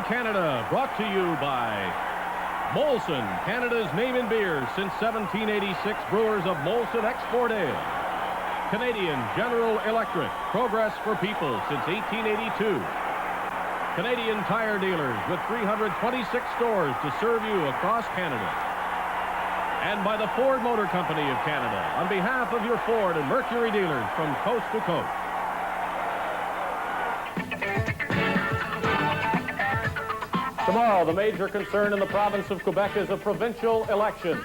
Canada, brought to you by Molson, Canada's name in beer since 1786, brewers of Molson Export Ale. Canadian General Electric, progress for people since 1882. Canadian Tire Dealers with 326 stores to serve you across Canada. And by the Ford Motor Company of Canada, on behalf of your Ford and Mercury dealers from coast to coast. Tomorrow, the major concern in the province of Quebec is a provincial election.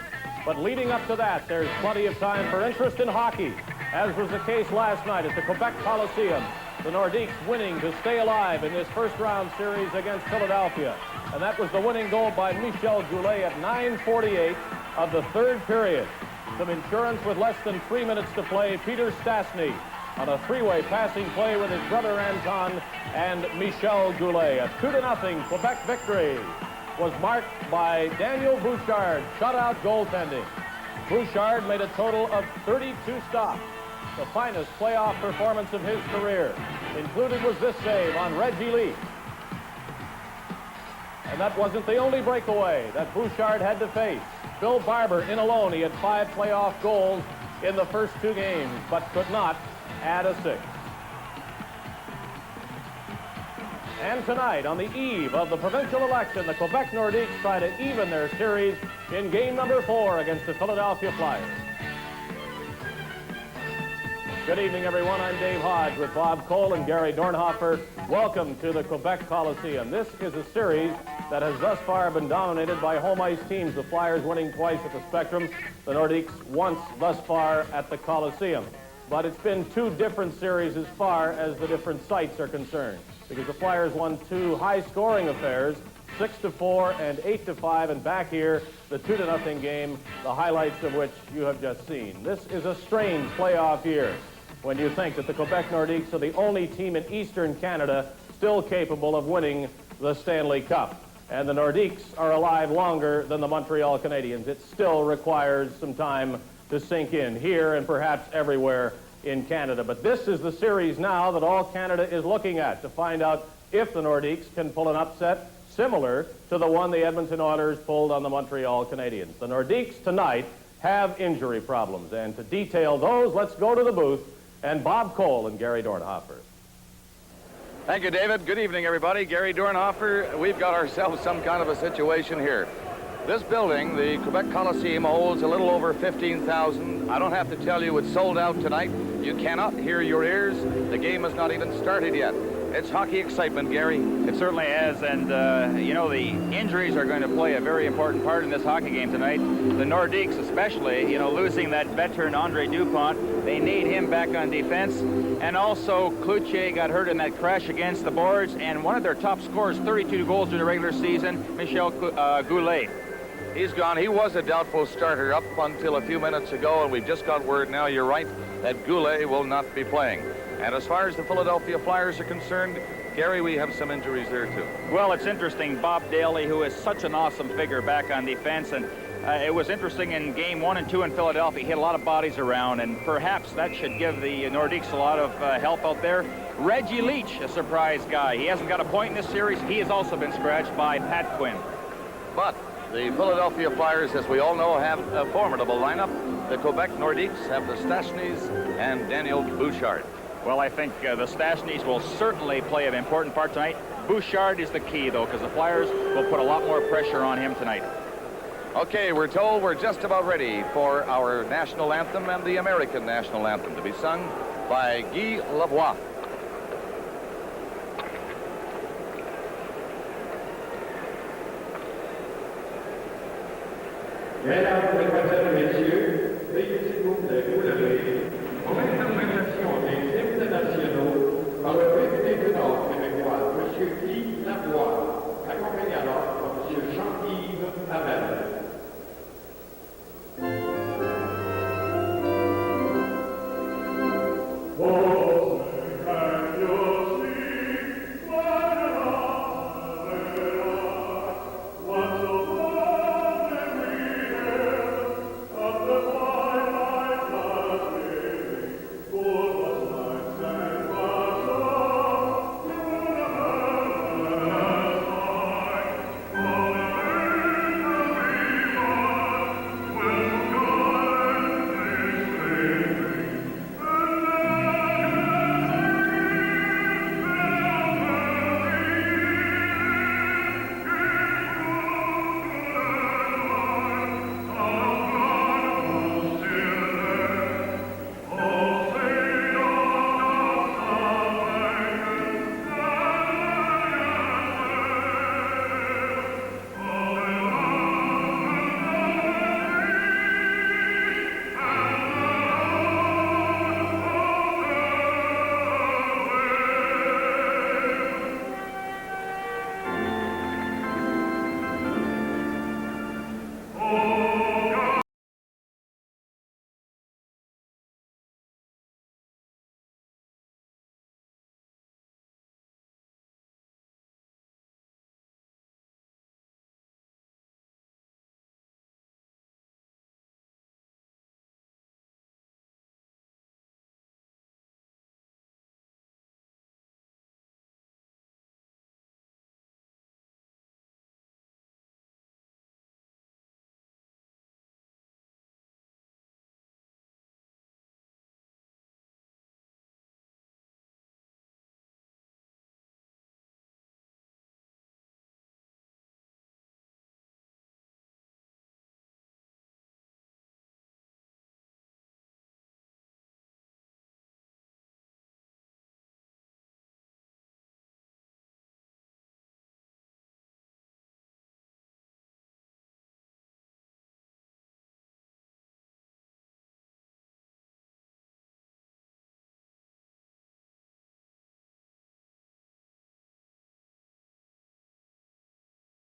But leading up to that, there's plenty of time for interest in hockey, as was the case last night at the Quebec Coliseum. The Nordiques winning to stay alive in this first-round series against Philadelphia. And that was the winning goal by Michel Goulet at 9:48 of the third period. Some insurance with less than 3 minutes to play. Peter Stastny on a three-way passing play with his brother Anton and Michel Goulet. A 2-0 Quebec victory was marked by Daniel Bouchard's shutout goaltending. Bouchard made a total of 32 stops, the finest playoff performance of his career. Included was this save on Reggie Lee. And that wasn't the only breakaway that Bouchard had to face. Bill Barber in alone, he had 5 playoff goals in the first 2 games, but could not add a 6th. And tonight, on the eve of the provincial election, the Quebec Nordiques try to even their series in game number 4 against the Philadelphia Flyers. Good evening, everyone. I'm Dave Hodge with Bob Cole and Gary Dornhofer. Welcome to the Quebec Coliseum. This is a series that has thus far been dominated by home ice teams, the Flyers winning twice at the Spectrum, the Nordiques once thus far at the Coliseum. But it's been 2 different series as far as the different sites are concerned, because the Flyers won 2 high-scoring affairs, 6-4 and 8-5, and back here, the 2-0 game, the highlights of which you have just seen. This is a strange playoff year when you think that the Quebec Nordiques are the only team in Eastern Canada still capable of winning the Stanley Cup. And the Nordiques are alive longer than the Montreal Canadiens. It still requires some time to sink in here and perhaps everywhere in Canada. But this is the series now that all Canada is looking at to find out if the Nordiques can pull an upset similar to the one the Edmonton Oilers pulled on the Montreal Canadiens. The Nordiques tonight have injury problems, and to detail those, let's go to the booth and Bob Cole and Gary Dornhofer. Thank you, David. Good evening, everybody. Gary Dornhofer. We've got ourselves some kind of a situation here. This building, the Quebec Coliseum, holds a little over 15,000. I don't have to tell you it's sold out tonight. You cannot hear your ears. The game has not even started yet. It's hockey excitement, Gary. It certainly is, and you know, the injuries are going to play a very important part in this hockey game tonight. The Nordiques especially, you know, losing that veteran Andre Dupont, they need him back on defense. And also, Cloutier got hurt in that crash against the boards, and one of their top scorers, 32 goals in the regular season, Michel Goulet. He's gone. He was a doubtful starter up until a few minutes ago, and we've just got word now, you're right, that Goulet will not be playing. And as far as the Philadelphia Flyers are concerned, Gary, we have some injuries there, too. Well, it's interesting. Bob Daly, who is such an awesome figure back on defense, and it was interesting in game 1 and 2 in Philadelphia. He hit a lot of bodies around, and perhaps that should give the Nordiques a lot of help out there. Reggie Leach, a surprise guy. He hasn't got a point in this series. He has also been scratched by Pat Quinn. But the Philadelphia Flyers, as we all know, have a formidable lineup. The Quebec Nordiques have the Stashnys and Daniel Bouchard. Well, I think the Stashnys will certainly play an important part tonight. Bouchard is the key, though, because the Flyers will put a lot more pressure on him tonight. Okay, we're told we're just about ready for our national anthem and the American national anthem to be sung by Guy Lavoie. Mesdames, Mesdemoiselles, Messieurs, veuillez s'il vous plaît vous lever pour l'interprétation des hymnes nationaux par le député du Nord québécois, M. Guy Lavoie, accompagné alors par M. Jean-Yves Hamel. Oh,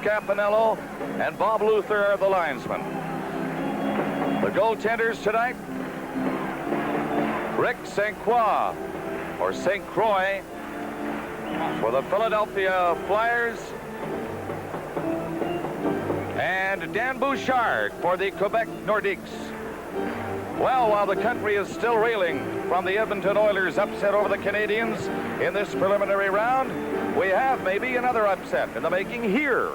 Scampanello and Bob Luther are the linesmen. The goaltenders tonight, Rick St. Croix, or St. Croix, for the Philadelphia Flyers, and Dan Bouchard for the Quebec Nordiques. Well, while the country is still reeling from the Edmonton Oilers' upset over the Canadiens in this preliminary round, we have maybe another upset in the making here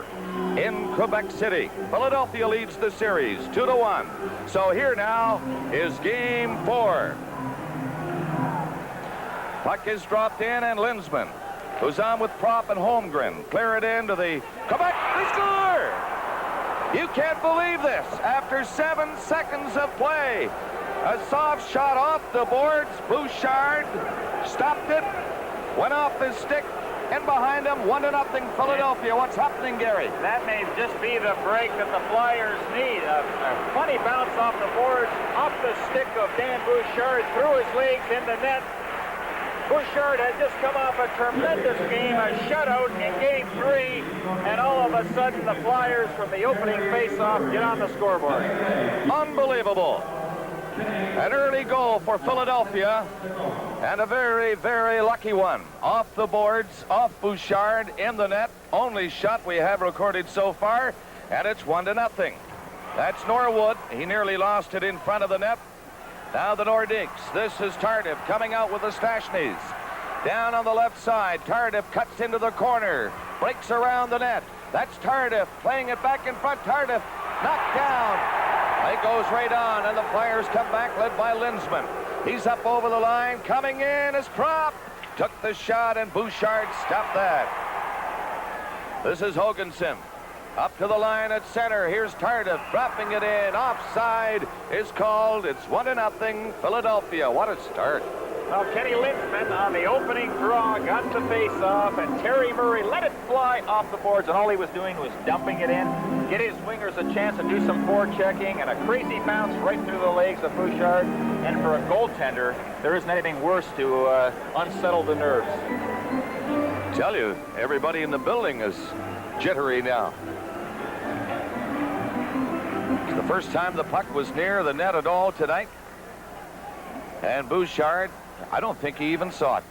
in Quebec City. Philadelphia leads the series 2-1. So here now is game 4. Puck is dropped in, and Linsman, who's on with Prop and Holmgren, clear it into the Quebec. They score! You can't believe this. After 7 seconds of play, a soft shot off the boards. Bouchard stopped it, went off his stick, and behind him, 1-0 Philadelphia. What's happening, Gary? That may just be the break that the Flyers need. A funny bounce off the boards, off the stick of Dan Bouchard, through his legs into net. Bouchard has just come off a tremendous game, a shutout in game 3, and all of a sudden the Flyers from the opening face-off get on the scoreboard. Unbelievable. An early goal for Philadelphia, and a very, very lucky one. Off the boards, off Bouchard, in the net. Only shot we have recorded so far, and it's 1-0. That's Norwood. He nearly lost it in front of the net. Now the Nordiques. This is Tardif coming out with the Stashneys. Down on the left side, Tardif cuts into the corner, breaks around the net. That's Tardif playing it back in front. Tardif knocked down. It goes right on, and the Flyers come back led by Linsman. He's up over the line, coming in as Prop. Took the shot, and Bouchard stopped that. This is Hoganson. Up to the line at center. Here's Tardif dropping it in. Offside is called. It's 1-0 Philadelphia. What a start. Well, Kenny Linsman on the opening draw got the face-off, and Terry Murray let it fly off the boards, and all he was doing was dumping it in, get his wingers a chance to do some forechecking, and a crazy bounce right through the legs of Bouchard. And for a goaltender, there isn't anything worse to unsettle the nerves. Tell you, everybody in the building is jittery now. It's the first time the puck was near the net at all tonight. And Bouchard, I don't think he even saw it.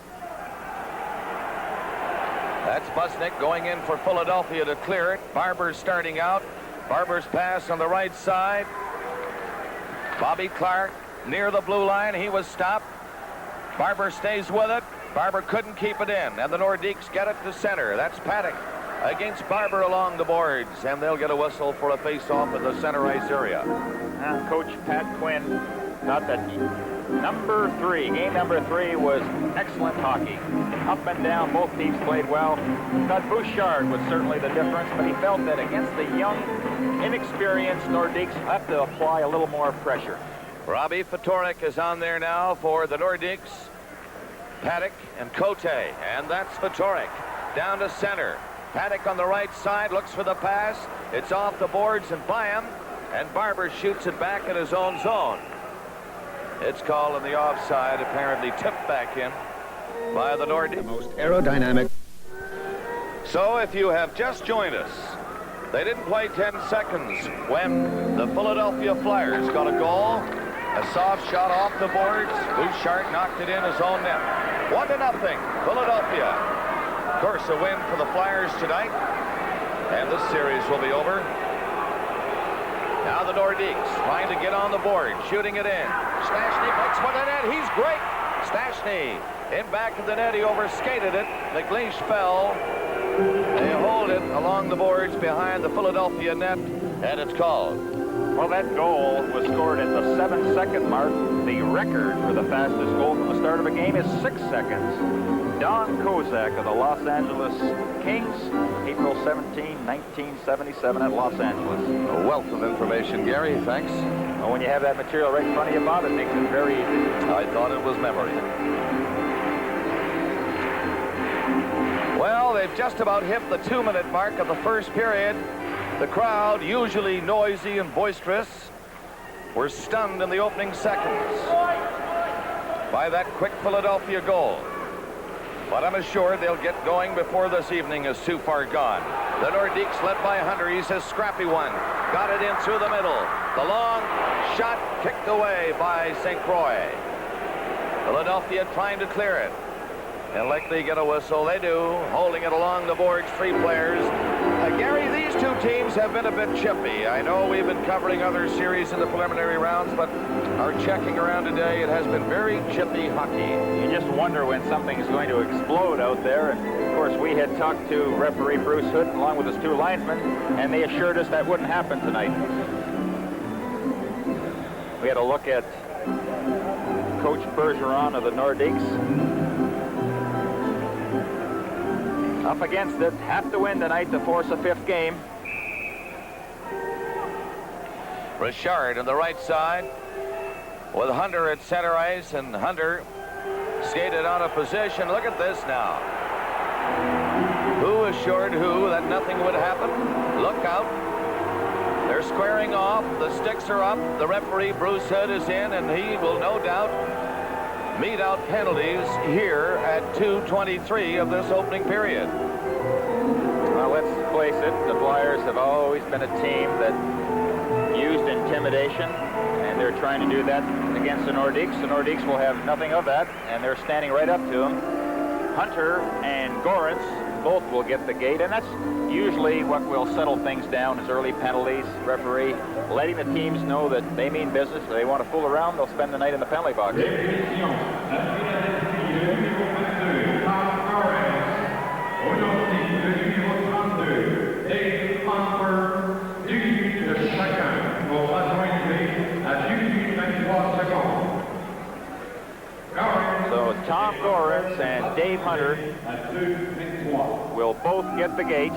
That's Busnick going in for Philadelphia to clear it. Barber's starting out. Barber's pass on the right side. Bobby Clark near the blue line. He was stopped. Barber stays with it. Barber couldn't keep it in, and the Nordiques get it to center. That's Paddock against Barber along the boards, and they'll get a whistle for a face-off in the center ice area. Coach Pat Quinn thought that game number 3 was excellent hockey. Up and down, both teams played well. Thought Bouchard was certainly the difference, but he felt that against the young, inexperienced Nordiques, have to apply a little more pressure. Robbie Fatorik is on there now for the Nordiques. Paddock and Cote, and that's Fatorik. Down to center. Paddock on the right side looks for the pass. It's off the boards and by him, and Barber shoots it back in his own zone. It's called on the offside, apparently tipped back in by the Nordiques. The most aerodynamic. So if you have just joined us, they didn't play 10 seconds when the Philadelphia Flyers got a goal. A soft shot off the boards. Bouchard knocked it in his own net. 1-0 Philadelphia. Of course, a win for the Flyers tonight, and this series will be over. Now the Nordiques trying to get on the board, shooting it in. Stashny makes one in net. He's great. Stashny in back of the net. He overskated it. McLeish fell. They hold it along the boards behind the Philadelphia net, and it's called. Well, that goal was scored at the 7-second mark. The record for the fastest goal from the start of a game is 6 seconds. Don Kozak of the Los Angeles Kings, April 17, 1977 at Los Angeles. A wealth of information, Gary. Thanks. Well, when you have that material right in front of you, Bob, it makes it very easy. I thought it was memory. Well, they've just about hit the 2-minute mark of the first period. The crowd, usually noisy and boisterous, were stunned in the opening seconds by that quick Philadelphia goal. But I'm assured they'll get going before this evening is too far gone. The Nordiques led by Hunter. He's a scrappy one. Got it in through the middle. The long shot kicked away by St. Croix. Philadelphia trying to clear it. And likely get a whistle. They do. Holding it along the boards, 3 players. Gary, these 2 teams have been a bit chippy. I know we've been covering other series in the preliminary rounds, but our checking around today, it has been very chippy hockey. You just wonder when something is going to explode out there. And of course, we had talked to referee Bruce Hood along with his 2 linesmen, and they assured us that wouldn't happen tonight. We had a look at Coach Bergeron of the Nordiques. Up against it, have to win tonight to force a 5th game. Richard on the right side with Hunter at center ice, and Hunter skated out of position. Look at this now. Who assured who that nothing would happen? Look out. They're squaring off. The sticks are up. The referee, Bruce Hood, is in, and he will no doubt mete out penalties here at 2:23 of this opening period. Well, let's face it, the Flyers have always been a team that used intimidation, and they're trying to do that against the Nordiques. The Nordiques will have nothing of that, and they're standing right up to them. Hunter and Gorence both will get the gate, and that's usually what will settle things down is early penalties. Referee letting the teams know that they mean business. If they want to fool around, they'll spend the night in the penalty box. So Tom Gorence and Dave Hunter will both get the gate.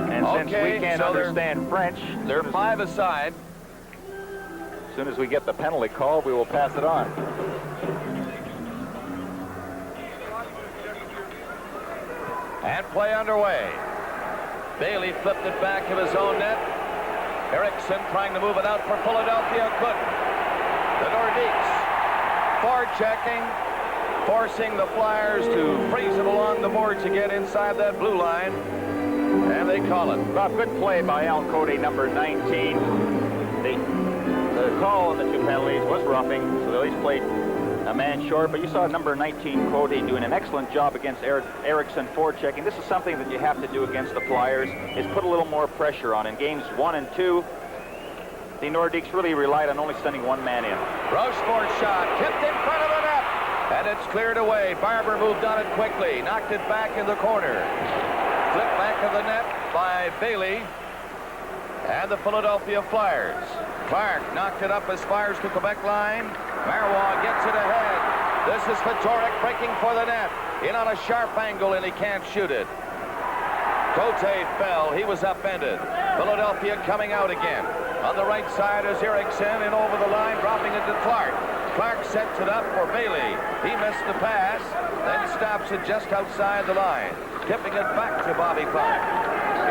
And since we can't understand French, they're 5 aside. As soon as we get the penalty call, we will pass it on. And play underway. Bailey flipped it back of his own net. Erickson trying to move it out for Philadelphia. Couldn't. The Nordiques forechecking, forcing the Flyers to freeze it along the boards again inside that blue line. And they call it. Well, good play by Al Cody, number 19. The call on the 2 penalties was roughing, so they at least played a man short. But you saw number 19, Cody, doing an excellent job against Erickson forechecking. This is something that you have to do against the Flyers, is put a little more pressure on. In games 1 and 2, the Nordiques really relied on only sending 1 man in. Rochefort's shot, tipped in front of the net, and it's cleared away. Barber moved on it quickly, knocked it back in the corner. Flipped back of the net by Bailey and the Philadelphia Flyers. Clark knocked it up as far as the Quebec line. Marois gets it ahead. This is Fedoruk breaking for the net. In on a sharp angle, and he can't shoot it. Cote fell. He was upended. Philadelphia coming out again. On the right side is Erickson, and over the line, dropping it to Clark. Clark sets it up for Bailey. He missed the pass, then stops it just outside the line. Tipping it back to Bobby Clark.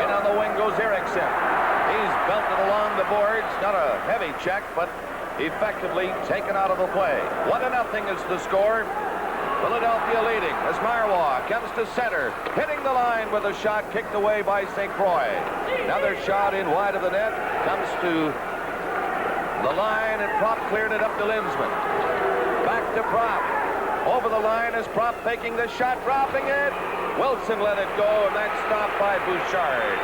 In on the wing goes Erickson. He's belted along the boards. Not a heavy check, but effectively taken out of the play. 1-0 is the score. Philadelphia leading as Marois comes to center, hitting the line with a shot kicked away by St. Croix. Another shot in wide of the net, comes to the line, and Prop cleared it up to Lindsman. Back to Prop. Over the line is Prop faking the shot, dropping it. Wilson let it go, and that's stopped by Bouchard.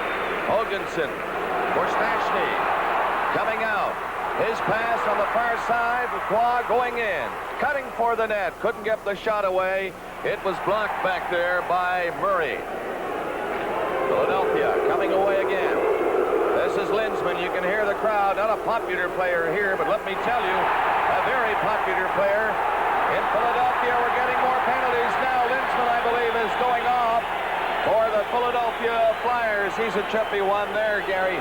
Hoganson for Stastny coming out. His pass on the far side, Lacroix going in, cutting for the net, couldn't get the shot away. It was blocked back there by Murray. Philadelphia coming away again. This is Lindsman. You can hear the crowd. Not a popular player here, but let me tell you, a very popular player. In Philadelphia, we're getting more penalties now. Lindsman, I believe, is going off for the Philadelphia Flyers. He's a chippy one there, Gary.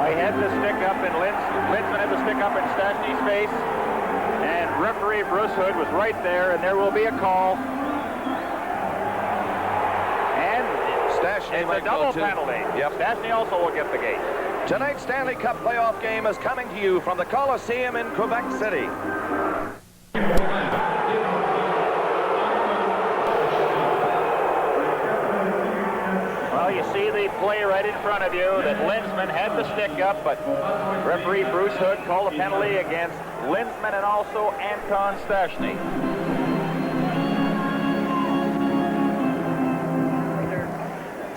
He had the stick up in Lindsman had the stick up in Stastny's face, and referee Bruce Hood was right there, and there will be a call. And Stastny it's a double penalty. Yep. Stastny also will get the gate. Tonight's Stanley Cup playoff game is coming to you from the Coliseum in Quebec City. Well, you see the play right in front of you that Lindsman had the stick up, but referee Bruce Hood called a penalty against Lindsman and also Anton Stashny.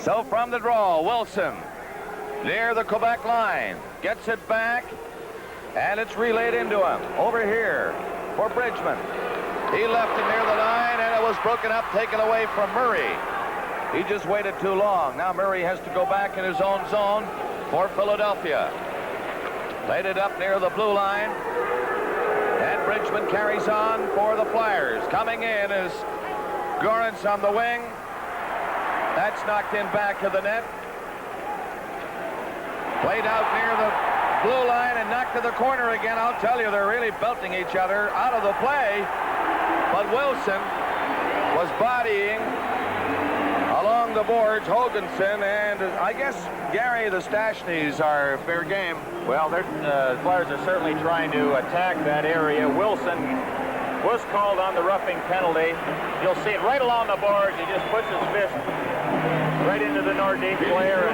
So from the draw, Wilson near the Quebec line gets it back, and it's relayed into him. Over here for Bridgman. He left it near the line, and it was broken up, taken away from Murray. He just waited too long. Now Murray has to go back in his own zone for Philadelphia. Laid it up near the blue line, and Bridgman carries on for the Flyers. Coming in is Gorence on the wing. That's knocked in back to the net. Played out near the blue line and knocked to the corner again. I'll tell you, they're really belting each other out of the play. But Wilson was bodying along the boards Hoganson, and I guess, Gary, the Stashnys are fair game. Well, the Flyers are certainly trying to attack that area. Wilson was called on the roughing penalty. You'll see it right along the boards. He just puts his fist right into the Nordique player.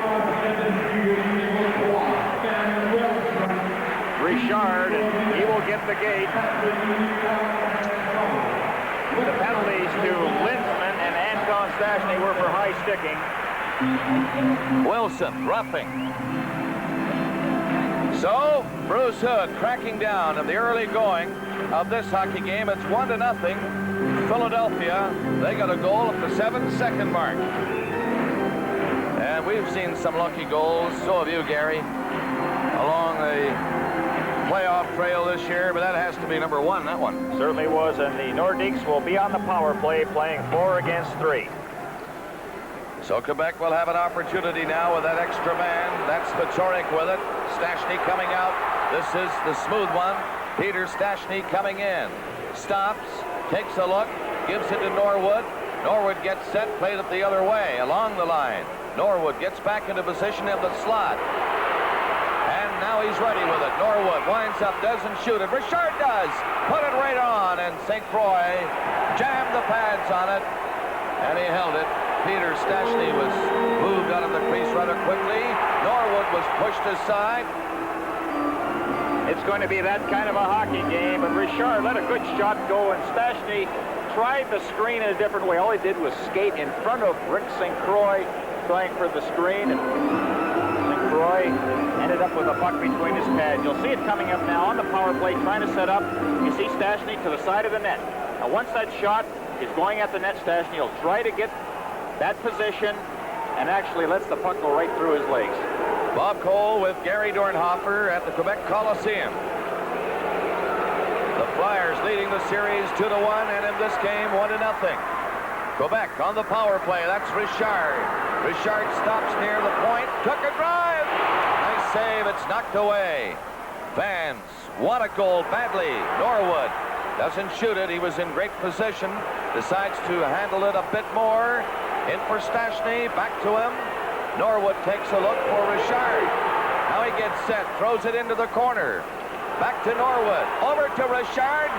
Richard, and he will get the gate. The penalties to Lindsman and Anton Stashny were for high sticking. Wilson roughing. So Bruce Hood cracking down in the early going of this hockey game. It's 1-0. Philadelphia, they got a goal at the 7-second mark. And we've seen some lucky goals, so have you, Gary, along the playoff trail this year, but that has to be number one, that one. Certainly was, and the Nordiques will be on the power play playing 4 against 3. So Quebec will have an opportunity now with that extra man. That's Fatorik with it. Stashny coming out. This is the smooth one. Peter Stashny coming in. Stops, takes a look, gives it to Norwood. Norwood gets set, played it the other way, along the line. Norwood gets back into position in the slot. And now he's ready with it. Norwood winds up, doesn't shoot it. Richard does. Put it right on, and St. Croix jammed the pads on it, and he held it. Peter Stashny was moved out of the crease rather quickly. Norwood was pushed aside. It's going to be that kind of a hockey game, but Richard let a good shot go, and Stashny tried the screen in a different way. All he did was skate in front of Rick St. Croix, trying for the screen, and St. Croix ended up with a puck between his pads. You'll see it coming up now on the power play, trying to set up. You see Stashny to the side of the net. Now, once that shot is going at the net, Stashny will try to get that position and actually lets the puck go right through his legs. Bob Cole with Gary Dornhofer at the Quebec Coliseum. The Flyers leading the series 2-1, and in this game 1-0. Quebec on the power play. That's Richard. Richard stops near the point. Took a drive. Nice save. It's knocked away. Vance won a goal badly. Norwood doesn't shoot it. He was in great position. Decides to handle it a bit more. In for Stashny. Back to him. Norwood takes a look for Richard. Now he gets set. Throws it into the corner. Back to Norwood. Over to Richard.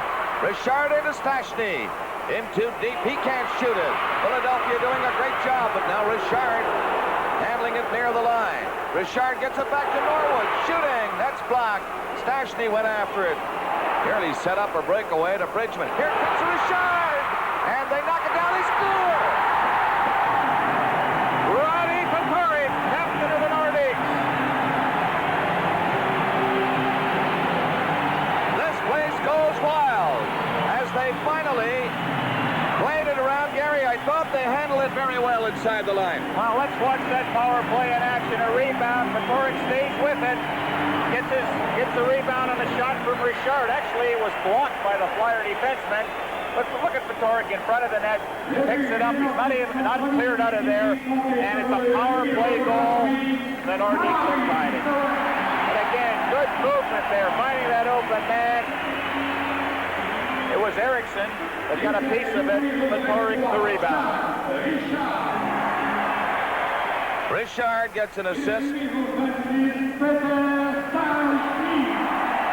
Richard into Stashny. In too deep. He can't shoot it. Philadelphia doing a great job, but now Richard handling it near the line. Richard gets it back to Norwood. Shooting. That's blocked. Stashny went after it. Nearly set up a breakaway to Bridgman. Here comes Richard. And they knock it down. They score. Roddy Fatorik, captain of the Nordiques. This place goes wild as they finally played it around. Gary, I thought they handled it very well inside the line. Well, let's watch that power play in action. A rebound. Fatorik stays with it. Gets the rebound on the shot from Richard. Actually, it was blocked by the Flyer defenseman. But look at Fatorik in front of the net. Picks it up. He's not cleared out of there. And it's a power play goal. The Nordiques are fighting. And again, good movement there, finding that open man. It was Eriksson that got a piece of it. Fatorik the rebound. Richard gets an assist.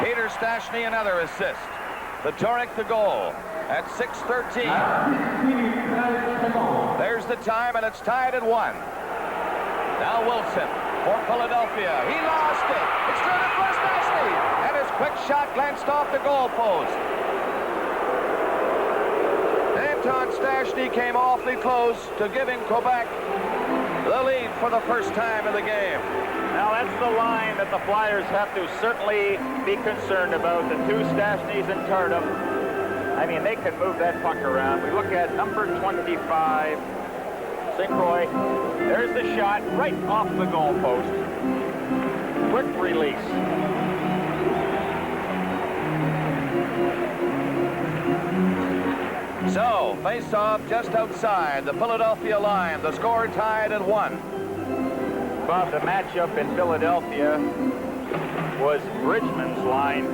Peter Stashny another assist. Fatorik the goal at 6:13. There's the time, and it's tied at 1. Now Wilson for Philadelphia. He lost it. It's turned for Stastny. And his quick shot glanced off the goalpost. Anton Stastny came awfully close to giving Quebec the lead for the first time in the game. Now that's the line that the Flyers have to certainly be concerned about. The two Stashnys and Tardif. I mean, they can move that puck around. We look at number 25, St. Croix. There's the shot right off the goalpost. Quick release. So, face-off just outside the Philadelphia line. The score tied at 1. Bob, the matchup in Philadelphia was Bridgman's line,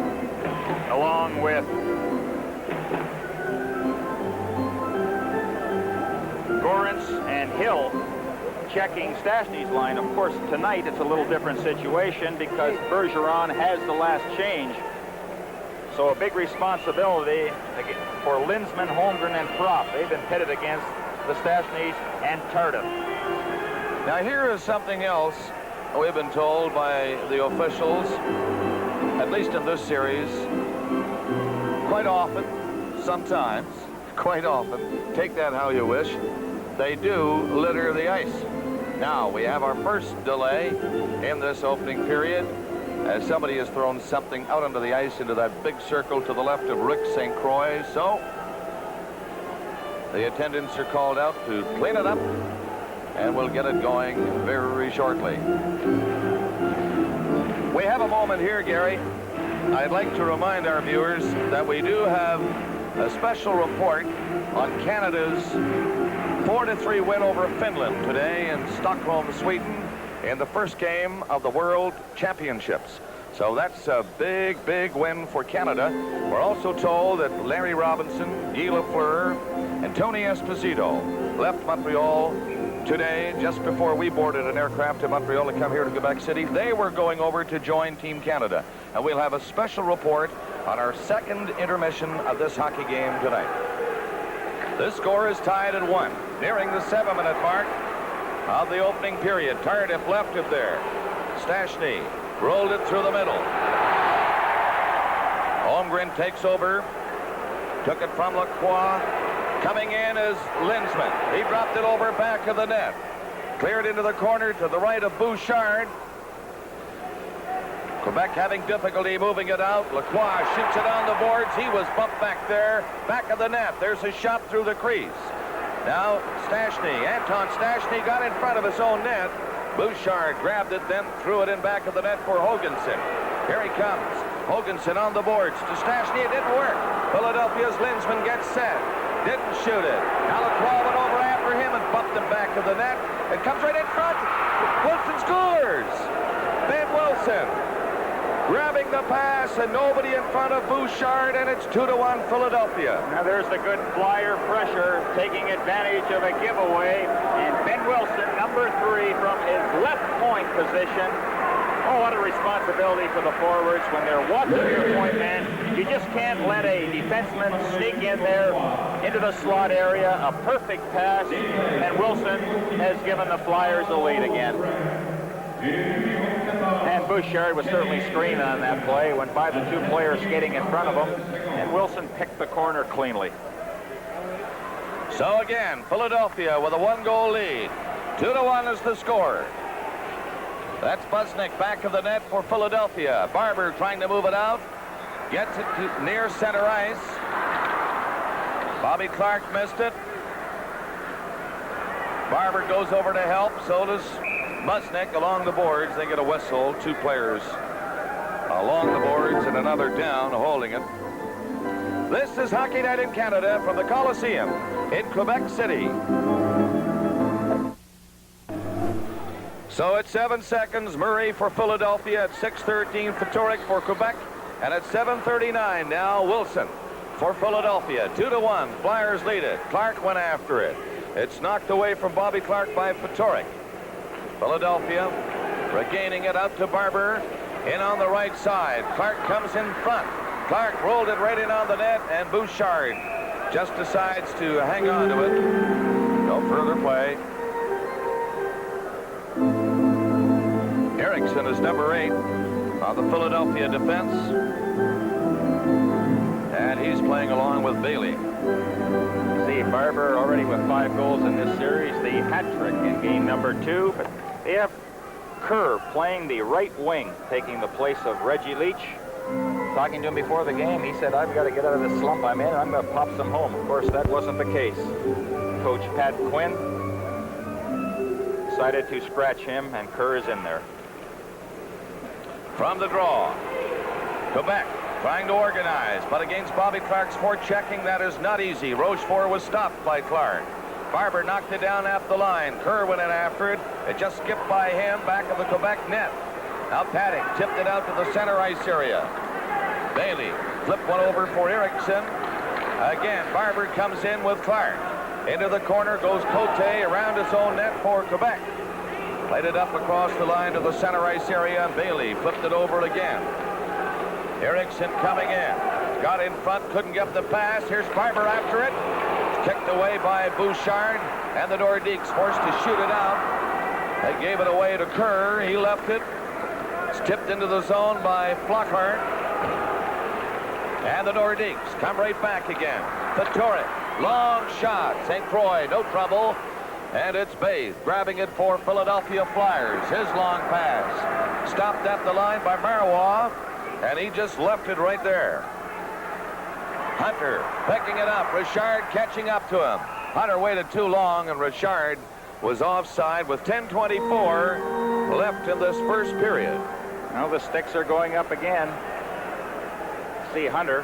along with Gorence and Hill checking Stastny's line. Of course, tonight it's a little different situation because Bergeron has the last change. So a big responsibility for Lindsman, Holmgren, and Propp. They've been pitted against the Stashnys and Tardif. Now here is something else we've been told by the officials, at least in this series, quite often, sometimes, quite often, take that how you wish, they do litter the ice. Now we have our first delay in this opening period as somebody has thrown something out onto the ice into that big circle to the left of Rick St. Croix. So the attendants are called out to clean it up, and we'll get it going very shortly. We have a moment here, Gary. I'd like to remind our viewers that we do have a special report on Canada's 4-3 win over Finland today in Stockholm, Sweden, in the first game of the World Championships. So that's a big, big win for Canada. We're also told that Larry Robinson, Guy Lafleur, and Tony Esposito left Montreal today just before we boarded an aircraft to Montreal to come here to Quebec City. They were going over to join Team Canada. And we'll have a special report on our second intermission of this hockey game tonight. This score is tied at 1, nearing the 7-minute mark of the opening period. Tardif left it there. Stastny rolled it through the middle. Holmgren takes over. Took it from Lacroix. Coming in is Lindsman. He dropped it over back of the net. Cleared into the corner to the right of Bouchard. Quebec having difficulty moving it out. Lacroix shoots it on the boards. He was bumped back there. Back of the net. There's a shot through the crease. Now Stastny. Anton Stastny got in front of his own net. Bouchard grabbed it, then threw it in back of the net for Hoganson. Here he comes. Hoganson on the boards to Stastny. It didn't work. Philadelphia's Lindsman gets set. Didn't shoot it. Now Lacroix went over after him and bumped him back to the net. It comes right in front. Wilson scores. Ben Wilson grabbing the pass, and nobody in front of Bouchard, and it's 2-1 Philadelphia. Now there's the good Flyer pressure, taking advantage of a giveaway, and Ben Wilson, number 3, from his left point position. Oh, what a responsibility for the forwards when they're watching your point man. You just can't let a defenseman sneak in there into the slot area. A perfect pass, and Wilson has given the Flyers a lead again. And Bouchard was certainly screened on that play. Went by the two players skating in front of him, and Wilson picked the corner cleanly. So again, Philadelphia with a 1-goal lead. 2-1 is the score. That's Busnick back of the net for Philadelphia. Barber trying to move it out. Gets it to near center ice. Bobby Clark missed it. Barber goes over to help. So does Busnick along the boards. They get a whistle. 2 players along the boards and another down holding it. This is Hockey Night in Canada from the Coliseum in Quebec City. So at 7 seconds, Murray for Philadelphia. At 6:13, Fatorik for Quebec. And at 7:39 now, Wilson for Philadelphia. 2-1. Flyers lead it. Clark went after it. It's knocked away from Bobby Clark by Fatorik. Philadelphia regaining it out to Barber. In on the right side. Clark comes in front. Clark rolled it right in on the net, and Bouchard just decides to hang on to it. No further play. is number 8 on the Philadelphia defense. And he's playing along with Bailey. See, Barber already with 5 goals in this series, the hat trick in game number 2. But they have Kerr playing the right wing, taking the place of Reggie Leach. Talking to him before the game, he said, I've got to get out of this slump I'm in, and I'm going to pop some home. Of course, that wasn't the case. Coach Pat Quinn decided to scratch him, and Kerr is in there. From the draw, Quebec trying to organize, but against Bobby Clark's forechecking, that is not easy. Rochefort was stopped by Clark. Barber knocked it down at the line. Kerr went in after it. It just skipped by him back of the Quebec net. Now Paddock tipped it out to the center ice area. Bailey flipped one over for Erickson. Again, Barber comes in with Clark. Into the corner goes Cote around his own net for Quebec. Played it up across the line to the center ice area, and Bailey flipped it over again. Erickson coming in. Got in front, couldn't get the pass. Here's Barber after it. Kicked away by Bouchard, and the Nordiques forced to shoot it out. They gave it away to Kerr. He left it. It's tipped into the zone by Flockhart. And the Nordiques come right back again. Vettori, long shot. St. Croix, no trouble. And it's Bays grabbing it for Philadelphia Flyers. His long pass. Stopped at the line by Marois, and he just left it right there. Hunter picking it up. Richard catching up to him. Hunter waited too long, and Richard was offside with 10:24 left in this first period. Now the sticks are going up again. See, Hunter,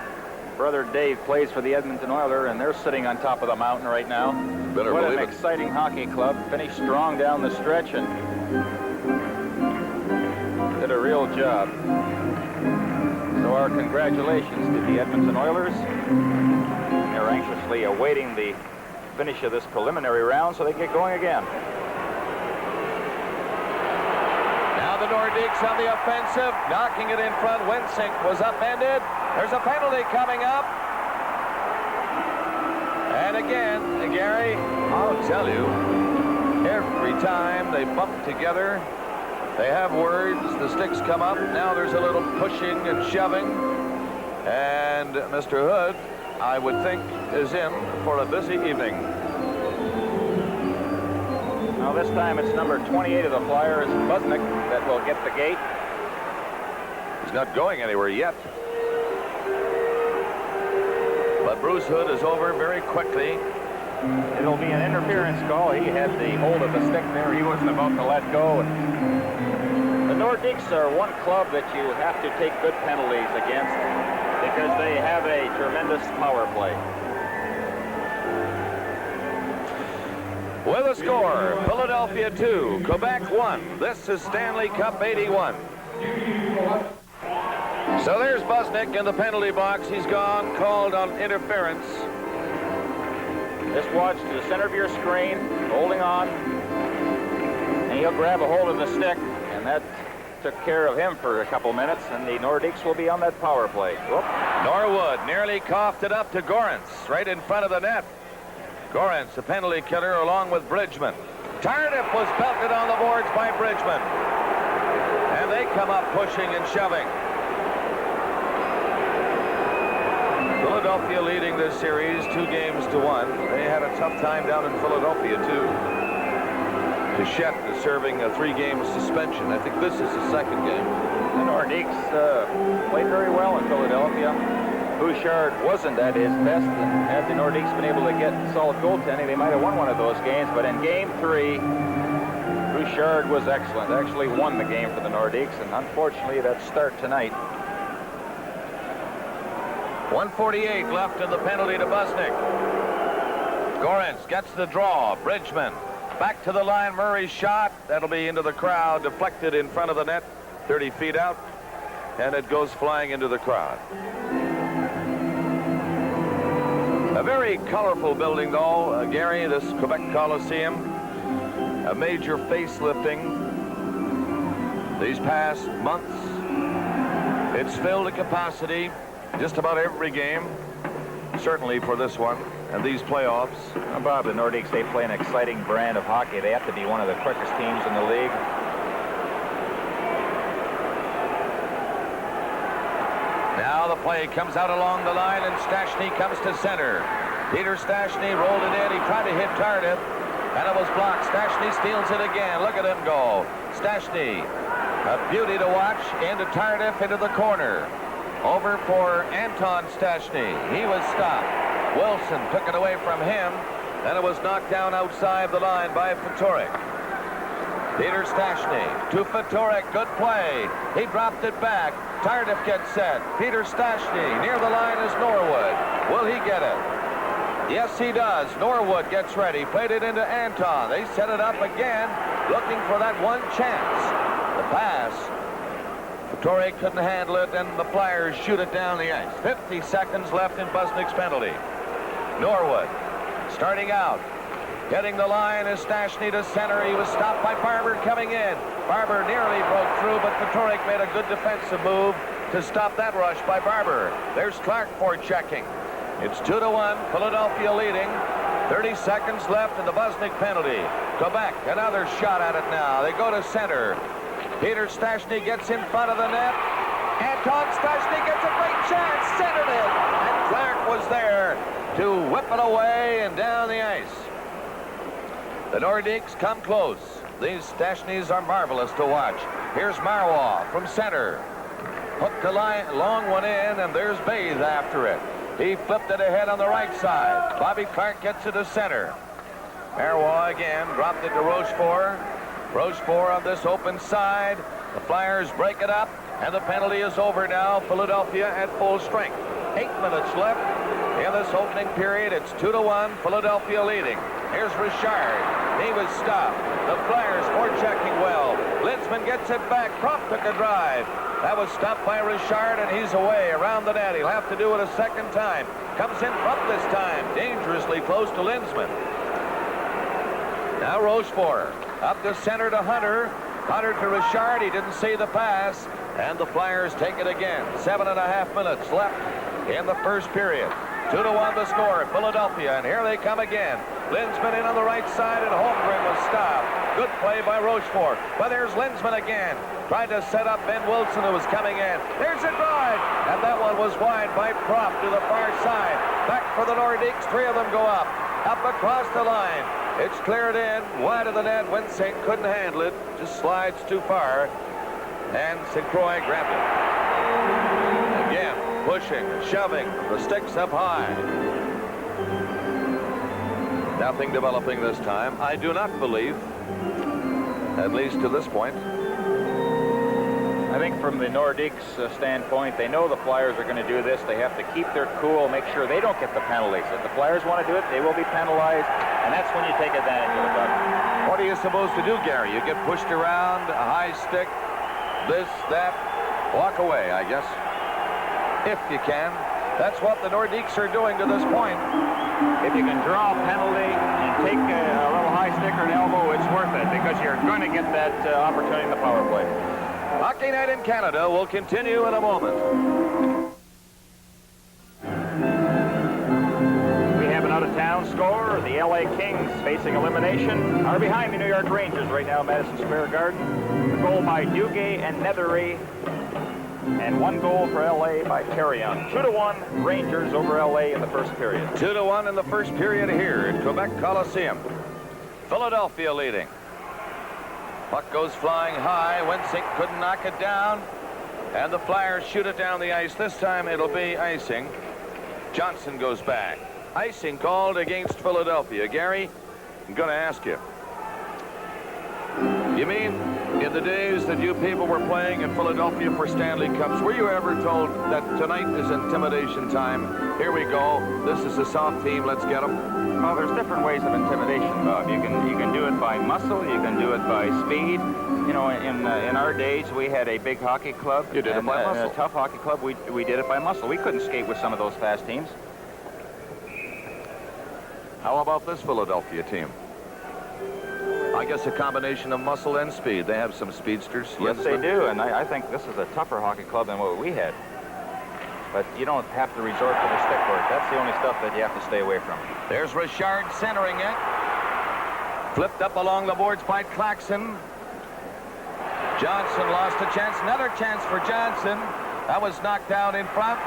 brother Dave, plays for the Edmonton Oilers, and they're sitting on top of the mountain right now. Better what believe an it. exciting hockey club. Finished strong down the stretch and did a real job. So our congratulations to the Edmonton Oilers. They're anxiously awaiting the finish of this preliminary round so they get going again. Now the Nordiques on the offensive, knocking it in front. Wensink was upended. There's a penalty coming up. And again, Gary, I'll tell you, every time they bump together, they have words, the sticks come up. Now there's a little pushing and shoving. And Mr. Hood, I would think, is in for a busy evening. Now this time it's number 28 of the Flyers, Busnick, that will get the gate. He's not going anywhere yet. But Bruce Hood is over very quickly. It'll be an interference call. He had the hold of the stick there. He wasn't about to let go. The Nordiques are one club that you have to take good penalties against because they have a tremendous power play. With a score, Philadelphia 2, Quebec 1. This is Stanley Cup 81. So there's Busnick in the penalty box. He's gone, called on interference. Just watch to the center of your screen, holding on, and he'll grab a hold of the stick, and that took care of him for a couple minutes, and the Nordiques will be on that power play. Whoop. Norwood nearly coughed it up to Gorence, right in front of the net. Gorence, the penalty killer, along with Bridgman. Tardif was belted on the boards by Bridgman. And they come up pushing and shoving. Philadelphia leading this series 2-1. They had a tough time down in Philadelphia, too. Pichette is serving a 3-game suspension. I think this is the second game. The Nordiques played very well in Philadelphia. Bouchard wasn't at his best, and had the Nordiques been able to get solid goaltending, they might have won one of those games. But in Game 3, Bouchard was excellent. Actually won the game for the Nordiques, and unfortunately, that start tonight. 1:48 left in the penalty to Busnick. Gorence gets the draw. Bridgman back to the line. Murray's shot. That'll be into the crowd. Deflected in front of the net. 30 feet out. And it goes flying into the crowd. A very colorful building, though, Gary, this Quebec Coliseum. A major facelifting these past months. It's filled to capacity just about every game, certainly for this one and these playoffs. Now, Bob, the Nordiques, they play an exciting brand of hockey. They have to be one of the quickest teams in the league. Now the play comes out along the line, and Stastny comes to center. Peter Stastny rolled it in. He tried to hit Tardif, and it was blocked. Stastny steals it again. Look at him go. Stastny, a beauty to watch, into Tardif, into the corner. Over for Anton Stastny. He was stopped. Wilson took it away from him. Then it was knocked down outside the line by Fatorik. Peter Stastny to Fatorik. Good play. He dropped it back. Tardif gets set. Peter Stastny. Near the line is Norwood. Will he get it? Yes, he does. Norwood gets ready. Played it into Anton. They set it up again, looking for that one chance. The pass. Fatorik couldn't handle it, and the Flyers shoot it down the ice. 50 seconds left in Busnick's penalty. Norwood starting out. Getting the line is Stastny to center. He was stopped by Barber coming in. Barber nearly broke through, but Fatorik made a good defensive move to stop that rush by Barber. There's Clark for checking. It's 2-1, Philadelphia leading. 30 seconds left in the Busnick penalty. Quebec, another shot at it now. They go to center. Peter Stastny gets in front of the net. Anton Stastny gets a great chance, centered it, and Clark was there to whip it away and down the ice. The Nordiques come close. These Stashnys are marvelous to watch. Here's Marois from center. Hooked a line, long one in, and there's Bathe after it. He flipped it ahead on the right side. Bobby Clark gets it to center. Marois again, dropped it to Rochefort. Rochefort on this open side. The Flyers break it up, and the penalty is over now. Philadelphia at full strength. 8 minutes left in this opening period. It's 2-1, Philadelphia leading. Here's Richard. He was stopped. The Flyers forechecking well. Linsman gets it back. Propp took a drive. That was stopped by Richard, and he's away around the net. He'll have to do it a second time. Comes in Propp this time. Dangerously close to Linsman. Now Rochefort. Up the center to Hunter. Hunter to Richard. He didn't see the pass. And the Flyers take it again. 7.5 minutes left in the first period. 2-1 the score. Philadelphia. And here they come again. Linsman in on the right side, and Holmgren was stopped. Good play by Rochefort. But there's Linsman again. Tried to set up Ben Wilson, who was coming in. There's a drive. And that one was wide by Propp to the far side. Back for the Nordiques. 3 of them go up. Up across the line. It's cleared in. Wide of the net. Winsink couldn't handle it. Just slides too far. And St. Croix grabbed it. Again, pushing, shoving. The sticks up high. Nothing developing this time. I do not believe, at least to this point. I think from the Nordiques standpoint, they know the Flyers are going to do this. They have to keep their cool, make sure they don't get the penalties. If the Flyers want to do it, they will be penalized, and that's when you take advantage of the puck. What are you supposed to do, Gary? You get pushed around, a high stick, this, that, walk away, I guess. If you can. That's what the Nordiques are doing to this point. If you can draw a penalty and take a little high stick or an elbow, it's worth it, because you're going to get that opportunity in the power play. Hockey Night in Canada will continue in a moment. We have an out-of-town score. The LA Kings, facing elimination, are behind the New York Rangers right now, Madison Square Garden. A goal by Duguay and Nethery, and 1 goal for LA by Carrion. 2-1 Rangers over LA in the first period. 2-1 in the first period here at Quebec Coliseum. Philadelphia leading. Puck goes flying high. Winsink couldn't knock it down. And the Flyers shoot it down the ice. This time it'll be icing. Johnson goes back. Icing called against Philadelphia. Gary, I'm going to ask you. You mean in the days that you people were playing in Philadelphia for Stanley Cups, were you ever told that tonight is intimidation time? Here we go. This is a soft team. Let's get them. Well, there's different ways of intimidation, Bob. You can do it by muscle. You can do it by speed. You know, in our days, we had a big hockey club. You did it by muscle. A tough hockey club. We did it by muscle. We couldn't skate with some of those fast teams. How about this Philadelphia team? I guess a combination of muscle and speed. They have some speedsters. Yes, they do, and I think this is a tougher hockey club than what we had. But you don't have to resort to the stick work. That's the only stuff that you have to stay away from. There's Richard centering it. Flipped up along the boards by Claxon. Johnson lost a chance. Another chance for Johnson. That was knocked down in front.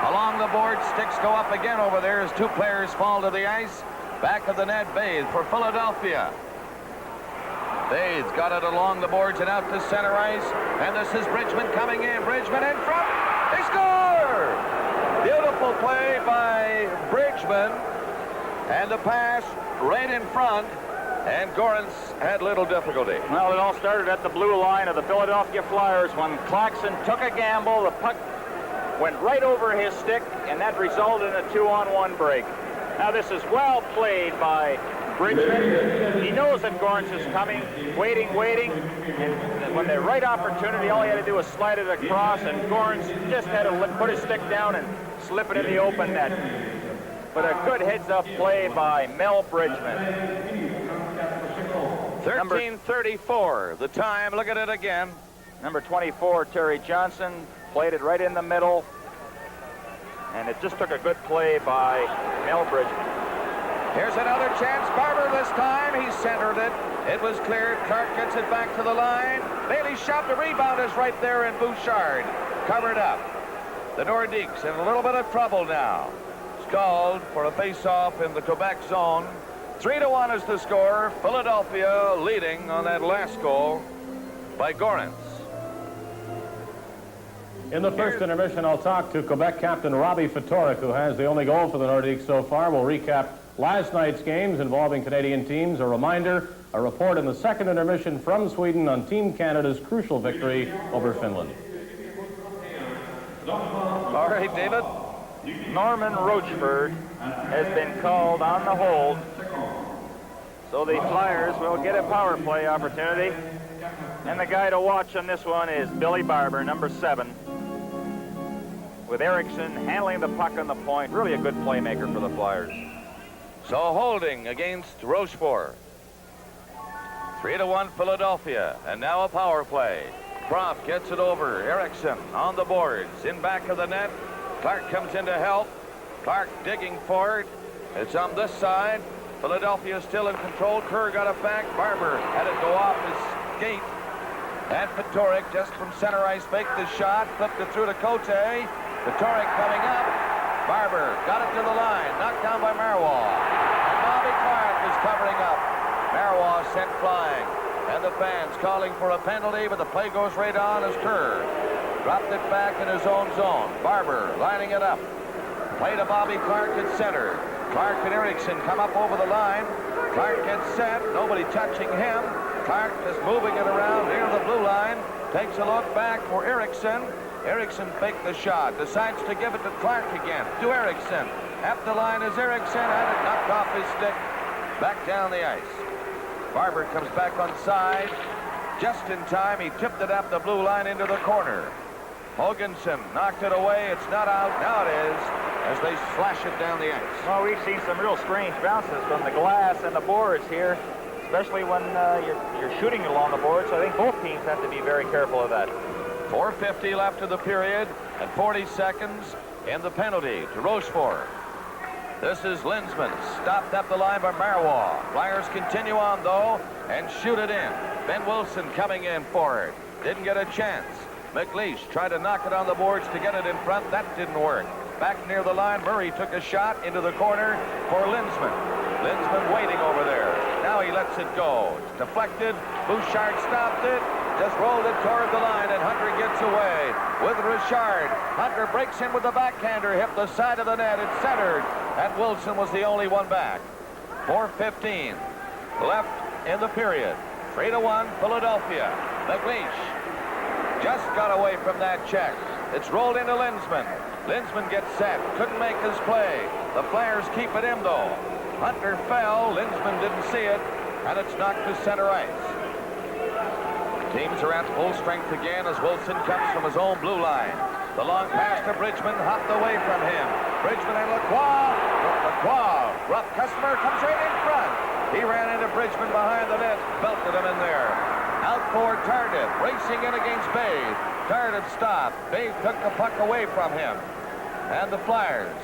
Along the board, sticks go up again over there as two players fall to the ice. Back of the net, Bathe for Philadelphia. Bathe's got it along the boards and out to center ice. And this is Bridgman coming in. Bridgman in front. They score! Beautiful play by Bridgman. And the pass right in front. And Gorance had little difficulty. Well, it all started at the blue line of the Philadelphia Flyers when Claxon took a gamble. The puck went right over his stick, and that resulted in a 2-on-1 break. Now, this is well played by Bridgman. He knows that Gorance is coming, waiting, and when the right opportunity, all he had to do was slide it across, and Gorance just had to put his stick down and slip it in the open net. But a good heads-up play by Mel Bridgman. 13:34, the time. Look at it again. Number 24, Terry Johnson, played it right in the middle. And it just took a good play by Mel Bridgman. Here's another chance. Barber this time. He centered it. It was cleared. Clark gets it back to the line. Bailey shot. The rebound is right there, and Bouchard covered up. The Nordiques in a little bit of trouble now. It's called for a face-off in the Quebec zone. 3-1 is the score. Philadelphia leading on that last goal by Gorance. In the first intermission, I'll talk to Quebec captain Robbie Ftorek, who has the only goal for the Nordiques so far. We'll recap last night's games involving Canadian teams. A reminder, a report in the second intermission from Sweden on Team Canada's crucial victory over Finland. All right, David. Norman Rochford has been called on the hold. So the Flyers will get a power play opportunity. And the guy to watch on this one is Billy Barber, number 7. With Erickson handling the puck on the point. Really a good playmaker for the Flyers. So holding against Rochefort. 3-1 Philadelphia. And now a power play. Croft gets it over. Erickson on the boards. In back of the net. Clark comes in to help. Clark digging for it. It's on this side. Philadelphia still in control. Kerr got it back. Barber had it go off his skate. And Ftorek just from center ice faked the shot. Flipped it through to Cote. Ftorek coming up. Barber got it to the line. Knocked down by Marois. And Bobby Clark is covering up. Marois sent flying. And the fans calling for a penalty, but the play goes right on as Kerr dropped it back in his own zone. Barber lining it up. Play to Bobby Clark at center. Clark and Erickson come up over the line. Clark gets set. Nobody touching him. Clark is moving it around near the blue line. Takes a look back for Erickson. Erickson faked the shot. Decides to give it to Clark again. To Erickson. At the line is Erickson. Had it knocked off his stick. Back down the ice. Barber comes back on side. Just in time, he tipped it up the blue line into the corner. Hoganson knocked it away. It's not out. Now it is, as they slash it down the ice. Well, we've seen some real strange bounces from the glass and the boards here, especially when you're shooting along the board. So I think both teams have to be very careful of that. 4:50 left of the period and 40 seconds in the penalty to Rochefort. This is Linsman, stopped up the line by Marois. Flyers continue on, though, and shoot it in. Ben Wilson coming in for it. Didn't get a chance. McLeish tried to knock it on the boards to get it in front. That didn't work. Back near the line, Murray took a shot into the corner for Linsman. Linsman waiting over there. Now he lets it go. It's deflected. Bouchard stopped it. Just rolled it toward the line, and Hunter gets away with Richard. Hunter breaks in with the backhander, hit the side of the net. It's centered, and Wilson was the only one back. 4:15 left in the period. 3-1 Philadelphia. McLeish just got away from that check. It's rolled into Linsman. Linsman gets set. Couldn't make his play. The Flyers keep it in, though. Hunter fell. Linsman didn't see it, and it's knocked to center ice. Teams are at full strength again as Wilson comes from his own blue line. The long pass to Bridgman, hopped away from him. Bridgman and Lacroix. Lacroix, rough customer, comes right in front. He ran into Bridgman behind the net, belted him in there. Out for Tardif, racing in against Babe. Tardif stopped. Babe took the puck away from him. And the Flyers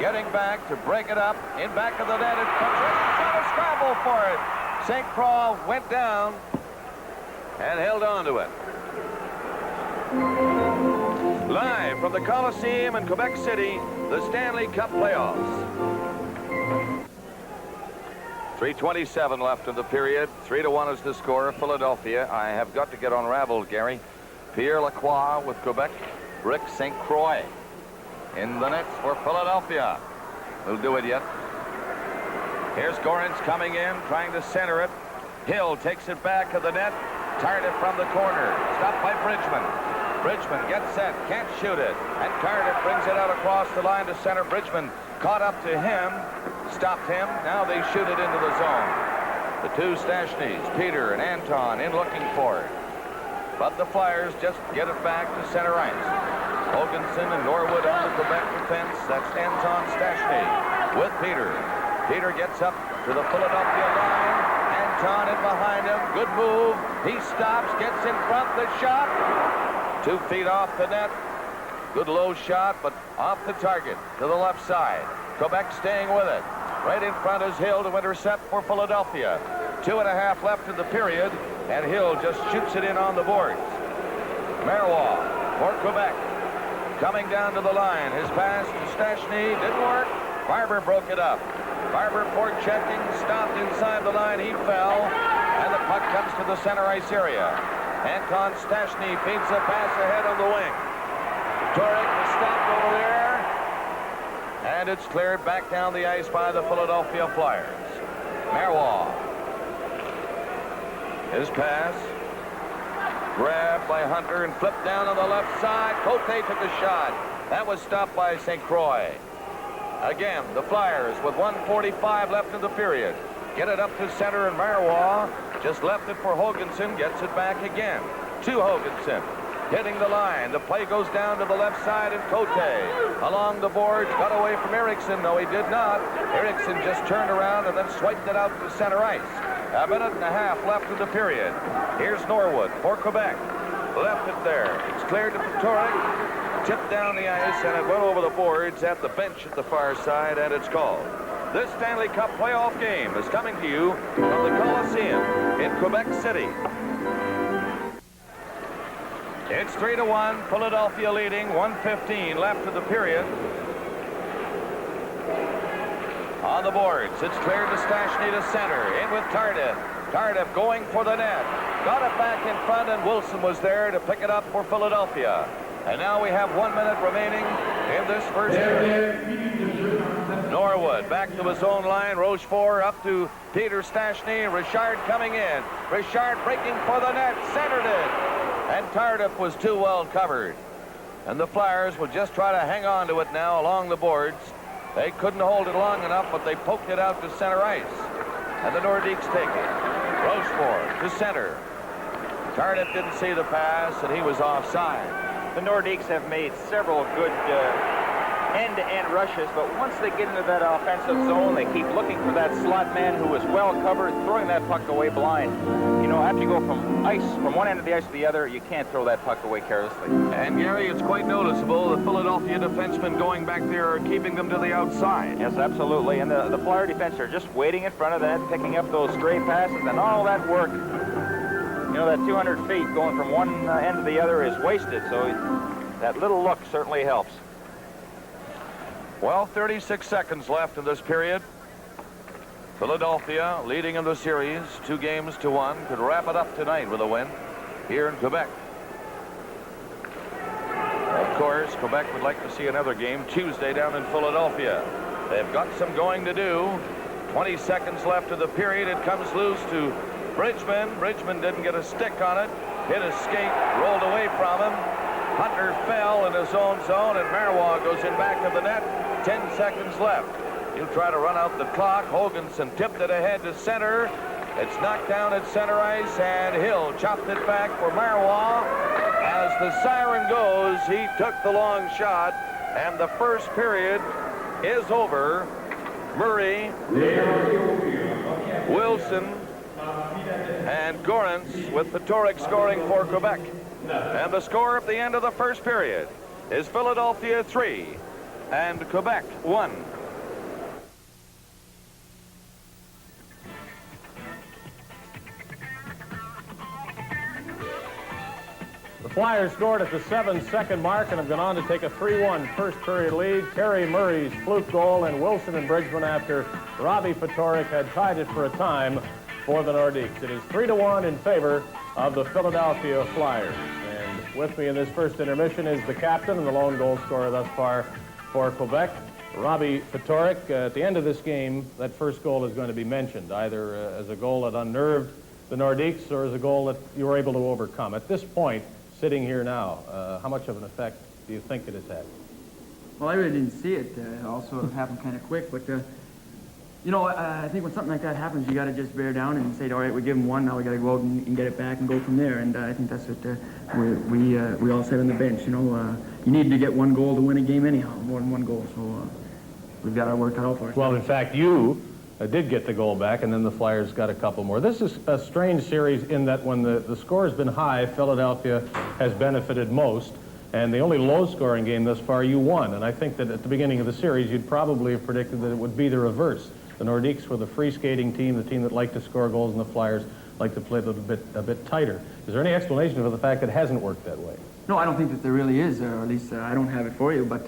getting back to break it up. In back of the net, it comes in. Trying to scramble for it. St. Croix went down and held on to it. Live from the Coliseum in Quebec City, the Stanley Cup playoffs. 3:27 left in the period. 3-1 is the score. Philadelphia. I have got to get unraveled, Gary. Pierre Lacroix with Quebec. Rick St. Croix in the nets for Philadelphia. We'll do it yet. Here's Gorens coming in, trying to center it. Hill takes it back to the net. Tardif from the corner. Stopped by Bridgman. Bridgman gets set, can't shoot it. And Tardif brings it out across the line to center. Bridgman caught up to him, stopped him. Now they shoot it into the zone. The two Stashneys, Peter and Anton, in looking for it. But the Flyers just get it back to center ice. Hoganson and Norwood on the Quebec defense. That's Anton Stashny with Peter. Peter gets up to the Philadelphia line. Anton in behind him. Good move. He stops, gets in front. The shot. 2 feet off the net. Good low shot, but off the target to the left side. Quebec staying with it. Right in front is Hill to intercept for Philadelphia. 2.5 left in the period, and Hill just shoots it in on the boards. Marois for Quebec. Coming down to the line. His pass to Stashny didn't work. Barber broke it up. Barber checking, stopped inside the line. He fell, and the puck comes to the center ice area. Anton Stashny feeds a pass ahead on the wing. Turek is stopped over there, and it's cleared back down the ice by the Philadelphia Flyers. Marois. His pass. Grabbed by Hunter and flipped down on the left side. Cote took a shot. That was stopped by St. Croix. Again, the Flyers with 1:45 left in the period. Get it up to center, and Marois just left it for Hoganson. Gets it back again to Hoganson. Hitting the line. The play goes down to the left side, and Cote along the boards. Got away from Eriksson. No, he did not. Eriksson just turned around and then swiped it out to center ice. 1.5 minutes left in the period. Here's Norwood for Quebec. Left it there. It's cleared to Turek. Tipped down the ice, and it went over the boards at the bench at the far side, and it's called. This Stanley Cup playoff game is coming to you from the Coliseum in Quebec City. It's 3-1, Philadelphia leading, 1:15 left in the period. On the boards, it's cleared to Stashny to center, in with Tardif. Tardif going for the net. Got it back in front, and Wilson was there to pick it up for Philadelphia. And now we have 1 minute remaining in this first period. Norwood back to his own line. Rochefort up to Peter Stashny. Richard coming in. Richard breaking for the net. Centered it. And Tardif was too well covered. And the Flyers will just try to hang on to it now along the boards. They couldn't hold it long enough, but they poked it out to center ice. And the Nordiques take it. Rochefort to center. Tardif didn't see the pass, and he was offside. The Nordiques have made several good end-to-end rushes, but once they get into that offensive zone, they keep looking for that slot man who is well covered, throwing that puck away blind. You know, after you go from one end of the ice to the other, you can't throw that puck away carelessly. And Gary, it's quite noticeable the Philadelphia defensemen going back there are keeping them to the outside. Yes, absolutely. And the Flyer defense are just waiting in front of that, picking up those stray passes, and all that work. You know, that 200 feet going from one end to the other is wasted, so that little look certainly helps. Well, 36 seconds left in this period. Philadelphia leading in the series, 2-1. Could wrap it up tonight with a win here in Quebec. Of course, Quebec would like to see another game Tuesday down in Philadelphia. They've got some going to do. 20 seconds left of the period. It comes loose to Bridgman. Bridgman didn't get a stick on it. Hit his skate, rolled away from him. Hunter fell in his own zone, and Marois goes in back of the net. 10 seconds left. He'll try to run out the clock. Hoganson tipped it ahead to center. It's knocked down at center ice, and Hill chopped it back for Marois. As the siren goes, he took the long shot, and the first period is over. Murray, Wilson, and Gorens with Patorek scoring for Quebec. And the score at the end of the first period is Philadelphia 3 and Quebec 1. The Flyers scored at the 7-second mark and have gone on to take a 3-1 first period lead. Terry Murray's fluke goal and Wilson and Bridgman after Robbie Fatorik had tied it for a time for the Nordiques. It is 3-1 in favor of the Philadelphia Flyers. And with me in this first intermission is the captain and the lone goal scorer thus far for Quebec, Robbie Fatorik. At the end of this game, that first goal is going to be mentioned, either as a goal that unnerved the Nordiques or as a goal that you were able to overcome. At this point, sitting here now, how much of an effect do you think it has had? Well, I really didn't see it. It also happened kind of quick, but you know, I think when something like that happens, you got to just bear down and say, all right, we give them one, now we got to go out and get it back and go from there. And I think that's what we all said on the bench. You know, you need to get one goal to win a game anyhow, more than one goal. So we've got our work cut out for us. Well, in fact, you did get the goal back, and then the Flyers got a couple more. This is a strange series in that when the score has been high, Philadelphia has benefited most, and the only low-scoring game thus far, you won. And I think that at the beginning of the series, you'd probably have predicted that it would be the reverse. The Nordiques were the free-skating team, the team that liked to score goals, and the Flyers like to play a bit tighter. Is there any explanation for the fact that it hasn't worked that way? No, I don't think that there really is, or at least I don't have it for you, but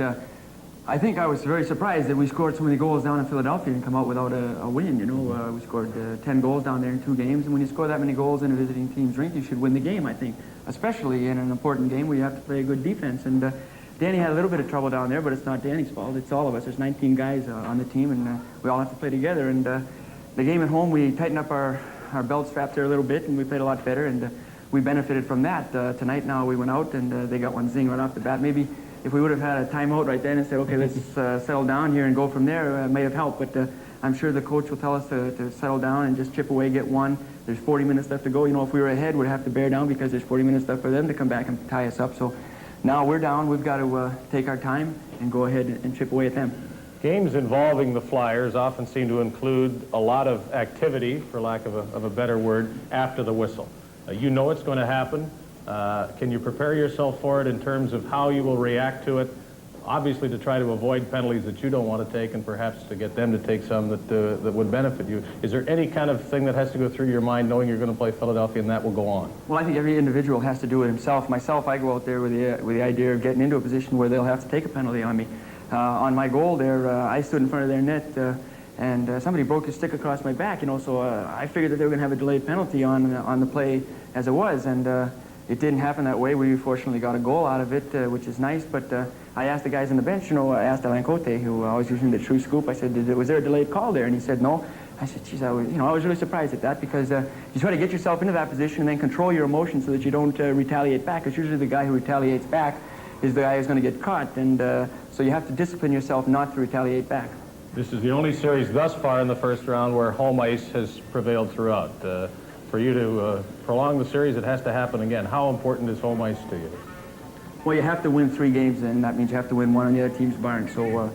I think I was very surprised that we scored so many goals down in Philadelphia and come out without a win. You know, we scored 10 goals down there in 2 games, and when you score that many goals in a visiting team's rink, you should win the game, I think, especially in an important game where you have to play a good defense. And Danny had a little bit of trouble down there, but it's not Danny's fault. It's all of us. There's 19 guys on the team, and we all have to play together. And the game at home, we tightened up our belt strap there a little bit, and we played a lot better, and we benefited from that. Tonight now we went out, and they got one zing right off the bat. Maybe if we would have had a timeout right then and said, okay, let's settle down here and go from there, it may have helped. But I'm sure the coach will tell us to settle down and just chip away, get one. There's 40 minutes left to go. You know, if we were ahead, we'd have to bear down because there's 40 minutes left for them to come back and tie us up. So now we're down. We've got to take our time and go ahead and chip away at them. Games involving the Flyers often seem to include a lot of activity, for lack of a better word, after the whistle. You know it's going to happen. Can you prepare yourself for it in terms of how you will react to it? Obviously to try to avoid penalties that you don't want to take and perhaps to get them to take some that would benefit you. Is there any kind of thing that has to go through your mind knowing you're going to play Philadelphia and that will go on? Well, I think every individual has to do it himself. Myself, I go out there with the idea of getting into a position where they'll have to take a penalty on me. On my goal there, I stood in front of their net and somebody broke his stick across my back, you know, so I figured that they were going to have a delayed penalty on the play as it was, and it didn't happen that way. We fortunately got a goal out of it, which is nice, but I asked the guys on the bench, you know, I asked Alain Cote, who always using the true scoop, I said, was there a delayed call there? And he said, no. I said, geez, I was really surprised at that because you try to get yourself into that position and then control your emotions so that you don't retaliate back, because usually the guy who retaliates back is the guy who's going to get caught, and so you have to discipline yourself not to retaliate back. This is the only series thus far in the first round where home ice has prevailed throughout. For you to prolong the series, it has to happen again. How important is home ice to you? Well, you have to win 3 games, and that means you have to win one on the other team's barn. So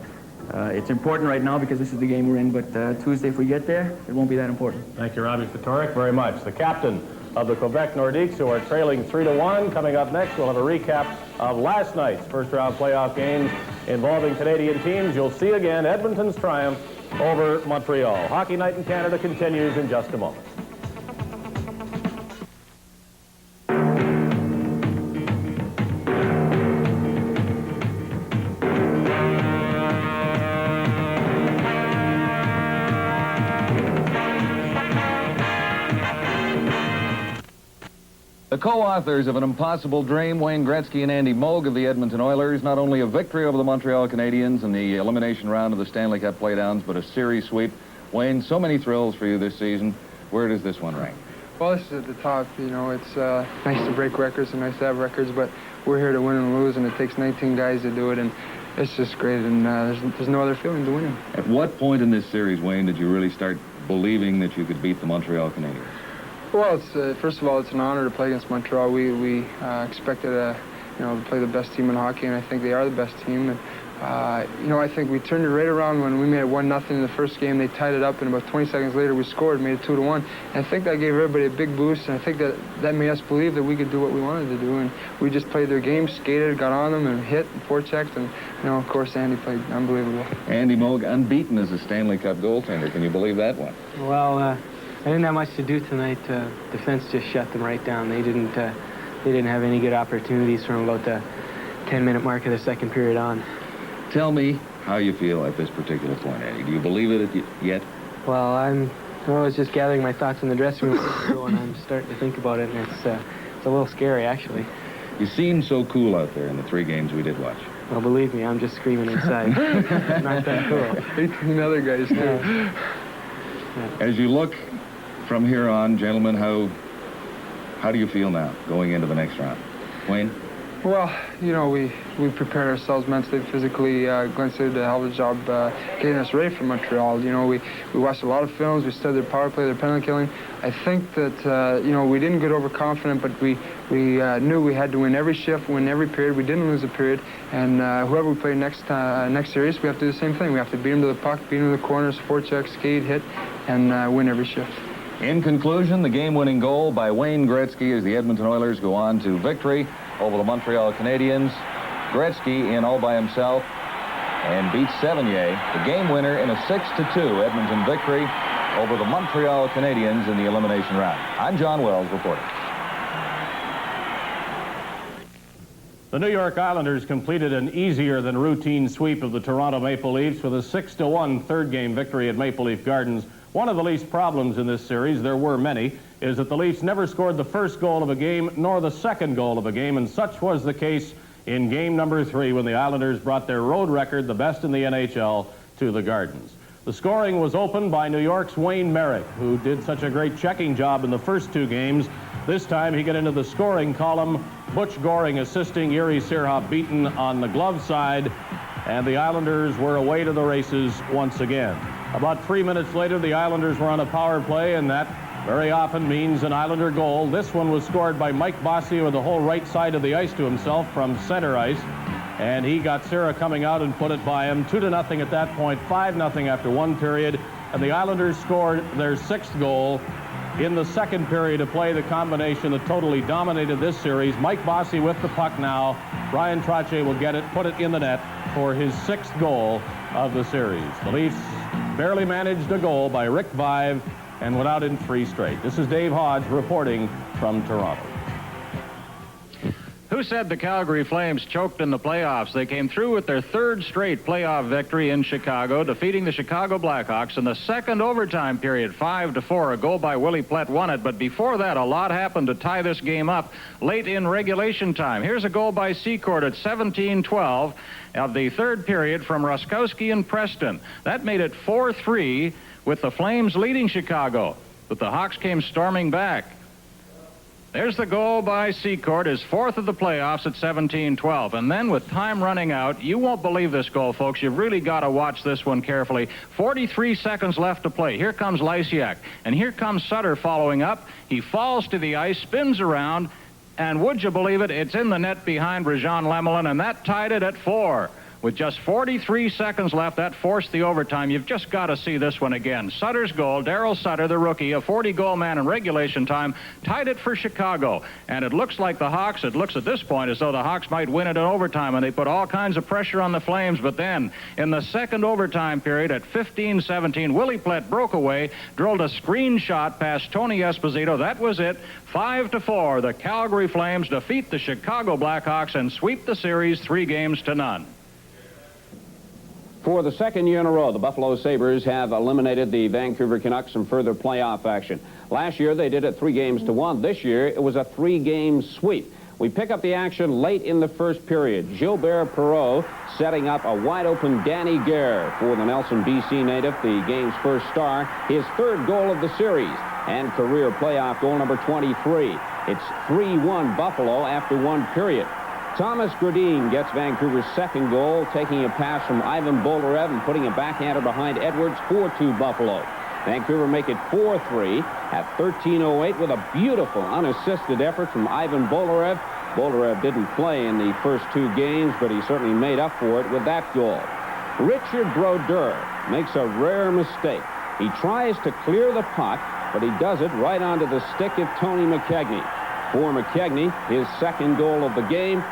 it's important right now because this is the game we're in, but Tuesday, if we get there, it won't be that important. Thank you, Robbie Fatorik, very much. The captain of the Quebec Nordiques, who are trailing 3-1. Coming up next, we'll have a recap of last night's first-round playoff games involving Canadian teams. You'll see again Edmonton's triumph over Montreal. Hockey Night in Canada continues in just a moment. The co-authors of An Impossible Dream, Wayne Gretzky and Andy Moog of the Edmonton Oilers, not only a victory over the Montreal Canadiens in the elimination round of the Stanley Cup playdowns, but a series sweep. Wayne, so many thrills for you this season. Where does this one rank? Well, this is at the top. You know, it's nice to break records and nice to have records, but we're here to win and lose, and it takes 19 guys to do it, and it's just great, and there's no other feeling to winning. At what point in this series, Wayne, did you really start believing that you could beat the Montreal Canadiens? Well, it's first of all, it's an honor to play against Montreal. We expected to play the best team in hockey, and I think they are the best team. And I think we turned it right around when we made it 1-0 in the first game. They tied it up, and about 20 seconds later we scored, made it 2-1. And I think that gave everybody a big boost, and I think that made us believe that we could do what we wanted to do. And we just played their game, skated, got on them, and hit, and forechecked, and of course, Andy played unbelievable. Andy Moog, unbeaten as a Stanley Cup goaltender. Can you believe that one? Well, I didn't have much to do tonight. Defense just shut them right down. They didn't have any good opportunities from about the 10-minute mark of the second period on. Tell me how you feel at this particular point, Eddie. Do you believe it yet? Well, I was just gathering my thoughts in the dressing room, and I'm starting to think about it, and it's a little scary, actually. You seemed so cool out there in the 3 games we did watch. Well, believe me, I'm just screaming inside. Not that cool. 18 other guys, too. Yeah. As you look from here on, gentlemen, how do you feel now going into the next round? Wayne? Well, you know, we prepared ourselves mentally, physically. Glenn did a hell of a job getting us ready for Montreal. You know, we watched a lot of films. We studied their power play, their penalty killing. I think that, you know, we didn't get overconfident, but we knew we had to win every shift, win every period. We didn't lose a period. And whoever we play next series, we have to do the same thing. We have to beat them to the puck, beat them to the corners, forecheck, skate, hit, and win every shift. In conclusion, the game-winning goal by Wayne Gretzky as the Edmonton Oilers go on to victory over the Montreal Canadiens. Gretzky in all by himself and beats Séries, the game winner in a 6-2 Edmonton victory over the Montreal Canadiens in the elimination round. I'm John Wells reporting. The New York Islanders completed an easier than routine sweep of the Toronto Maple Leafs with a 6-1 third game victory at Maple Leaf Gardens. One of the Leafs' problems in this series, there were many, is that the Leafs never scored the first goal of a game nor the second goal of a game, and such was the case in game number 3 when the Islanders brought their road record, the best in the NHL, to the Gardens. The scoring was opened by New York's Wayne Merrick, who did such a great checking job in the first 2 games. This time he got into the scoring column, Butch Goring assisting Yuri Sirha-Beaton on the glove side, and the Islanders were away to the races once again. About 3 minutes later, the Islanders were on a power play, and that very often means an Islander goal. This one was scored by Mike Bossy with the whole right side of the ice to himself from center ice, and he got Sirha coming out and put it by him. 2-0 at that point, 5-0 after 1 period, and the Islanders scored their 6th goal in the second period of play, the combination that totally dominated this series. Mike Bossy with the puck now. Brian Trottier will get it, put it in the net for his 6th goal of the series. The Leafs barely managed a goal by Rick Vive and went out in 3 straight. This is Dave Hodge reporting from Toronto. Who said the Calgary Flames choked in the playoffs? They came through with their 3rd straight playoff victory in Chicago, defeating the Chicago Blackhawks in the second overtime period, 5-4. A goal by Willie Plett won it, but before that, a lot happened to tie this game up late in regulation time. Here's a goal by Secord at 17-12 of the 3rd period from Roskowski and Preston. That made it 4-3 with the Flames leading Chicago, but the Hawks came storming back. There's the goal by Secord, his 4th of the playoffs at 17-12. And then with time running out, you won't believe this goal, folks. You've really got to watch this one carefully. 43 seconds left to play. Here comes Lysiak, and here comes Sutter following up. He falls to the ice, spins around, and would you believe it, it's in the net behind Rajan Lemelin, and that tied it at 4. With just 43 seconds left, that forced the overtime. You've just got to see this one again. Sutter's goal, Darryl Sutter, the rookie, a 40-goal man in regulation time, tied it for Chicago. And it looks like the Hawks, it looks at this point as though the Hawks might win it in overtime, and they put all kinds of pressure on the Flames. But then, in the second overtime period at 15-17, Willie Plett broke away, drilled a screen shot past Tony Esposito. That was it. 5-4, the Calgary Flames defeat the Chicago Blackhawks and sweep the series 3-0. For the second year in a row, the Buffalo Sabres have eliminated the Vancouver Canucks from further playoff action. Last year, they did it 3-1. This year, it was a 3-game sweep. We pick up the action late in the first period. Gilbert Perreault setting up a wide-open Danny Gare for the Nelson, BC native, the game's first star, his 3rd goal of the series, and career playoff goal number 23. It's 3-1 Buffalo after 1 period. Thomas Gradin gets Vancouver's 2nd goal, taking a pass from Ivan Bolarev and putting a backhander behind Edwards, 4-2 Buffalo. Vancouver make it 4-3 at 13:08 with a beautiful unassisted effort from Ivan Bolarev. Bolarev didn't play in the first 2 games, but he certainly made up for it with that goal. Richard Brodeur makes a rare mistake. He tries to clear the puck, but he does it right onto the stick of Tony McKegney. For McKegney, his 2nd goal of the game.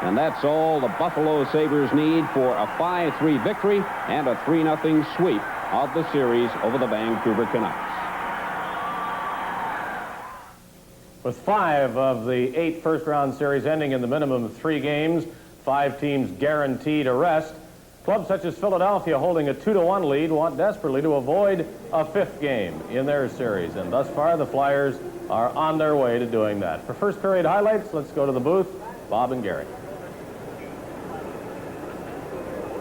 And that's all the Buffalo Sabres need for a 5-3 victory and a 3-0 sweep of the series over the Vancouver Canucks. With 5 of the 8 first-round series ending in the minimum of 3 games, 5 teams guaranteed a rest, clubs such as Philadelphia, holding a 2-1 lead, want desperately to avoid a 5th game in their series. And thus far, the Flyers are on their way to doing that. For first period highlights, let's go to the booth. Bob and Gary.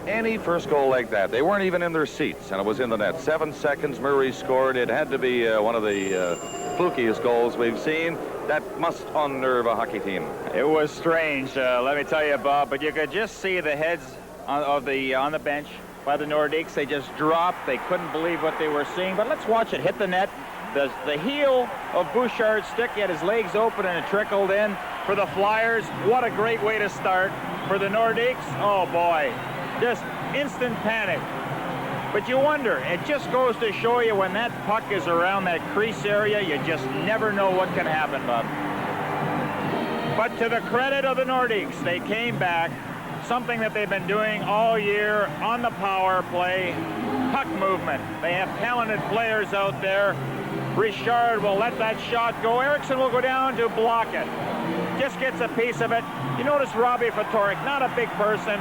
Any first goal like that, they weren't even in their seats, and it was in the net. 7 seconds, Murray scored. It had to be one of the flukiest goals we've seen. That must unnerve a hockey team. It was strange, let me tell you, Bob, but you could just see the heads on the bench by the Nordiques. They just dropped. They couldn't believe what they were seeing. But let's watch it hit the net. The heel of Bouchard's stick, he had his legs open and it trickled in for the Flyers. What a great way to start. For the Nordiques, oh boy, just instant panic. But you wonder, it just goes to show you when that puck is around that crease area, you just never know what can happen, Bob. But to the credit of the Nordiques, they came back. Something that they've been doing all year on the power play, puck movement. They have talented players out there. Richard will let that shot go. Eriksson will go down to block it. Just gets a piece of it. You notice Robbie Fatorik, not a big person,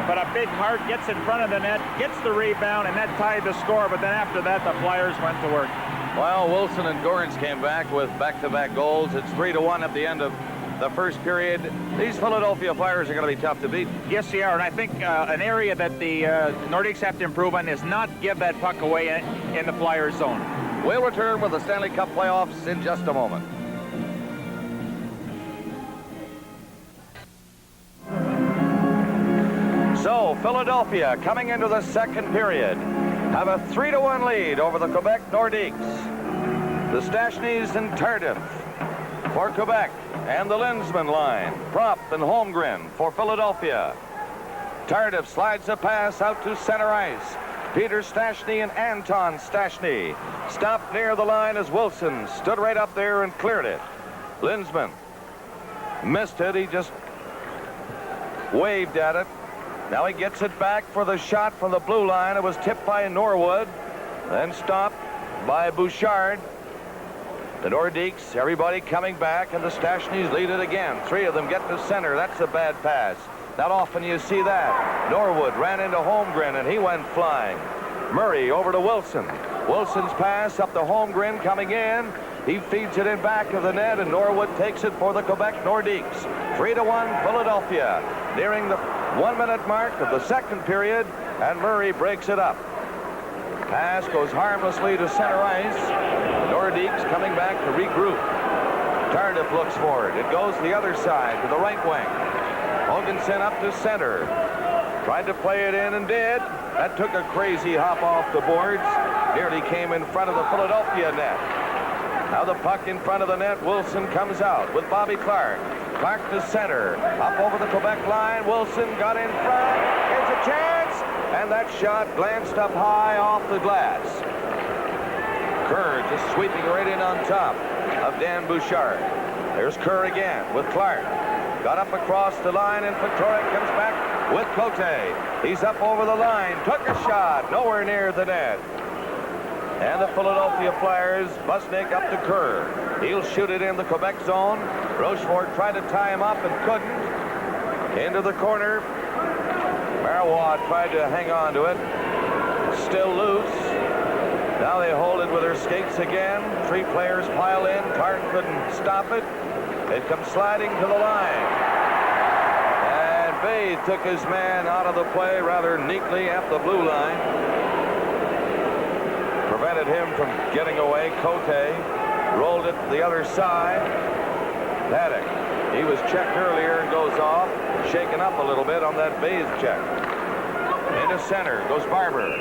but a big heart, gets in front of the net, gets the rebound, and that tied the score. But then after that, the Flyers went to work. Well, Wilson and Gorens came back with back-to-back goals. It's 3-1 at the end of the first period. These Philadelphia Flyers are going to be tough to beat. Yes, they are, and I think an area that the Nordiques have to improve on is not give that puck away in the Flyers zone. We'll return with the Stanley Cup playoffs in just a moment. So, Philadelphia, coming into the second period, have a 3-1 lead over the Quebec Nordiques. The Stachny's and Tardif for Quebec, and the Lindsman line, Prop and Holmgren for Philadelphia. Tardif slides a pass out to center ice. Peter Stachny and Anton Stachny stopped near the line as Wilson stood right up there and cleared it. Lindsman missed it. He just waved at it. Now he gets it back for the shot from the blue line. It was tipped by Norwood, then stopped by Bouchard. The Nordiques, everybody coming back, and the Stachnys lead it again. 3 of them get to center. That's a bad pass. Not often you see that. Norwood ran into Holmgren, and he went flying. Murray over to Wilson. Wilson's pass up to Holmgren coming in. He feeds it in back of the net, and Norwood takes it for the Quebec Nordiques. 3-1 Philadelphia, nearing the 1-minute mark of the second period, and Murray breaks it up. Pass goes harmlessly to center ice. Nordiques coming back to regroup. Tardif looks for it. It goes the other side to the right wing. Hoganson up to center. Tried to play it in and did. That took a crazy hop off the boards. Nearly came in front of the Philadelphia net. Now the puck in front of the net. Wilson comes out with Bobby Clark. Clark to center. Up over the Quebec line. Wilson got in front. Here's a chance. And that shot glanced up high off the glass. Kerr just sweeping right in on top of Dan Bouchard. There's Kerr again with Clark. Got up across the line, and Fatorik comes back with Cote. He's up over the line. Took a shot. Nowhere near the net. And the Philadelphia Flyers, Busnick up to Kerr. He'll shoot it in the Quebec zone. Rochefort tried to tie him up and couldn't. Into the corner. Marois tried to hang on to it. Still loose. Now they hold it with their skates again. 3 players pile in. Clark couldn't stop it. It comes sliding to the line. And Bay took his man out of the play rather neatly at the blue line. Prevented him from getting away. Cote rolled it to the other side. Paddock, he was checked earlier and goes off. Shaken up a little bit on that Bay's check. Into center goes Barber.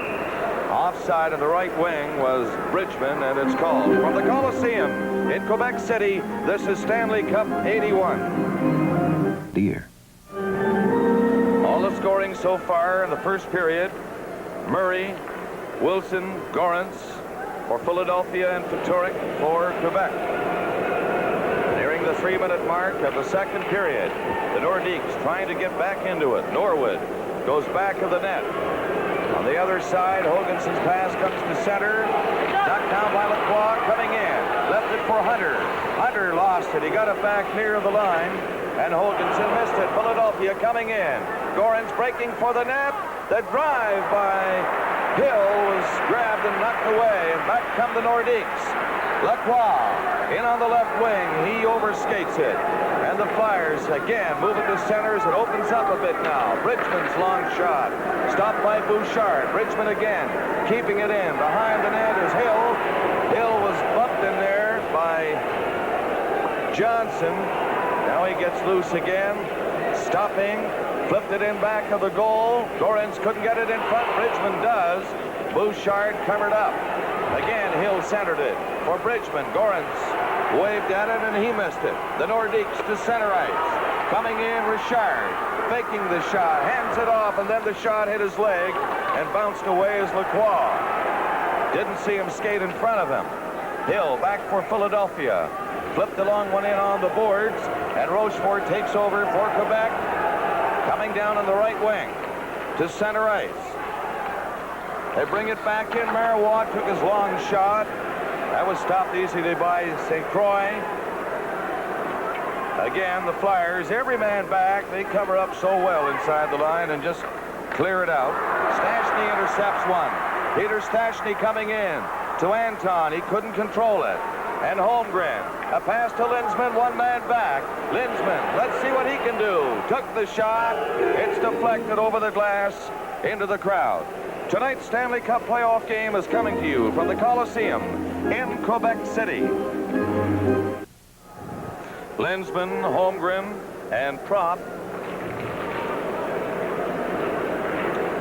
Offside in the right wing was Bridgman, and it's called. From the Coliseum in Quebec City, this is Stanley Cup 81. Dear. All the scoring so far in the first period. Murray, Wilson, Gorens for Philadelphia, and Fatorik for Quebec. Nearing the 3-minute mark of the second period. The Nordiques trying to get back into it. Norwood goes back of the net. On the other side, Hoganson's pass comes to center. Knocked down by Lacroix, coming in. Left it for Hunter. Hunter lost it. He got it back near the line, and Hoganson missed it. Philadelphia coming in. Gorin's breaking for the net. The drive by Hill was grabbed and knocked away, and back come the Nordiques. Lacroix in on the left wing. He overskates it. And the Flyers again move it to center as it opens up a bit now. Bridgman's long shot. Stopped by Bouchard. Bridgman again keeping it in. Behind the net is Hill. Hill was bumped in there by Johnson. Now he gets loose again. Stopping. Flipped it in back of the goal. Gorins couldn't get it in front. Bridgman does. Bouchard covered up. Again, Hill centered it for Bridgman. Gorins waved at it, and he missed it. The Nordiques to center ice. Coming in, Richard, faking the shot, hands it off, and then the shot hit his leg and bounced away as Lacroix. Didn't see him skate in front of him. Hill back for Philadelphia. Flipped the long one in on the boards, and Rochefort takes over for Quebec. Coming down on the right wing to center ice. They bring it back in. Marois took his long shot. That was stopped easily by St. Croix. Again, the Flyers, every man back. They cover up so well inside the line and just clear it out. Stastny intercepts one. Peter Stastny coming in to Anton. He couldn't control it. And Holmgren, a pass to Lindsman, one man back. Lindsman, let's see what he can do. Took the shot. It's deflected over the glass into the crowd. Tonight's Stanley Cup playoff game is coming to you from the Coliseum in Quebec City. Lindsman, Holmgren, and Prop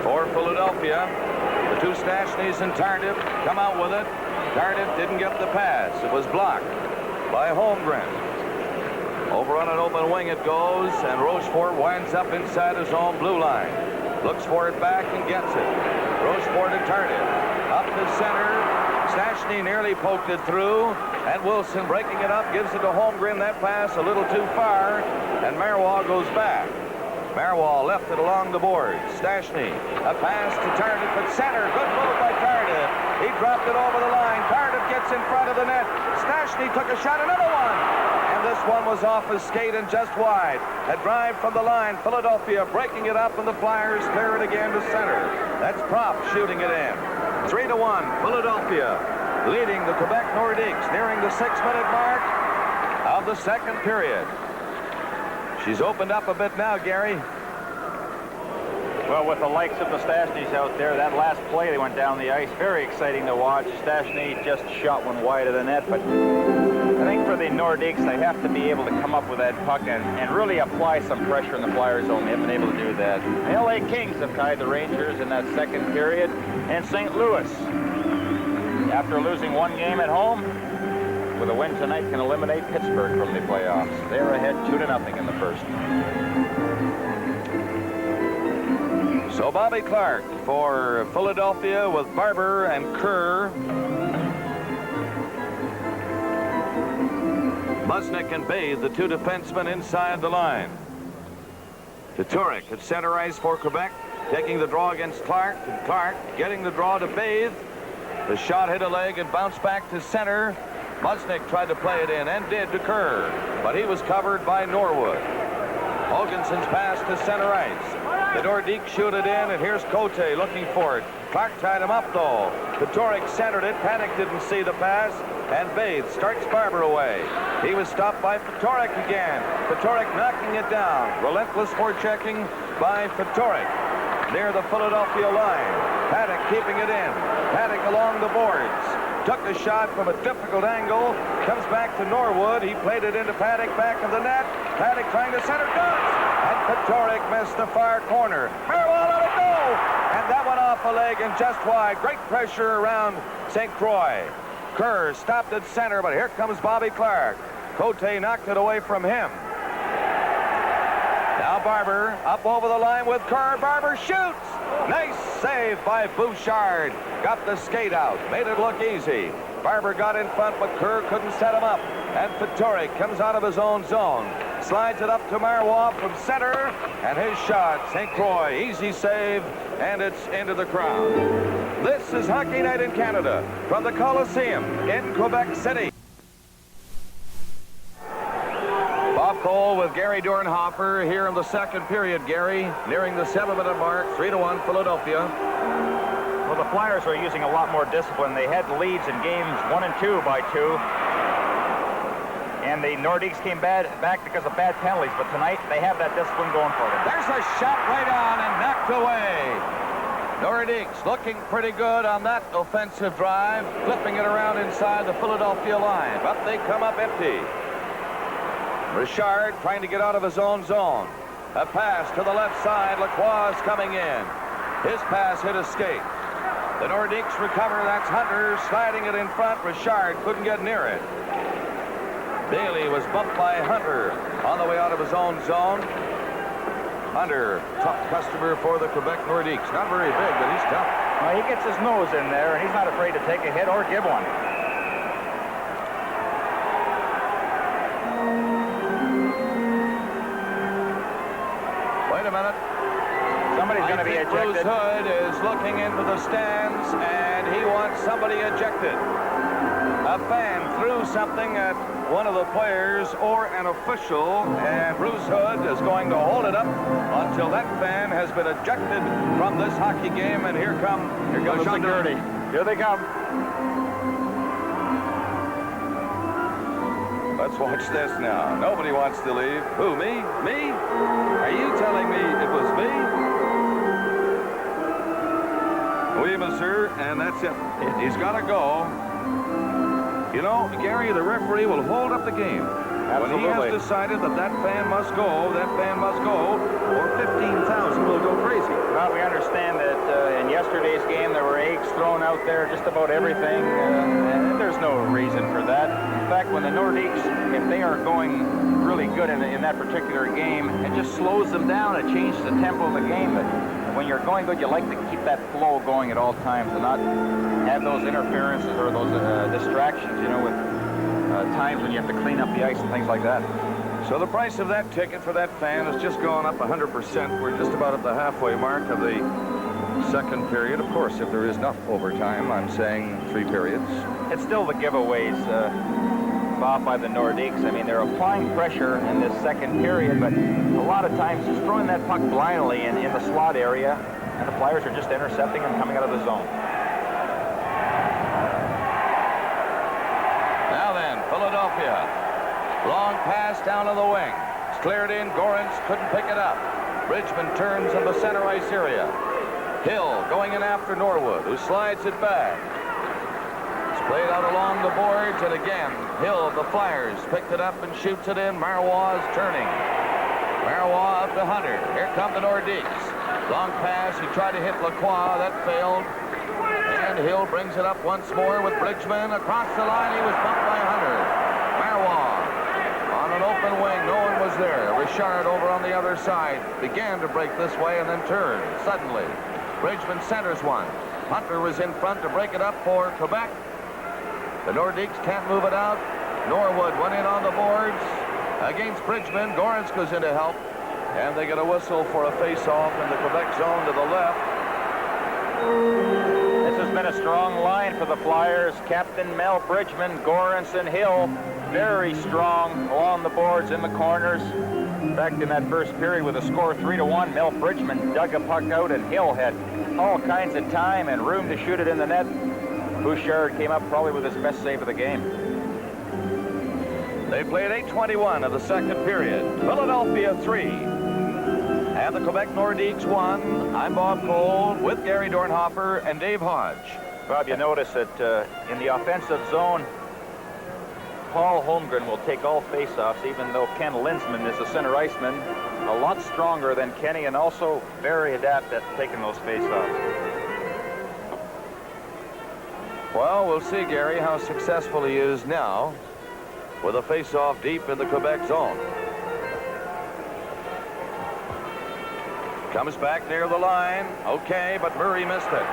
for Philadelphia. The two Stashnys and Tardif come out with it. Tardif didn't get the pass. It was blocked by Holmgren. Over on an open wing it goes, and Rochefort winds up inside his own blue line. Looks for it back and gets it. Rochefort and Tardif up to center. Stastny nearly poked it through, and Wilson breaking it up, gives it to Holmgren. That pass a little too far, and Marois goes back. Marois left it along the boards. Stastny, a pass to Tardif at center. Good move by Tardif. He dropped it over the line. Tardif gets in front of the net. Stastny took a shot, another one. And this one was off his skate and just wide. A drive from the line. Philadelphia breaking it up, and the Flyers clear it again to center. That's Prop shooting it in. 3-1. Philadelphia leading the Quebec Nordiques, nearing the 6-minute mark of the second period. She's opened up a bit now, Gary. Well, with the likes of the Stashnys out there, that last play they went down the ice, very exciting to watch. Stastny just shot one wide of the net, but I think for the Nordiques, they have to be able to come up with that puck and really apply some pressure in the Flyers zone. They haven't been able to do that. The LA Kings have tied the Rangers in that second period, and St. Louis, after losing one game at home, with a win tonight, can eliminate Pittsburgh from the playoffs. They're ahead 2-0 in the first. So Bobby Clark for Philadelphia with Barber and Kerr. Musnick and Bathe, the two defensemen inside the line. Turek at center ice for Quebec, taking the draw against Clark, and Clark getting the draw to Bathe. The shot hit a leg and bounced back to center. Musnick tried to play it in and did to Kerr, but he was covered by Norwood. Hoganson's pass to center ice. The Nordiques shoot it in, and here's Cote looking for it. Clark tied him up, though. Turek centered it. Paddock didn't see the pass, and Bathe starts Barber away. He was stopped by Turek again. Turek knocking it down. Relentless forechecking by Turek near the Philadelphia line. Paddock keeping it in. Paddock along the boards. Took the shot from a difficult angle. Comes back to Norwood. He played it into Paddock, back of the net. Paddock trying to center, does! And Turek missed the far corner. Marois let it go! And that went off a leg and just wide. Great pressure around St. Croix. Kerr stopped at center, but here comes Bobby Clark. Cote knocked it away from him. Now Barber up over the line with Kerr. Barber shoots! Nice save by Bouchard. Got the skate out. Made it look easy. Barber got in front, but Kerr couldn't set him up. And Turek comes out of his own zone. Slides it up to Marois from center. And his shot, St. Croix, easy save, and it's into the crowd. This is Hockey Night in Canada from the Coliseum in Quebec City. Cole with Gary Dornhofer here in the second period. Gary, nearing the 7-minute mark, 3-1 Philadelphia. Well, the Flyers are using a lot more discipline. They had leads in games 1 and 2 by 2. And the Nordiques came back because of bad penalties, but tonight they have that discipline going for them. There's a shot right on and knocked away. Nordiques looking pretty good on that offensive drive, flipping it around inside the Philadelphia line, but they come up empty. Richard trying to get out of his own zone. A pass to the left side. Lacroix is coming in. His pass hit a skate. The Nordiques recover. That's Hunter sliding it in front. Richard couldn't get near it. Bailey was bumped by Hunter on the way out of his own zone. Hunter, tough customer for the Quebec Nordiques. Not very big, but he's tough. Well, he gets his nose in there, and he's not afraid to take a hit or give one. Wait a minute. Somebody's going to be ejected. Bruce Hood is looking into the stands, and he wants somebody ejected. A fan threw something at one of the players or an official, and Bruce Hood is going to hold it up until that fan has been ejected from this hockey game. And here comes the security. Here they come. Let's watch this now. Nobody wants to leave. Who, me? Me? Are you telling me it was me? Oui, monsieur, and that's it. He's got to go. You know, Gary, the referee will hold up the game. Absolutely. When he has decided that that fan must go, that fan must go, or 15,000 will go crazy. Well, we understand that in yesterday's game there were eggs thrown out there, just about everything, and there's no reason for that. In fact, when the Nordiques, if they are going really good in that particular game, it just slows them down. It changes the tempo of the game. But when you're going good, you like to keep that flow going at all times and not have those interferences or those distractions, you know, with times when you have to clean up the ice and things like that. So the price of that ticket for that fan has just gone up 100%. We're just about at the halfway mark of the second period. Of course, if there is enough overtime, I'm saying 3 periods. It's still the giveaways, Bob, by the Nordiques. I mean, they're applying pressure in this second period, but a lot of times just throwing that puck blindly in the slot area, and the Flyers are just intercepting them coming out of the zone. Now then, Philadelphia. Long pass down to the wing. It's cleared in. Gorens couldn't pick it up. Bridgman turns in the center ice area. Hill going in after Norwood, who slides it back. It's played out along the boards, and again, Hill, the Flyers, picked it up and shoots it in. Marois is turning. Marois up to Hunter. Here come the Nordiques. Long pass. He tried to hit Lacroix. That failed. And Hill brings it up once more with Bridgman. Across the line, he was bumped by Hunter. Marois on an open wing. No one was there. Richard over on the other side began to break this way and then turned suddenly. Bridgman centers one. Hunter was in front to break it up for Quebec. The Nordiques can't move it out. Norwood went in on the boards against Bridgman. Gorens goes in to help. And they get a whistle for a face-off in the Quebec zone to the left. This has been a strong line for the Flyers. Captain Mel Bridgman, Gorens, and Hill very strong along the boards in the corners. In fact, in that first period with a score 3-1, Mel Bridgman dug a puck out, and Hill had all kinds of time and room to shoot it in the net. Bouchard came up probably with his best save of the game. They played 8:21 of the second period. Philadelphia 3. And the Quebec Nordiques 1. I'm Bob Cole with Gary Dornhofer and Dave Hodge. Bob, you notice that in the offensive zone, Paul Holmgren will take all faceoffs, even though Ken Linsman is the center iceman, a lot stronger than Kenny and also very adept at taking those faceoffs. Well, we'll see, Gary, how successful he is now with a face-off deep in the Quebec zone. Comes back near the line. Okay, but Murray missed it.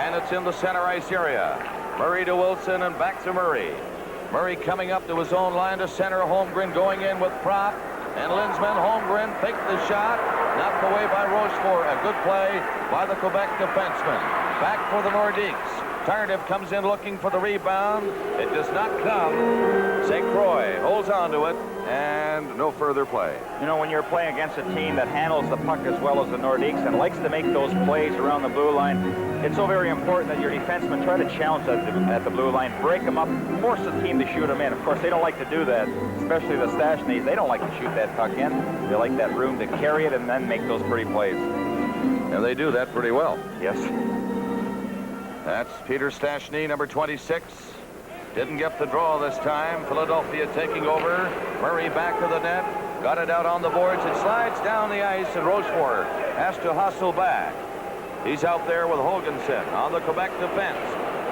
And it's in the center ice area. Murray to Wilson and back to Murray. Murray coming up to his own line to center. Holmgren going in with prop. And Linsman, Holmgren faked the shot. Knocked away by Rochefort. A good play by the Quebec defenseman. Back for the Nordiques. Cardiff comes in looking for the rebound. It does not come. St. Croix holds on to it, and no further play. You know, when you're playing against a team that handles the puck as well as the Nordiques and likes to make those plays around the blue line, it's so very important that your defensemen try to challenge at the blue line, break them up, force the team to shoot them in. Of course, they don't like to do that, especially the Stashneys. They don't like to shoot that puck in. They like that room to carry it and then make those pretty plays. And they do that pretty well. Yes. That's Peter Stastny, number 26. Didn't get the draw this time. Philadelphia taking over. Murray back to the net. Got it out on the boards. It slides down the ice, and Rochefort has to hustle back. He's out there with Hoganson on the Quebec defense.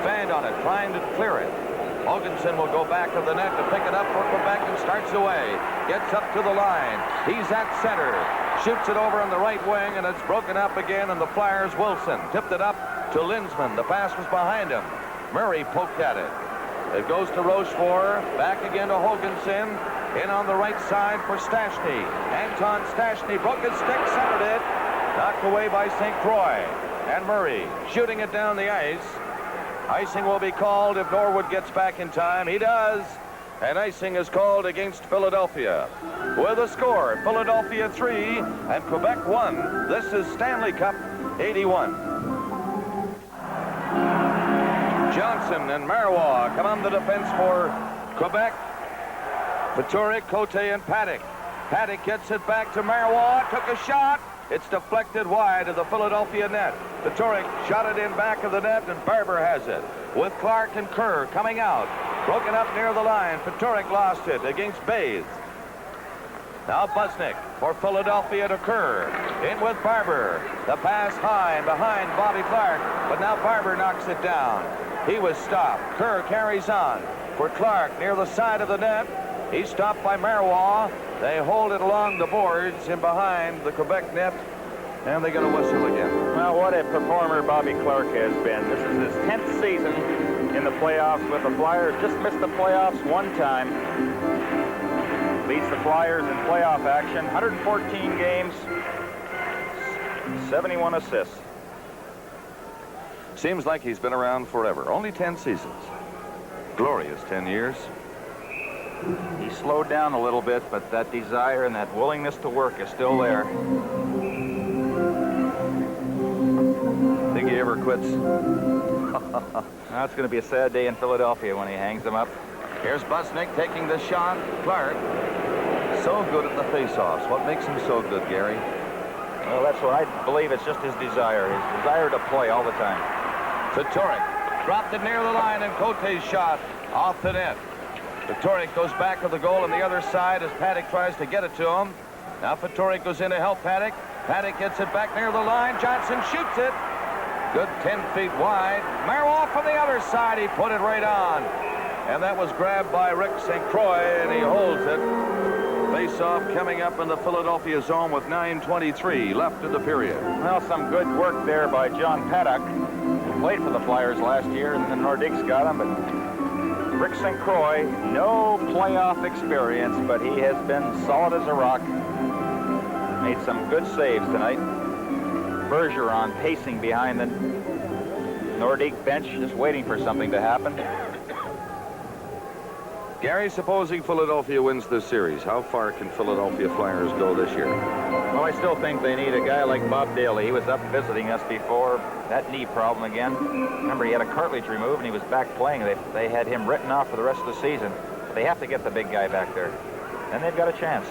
Fanned on it, trying to clear it. Hoganson will go back to the net to pick it up for Quebec and starts away. Gets up to the line. He's at center. Shoots it over on the right wing, and it's broken up again, and the Flyers, Wilson, tipped it up to Linsman. The pass was behind him. Murray poked at it. It goes to Rochefort. Back again to Hoganson. In on the right side for Stastny. Anton Stastny broke his stick, centered it. Knocked away by St. Croix. And Murray shooting it down the ice. Icing will be called if Norwood gets back in time. He does. And icing is called against Philadelphia. With a score, Philadelphia 3 and Quebec 1. This is Stanley Cup 81. Johnson and Marois come on the defense for Quebec. Peturic, Cote, and Paddock. Paddock gets it back to Marois. Took a shot. It's deflected wide of the Philadelphia net. Peturic shot it in back of the net, and Barber has it. With Clark and Kerr coming out. Broken up near the line. Peturic lost it against Bays. Now Busnick for Philadelphia to Kerr. In with Barber. The pass high and behind Bobby Clark, but now Barber knocks it down. He was stopped. Kerr carries on for Clark near the side of the net. He's stopped by Marois. They hold it along the boards in behind the Quebec net, and they get a whistle again. Well, what a performer Bobby Clark has been. This is his 10th season in the playoffs with the Flyers. Just missed the playoffs one time. Leads the Flyers in playoff action. 114 games, 71 assists. Seems like he's been around forever. Only 10 seasons. Glorious 10 years. He slowed down a little bit, but that desire and that willingness to work is still there. Think he ever quits? Now it's going to be a sad day in Philadelphia when he hangs them up. Here's Busnick taking the shot. Clark, so good at the face-offs. What makes him so good, Gary? Well, that's what I believe. It's just his desire to play all the time. Peturic dropped it near the line, and Cote's shot off the net. Peturic goes back to the goal on the other side as Paddock tries to get it to him. Now Peturic goes in to help Paddock. Paddock gets it back near the line. Johnson shoots it. Good 10 feet wide. Marois from the other side. He put it right on. And that was grabbed by Rick St. Croix, and he holds it. Face-off coming up in the Philadelphia zone with 9:23 left in the period. Well, some good work there by John Paddock, who played for the Flyers last year, and the Nordiques got him. But Rick St. Croix, no playoff experience, but he has been solid as a rock. Made some good saves tonight. Bergeron pacing behind the Nordique bench, just waiting for something to happen. Gary, supposing Philadelphia wins this series, how far can Philadelphia Flyers go this year? Well, I still think they need a guy like Bob Daly. He was up visiting us before. That knee problem again. Remember, he had a cartilage removed, and he was back playing. They had him written off for the rest of the season. They have to get the big guy back there. And they've got a chance.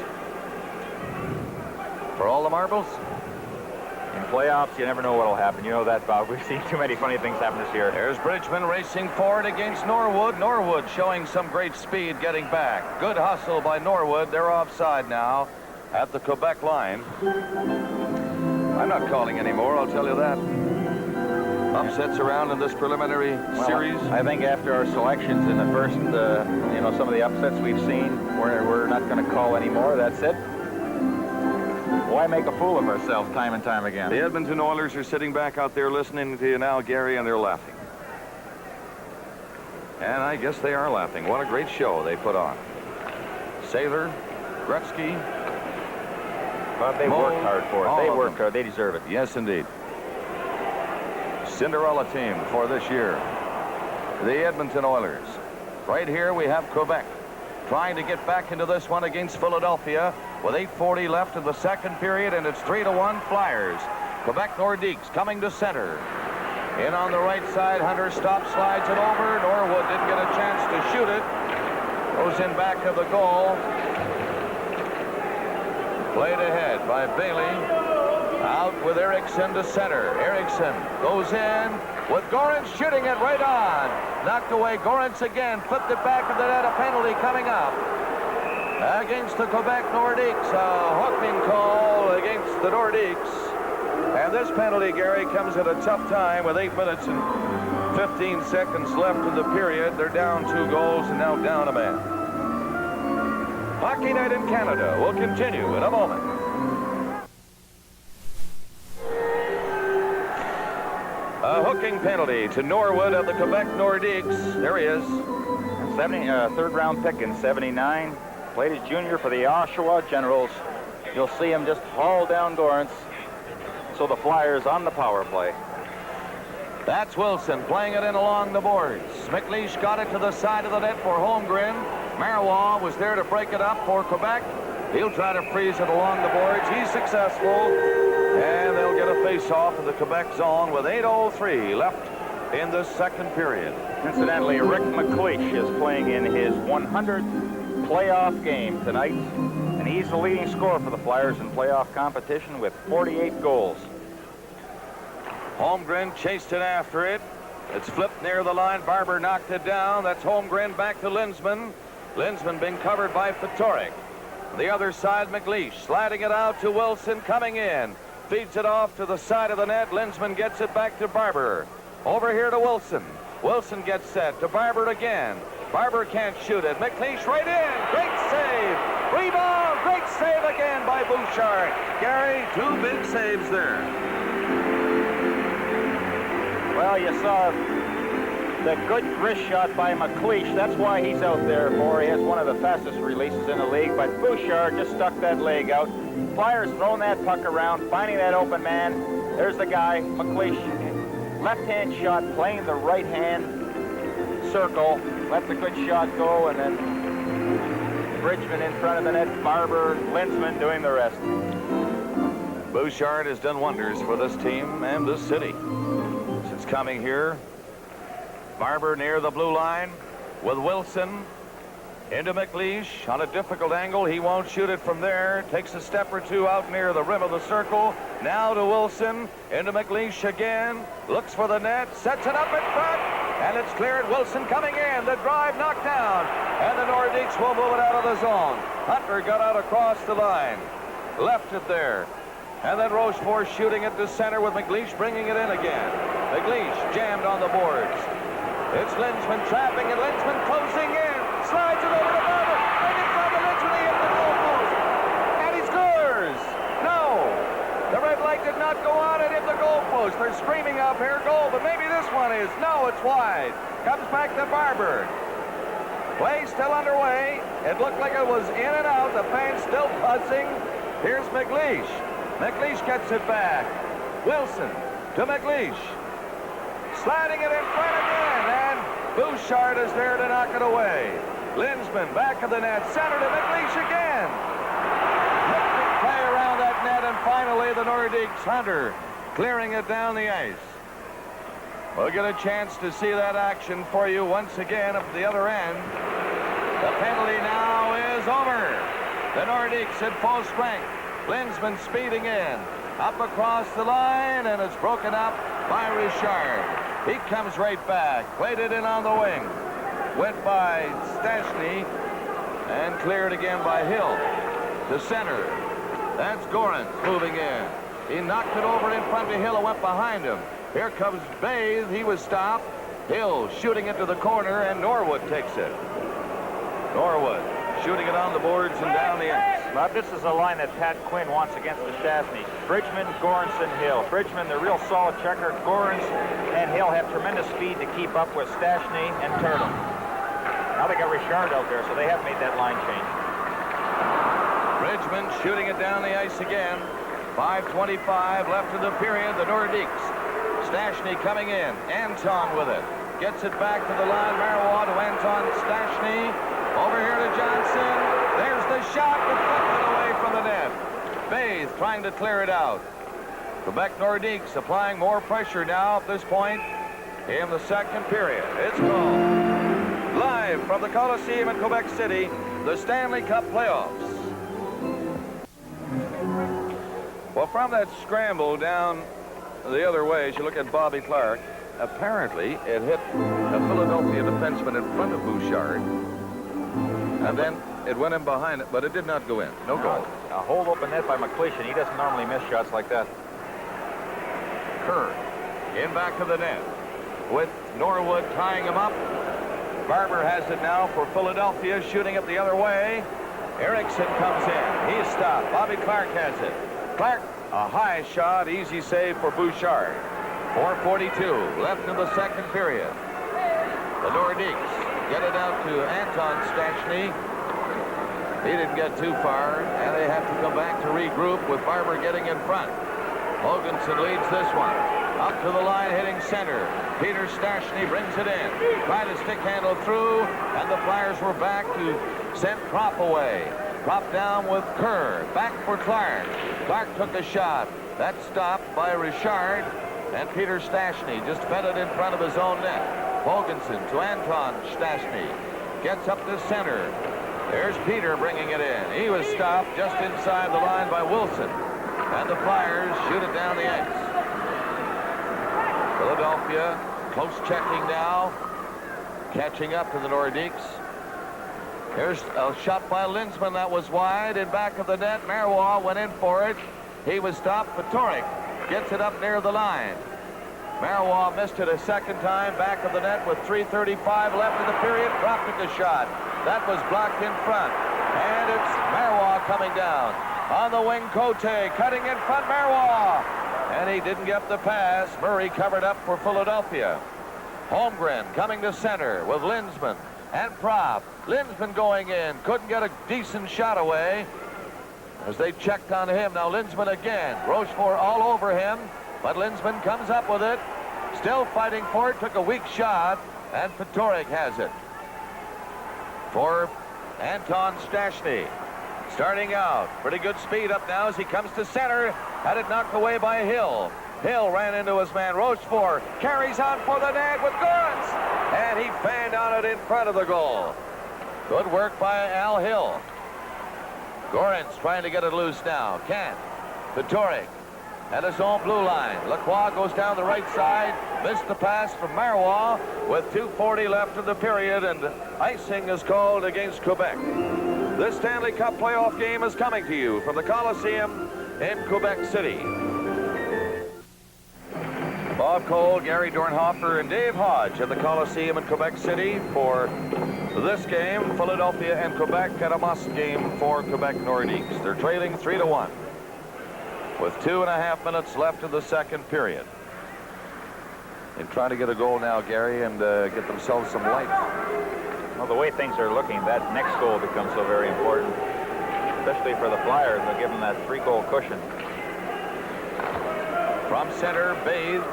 For all the marbles? In playoffs, you never know what will happen. You know that, Bob. We've seen too many funny things happen this year. There's Bridgman racing forward against Norwood. Norwood showing some great speed getting back. Good hustle by Norwood. They're offside now at the Quebec line. I'm not calling anymore, I'll tell you that. Upsets around in this preliminary series. I think after our selections in the first, some of the upsets we've seen, we're not going to call anymore. That's it. Why make a fool of ourselves time and time again? The Edmonton Oilers are sitting back out there listening to you now, Gary, and they're laughing. And I guess they are laughing. What a great show they put on. Sather, Gretzky. But they worked hard for it. They worked hard. They deserve it. Yes, indeed. Cinderella team for this year. the Edmonton Oilers. Right here we have Quebec trying to get back into this one against Philadelphia with 8:40 left in the second period, and it's 3-1 Flyers. Quebec Nordiques coming to center. In on the right side, Hunter stops, slides it over. Norwood didn't get a chance to shoot it. Goes in back of the goal. Played ahead by Bailey. Out with Eriksson to center. Eriksson goes in with Gorence shooting it right on. Knocked away. Gorence again. Flipped it back of the net. A penalty coming up against the Quebec Nordiques. A hooking call against the Nordiques. And this penalty, Gary, comes at a tough time with 8 minutes and 15 seconds left in the period. They're down 2 goals and now down a man. Hockey Night in Canada will continue in a moment. A hooking penalty to Norwood of the Quebec Nordiques. There he is. 3rd-round pick in 79. Played as junior for the Oshawa Generals. You'll see him just haul down Gorence. So the Flyers on the power play. That's Wilson playing it in along the boards. McLeish got it to the side of the net for Holmgren. Marois was there to break it up for Quebec. He'll try to freeze it along the boards. He's successful. And they'll get a face-off in the Quebec zone with 8:03 left in the second period. Incidentally, Rick McLeish is playing in his 100th playoff game tonight. And he's the leading scorer for the Flyers in playoff competition with 48 goals. Holmgren chased it after it. It's flipped near the line. Barber knocked it down. That's Holmgren back to Linsman. Linsman being covered by Fatorik. The other side, McLeish sliding it out to Wilson coming in. Feeds it off to the side of the net. Linsman gets it back to Barber. Over here to Wilson. Wilson gets set to Barber again. Barber can't shoot it. McLeish right in. Great save. Rebound. Great save again by Bouchard. Gary, 2 big saves there. Well, you saw the good wrist shot by McLeish. That's why he's out there for. He has one of the fastest releases in the league. But Bouchard just stuck that leg out. Flyers throwing that puck around, finding that open man. There's the guy, McLeish. Left-hand shot, playing the right-hand circle. Let the good shot go, and then Bridgman in front of the net. Barber, Linsman doing the rest. Bouchard has done wonders for this team and this city since coming here. Barber near the blue line with Wilson into McLeish on a difficult angle. He won't shoot it from there. Takes a step or two out near the rim of the circle. Now to Wilson into McLeish again. Looks for the net. Sets it up in front. And it's cleared. Wilson coming in. The drive knocked down. And the Nordiques will move it out of the zone. Hunter got out across the line. Left it there. And then Rochefort shooting it to center with McLeish bringing it in again. McLeish jammed on the boards. It's Linsman trapping and Linsman closing in. Slides it over to Barber. And in front of Linsman, he hit the goal post. And he scores. No. The red light did not go on. It hit the goal post. They're screaming out here, goal, but maybe this one is. No, it's wide. Comes back to Barber. Play still underway. It looked like it was in and out. The fans still buzzing. Here's McLeish. McLeish gets it back. Wilson to McLeish. Sliding it in front again, and Bouchard is there to knock it away. Linsman back of the net, center to McLeish again. Lifting play around that net, and finally the Nordiques Hunter clearing it down the ice. We'll get a chance to see that action for you once again at the other end. The penalty now is over. The Nordiques at full strength. Linsman speeding in. Up across the line, and it's broken up by Richard. He comes right back. Played it in on the wing. Went by Stastny and cleared again by Hill. To center. That's Gorence moving in. He knocked it over in front of Hill and went behind him. Here comes Bathe. He was stopped. Hill shooting it to the corner, and Norwood takes it. Norwood shooting it on the boards and down the ice. Bob, this is a line that Pat Quinn wants against the Stastny. Bridgman, Gorence, and Hill. Bridgman, the real solid checker. Gorence and Hill have tremendous speed to keep up with Stastny and Turtle. Now they got Richard out there, so they have made that line change. Bridgman shooting it down the ice again. 5:25 left in the period. The Nordiques. Stastny coming in. Anton with it. gets it back to the line. Marois to Anton Stashny. Over here to Johnson. There's the shot, deflected away from the net. Bathe trying to clear it out. Quebec Nordiques applying more pressure now at this point in the second period. It's called live from the Coliseum in Quebec City, the Stanley Cup playoffs. Well, from that scramble down the other way, as you look at Bobby Clark, apparently it hit a Philadelphia defenseman in front of Bouchard, and then it went in behind it, but it did not go in. No goal. A hold open net by McLeish, and he doesn't normally miss shots like that. Kerr in back of the net with Norwood tying him up. Barber has it now for Philadelphia, shooting it the other way. Erickson comes in. He's stopped. Bobby Clark has it. Clark, a high shot, easy save for Bouchard. 4:42 left in the second period. The Nordiques get it out to Anton Stashny. He didn't get too far, and they have to come back to regroup with Barber getting in front. Hoganson leads this one. Up to the line, hitting center. Peter Stashny brings it in. Tried to stick handle through, and the Flyers were back to send Prop away. Prop down with Kerr. Back for Clark. Clark took a shot. That stopped by Richard, and Peter Stashny just fed it in front of his own net. Hoganson to Anton Stashny. Gets up to center. There's Peter bringing it in. He was stopped just inside the line by Wilson. And the Flyers shoot it down the ice. Philadelphia close checking now. Catching up to the Nordiques. Here's a shot by Lindsman that was wide in back of the net. Marois went in for it. He was stopped. Patoric gets it up near the line. Marois missed it a second time back of the net with 3:35 left in the period. Dropped it a shot. That was blocked in front. And it's Marois coming down. On the wing, Cote cutting in front, Marois. And he didn't get the pass. Murray covered up for Philadelphia. Holmgren coming to center with Lindsman and Prop. Lindsman going in. Couldn't get a decent shot away as they checked on him. Now Lindsman again. Rochefort all over him. But Lindsman comes up with it. Still fighting for it. Took a weak shot. And Patoric has it for Anton Stashny. Starting out. Pretty good speed up now as he comes to center. Had it knocked away by Hill. Hill ran into his man Rochefort. Carries on for the net with Gorans. And he fanned on it in front of the goal. Good work by Al Hill. Gorans trying to get it loose now. Can't. Patoric at his own blue line. Lacroix goes down the right side. Missed the pass from Marois with 2:40 left in the period, and icing is called against Quebec. This Stanley Cup playoff game is coming to you from the Coliseum in Quebec City. Bob Cole, Gary Dornhofer, and Dave Hodge at the Coliseum in Quebec City for this game. Philadelphia and Quebec at a must game for Quebec Nordiques. They're trailing 3-1 with 2.5 minutes left in the second period. They're trying to get a goal now, Gary, and get themselves some life. Well, the way things are looking, that next goal becomes so very important, especially for the Flyers. They'll give them that 3-goal cushion. From center, Bathe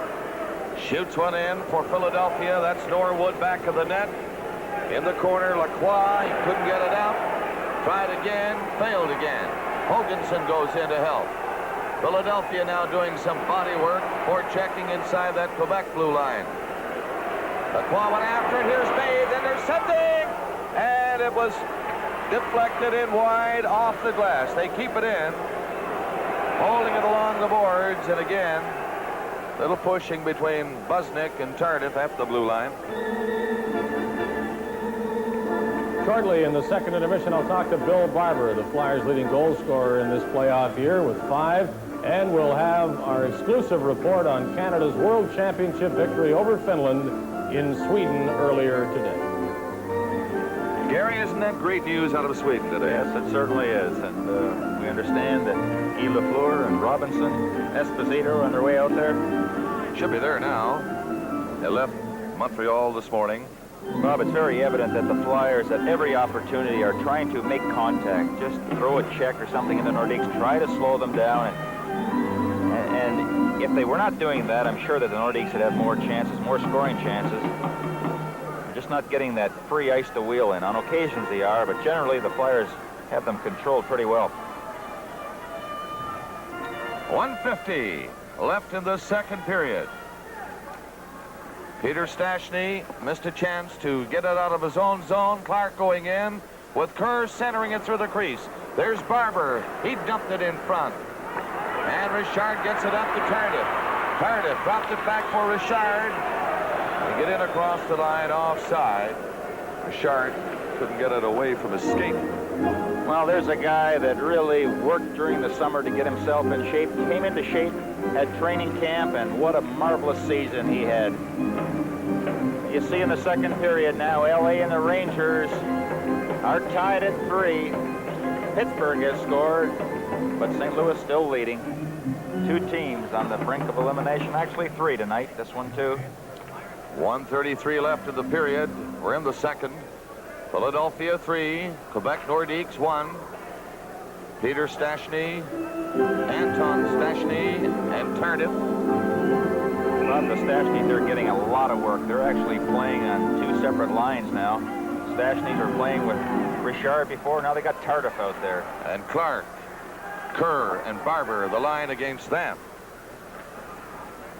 shoots one in for Philadelphia. That's Norwood back of the net. In the corner, Lacroix, he couldn't get it out. Tried again, failed again. Hoganson goes in to help. Philadelphia now doing some body work for checking inside that Quebec blue line. Lacroix went after it. Here's Bathe, and there's something! And it was deflected in wide off the glass. They keep it in, holding it along the boards, and again, little pushing between Busnick and Tardif at the blue line. Shortly in the second intermission, I'll talk to Bill Barber, the Flyers' leading goal scorer in this playoff year with 5. And we'll have our exclusive report on Canada's World Championship victory over Finland in Sweden earlier today. Gary, isn't that great news out of Sweden today? Yes, it certainly is. And we understand that Guy Lafleur and Robinson, Esposito are on their way out there. Should be there now. They left Montreal this morning. Bob, it's very evident that the Flyers at every opportunity are trying to make contact. Just throw a check or something in the Nordiques, try to slow them down. And if they were not doing that, I'm sure that the Nordiques would have more chances, more scoring chances. just not getting that free ice to wheel in. On occasions they are, but generally the Flyers have them controlled pretty well. 1:50 left in the second period. Peter Stastny missed a chance to get it out of his own zone. Clark going in with Kerr centering it through the crease. There's Barber. He dumped it in front. And Richard gets it up to Tardif. Tardif dropped it back for Richard. To get in across the line offside. Richard couldn't get it away from his skate. Well, there's a guy that really worked during the summer to get himself in shape. Came into shape at training camp, and what a marvelous season he had. You see in the second period now, LA and the Rangers are tied at 3. Pittsburgh has scored, but St. Louis still leading. 2 teams on the brink of elimination. Actually 3 tonight, this one too. 1:33 left in the period. We're in the second. Philadelphia 3, Quebec Nordiques 1. Peter Stastny, Anton Stastny, and Tardif. Not the Stastnys, they're getting a lot of work. They're actually playing on 2 separate lines now. Stastnys were playing with Richard before, now they got Tardif out there. And Clark, Kerr, and Barber, the line against them.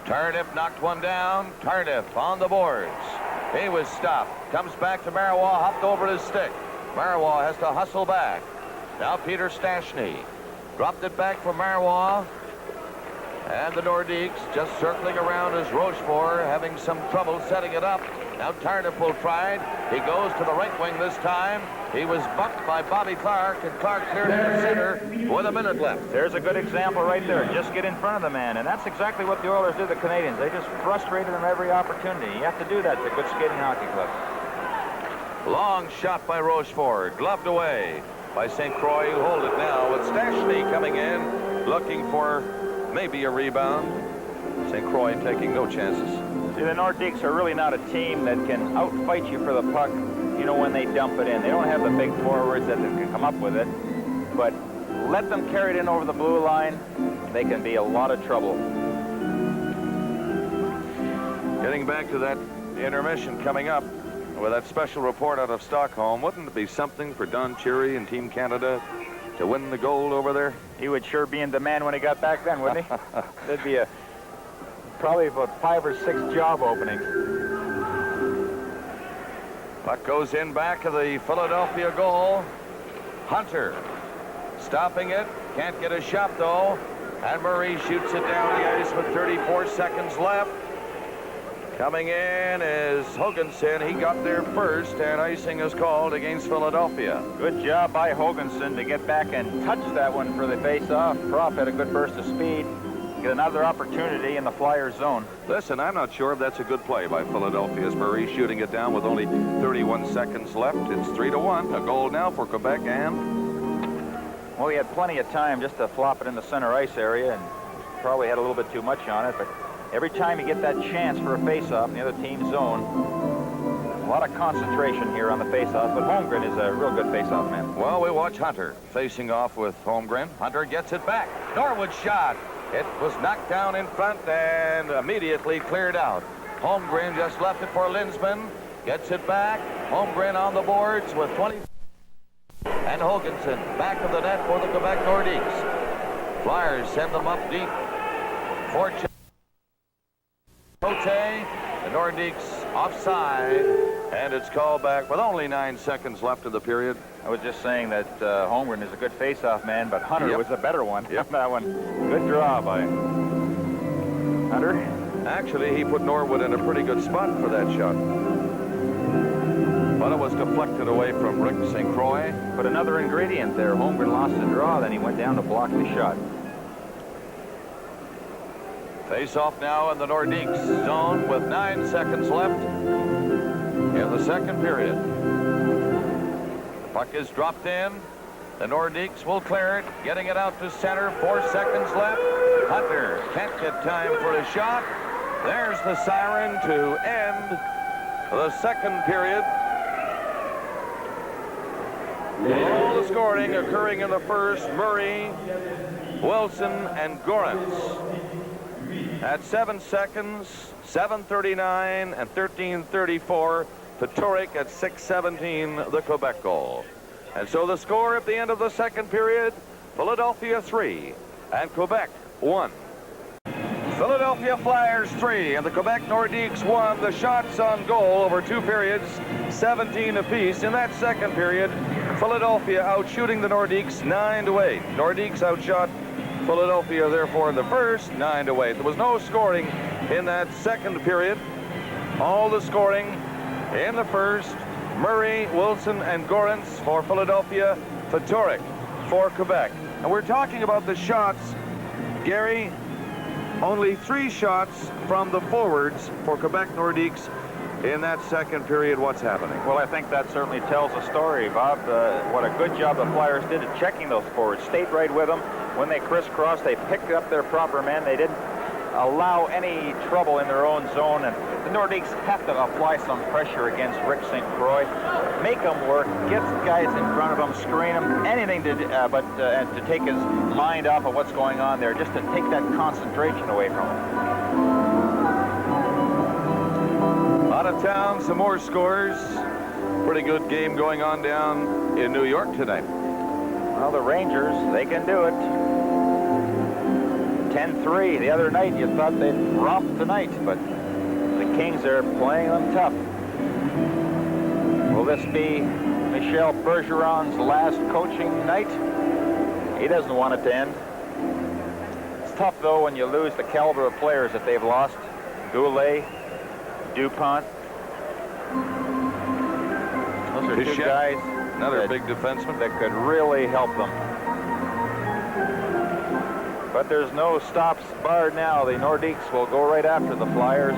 Tardif knocked one down. Tardif on the boards. He was stopped. Comes back to Marois, hopped over his stick. Marois has to hustle back. Now Peter Stastny dropped it back for Marois. And the Nordiques just circling around as Rochefort having some trouble setting it up. Now Tardif will try it. He goes to the right wing this time. He was bucked by Bobby Clark, and Clark cleared to the center with a minute left. There's a good example right there. Just get in front of the man, and that's exactly what the Oilers do to the Canadians. They just frustrated them every opportunity. You have to do that to good skating hockey clubs. Long shot by Rochefort, gloved away by St. Croix, who hold it now with Stastny coming in, looking for maybe a rebound. St. Croix taking no chances. See, the Nordiques are really not a team that can outfight you for the puck, you know, when they dump it in. They don't have the big forwards that can come up with it, but let them carry it in over the blue line. They can be a lot of trouble. Getting back to that intermission coming up with that special report out of Stockholm, wouldn't it be something for Don Cherry and Team Canada to win the gold over there? He would sure be in demand when he got back then, wouldn't he? There'd be probably about 5 or 6 job openings. Puck goes in back of the Philadelphia goal. Hunter stopping it. Can't get a shot, though. And Murray shoots it down the ice with 34 seconds left. Coming in is Hoganson. He got there first, and icing is called against Philadelphia. Good job by Hoganson to get back and touch that one for the face-off. Propp had a good burst of speed. Get another opportunity in the Flyers zone. Listen, I'm not sure if that's a good play by Philadelphia. As Murray shooting it down with only 31 seconds left. It's 3-1. A goal now for Quebec, and well, he had plenty of time just to flop it in the center ice area, and probably had a little bit too much on it. But every time you get that chance for a face-off in the other team's zone, a lot of concentration here on the face-off. But Holmgren is a real good face-off man. Well, we watch Hunter facing off with Holmgren. Hunter gets it back. Norwood shot. It was knocked down in front and immediately cleared out. Holmgren just left it for Linsman. Gets it back. Holmgren on the boards with 20. And Hoganson back of the net for the Quebec Nordiques. Flyers send them up deep. For Cote, the Nordiques offside. And it's called back with only 9 seconds left in the period. I was just saying that Holmgren is a good face-off man, but Hunter was the better one. Yep. That one, good draw by Hunter. Actually, he put Norwood in a pretty good spot for that shot. But it was deflected away from Rick St. Croix. But another ingredient there. Holmgren lost the draw, then he went down to block the shot. Face-off now in the Nordiques zone with 9 seconds left in the second period. Puck is dropped in. The Nordiques will clear it, getting it out to center. 4 seconds left. Hunter can't get time for a shot. There's the siren to end the second period. All the scoring occurring in the first. Murray, Wilson, and Gorentz. At 7 seconds, 7:39 and 13:34, Patoric at 6:17, the Quebec goal. And so the score at the end of the second period, Philadelphia 3 and Quebec 1. Philadelphia Flyers 3 and the Quebec Nordiques 1. The shots on goal over 2 periods, 17 apiece. In that second period, Philadelphia outshooting the Nordiques 9-8. Nordiques outshot Philadelphia, therefore, in the first 9-8. There was no scoring in that second period. All the scoring in the first. Murray, Wilson, and Gorentz for Philadelphia. Patoric for Quebec. And we're talking about the shots, Gary. Only 3 shots from the forwards for Quebec Nordiques in that second period. What's happening? Well, I think that certainly tells a story, Bob. What a good job the Flyers did at checking those forwards. Stayed right with them. When they crisscrossed, they picked up their proper men. They didn't allow any trouble in their own zone. And the Nordiques have to apply some pressure against Rick St. Croix. Make them work. Get guys in front of them. Screen them. Anything to to take his mind off of what's going on there. Just to take that concentration away from him. Out of town, some more scores. Pretty good game going on down in New York tonight. Well, the Rangers, they can do it. 10-3 the other night. You thought they'd romp tonight, but the Kings are playing them tough. Will this be Michel Bergeron's last coaching night? He doesn't want it to end. It's tough, though, when you lose the caliber of players that they've lost. Goulet, DuPont. Those are 2 guys. Another big defenseman that could really help them. But there's no stops barred now. The Nordiques will go right after the Flyers.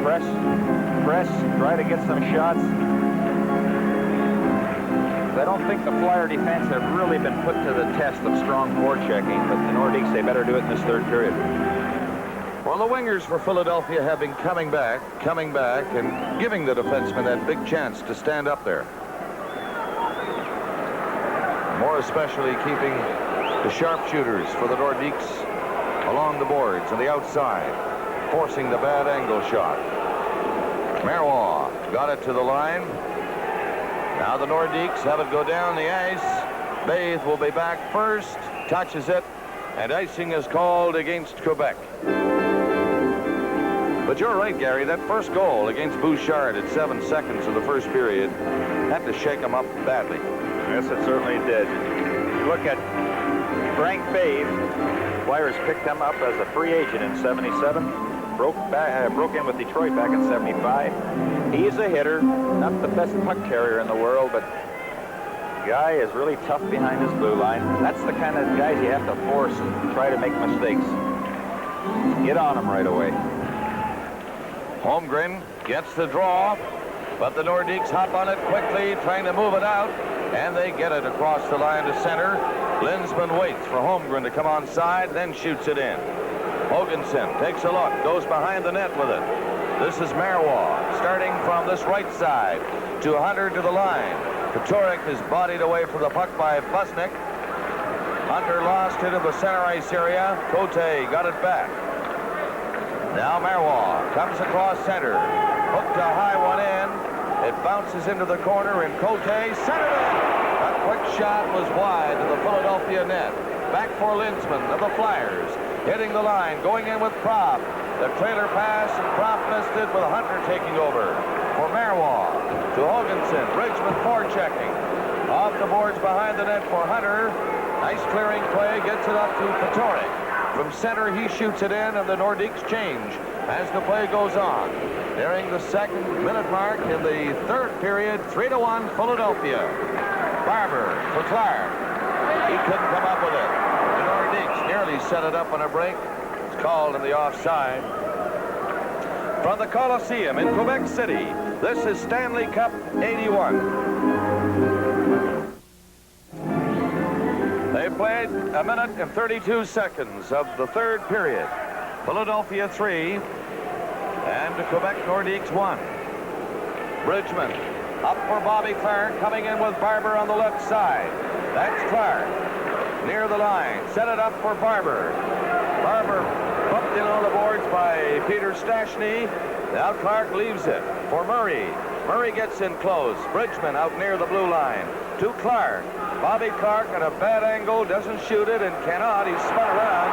Press, try to get some shots. I don't think the Flyer defense have really been put to the test of strong forechecking, but the Nordiques, they better do it in this third period. Well, the wingers for Philadelphia have been coming back, and giving the defenseman that big chance to stand up there. More especially keeping the sharpshooters for the Nordiques along the boards and the outside, forcing the bad angle shot. Marois got it to the line. Now the Nordiques have it go down the ice. Bathe will be back first, touches it, and icing is called against Quebec. But you're right, Gary, that first goal against Bouchard at 7 seconds of the first period had to shake him up badly. Yes, it certainly did. You look at Frank Bathe. Flyers picked him up as a free agent in 77. Broke in with Detroit back in 75. He's a hitter, not the best puck carrier in the world, but the guy is really tough behind his blue line. That's the kind of guys you have to force and try to make mistakes. Get on him right away. Holmgren gets the draw, but the Nordiques hop on it quickly, trying to move it out, and they get it across the line to center. Linsman waits for Holmgren to come onside, then shoots it in. Hoganson takes a look, goes behind the net with it. This is Marois, starting from this right side. 200 to the line. Patoric is bodied away from the puck by Busnick. Hunter lost it in the center ice area. Cote got it back. Now Marois comes across center. Hooked a high one in. It bounces into the corner, and Cote centered it. A quick shot was wide to the Philadelphia net. Back for Linsman of the Flyers. Hitting the line, going in with Propp. The trailer pass, and Propp missed it with Hunter taking over. For Marois to Hoganson. Bridgman forechecking. Off the boards behind the net for Hunter. Nice clearing play, gets it up to Patoric. From center, he shoots it in, and the Nordiques change as the play goes on. Nearing the second minute mark in the third period, 3-1 Philadelphia. Barber for Clark. He couldn't come up with it. The Nordiques nearly set it up on a break. It's called in the offside. From the Coliseum in Quebec City, this is Stanley Cup 81. They played a minute and 32 seconds of the third period. Philadelphia 3 and the Quebec Nordiques 1. Bridgman up for Bobby Clark, coming in with Barber on the left side. That's Clark near the line. Set it up for Barber. Barber Bumped in on the boards by Peter Stastny. Now Clark leaves it for Murray. Murray gets in close. Bridgman out near the blue line to Clark. Bobby Clark at a bad angle, doesn't shoot it and cannot. He's spun around.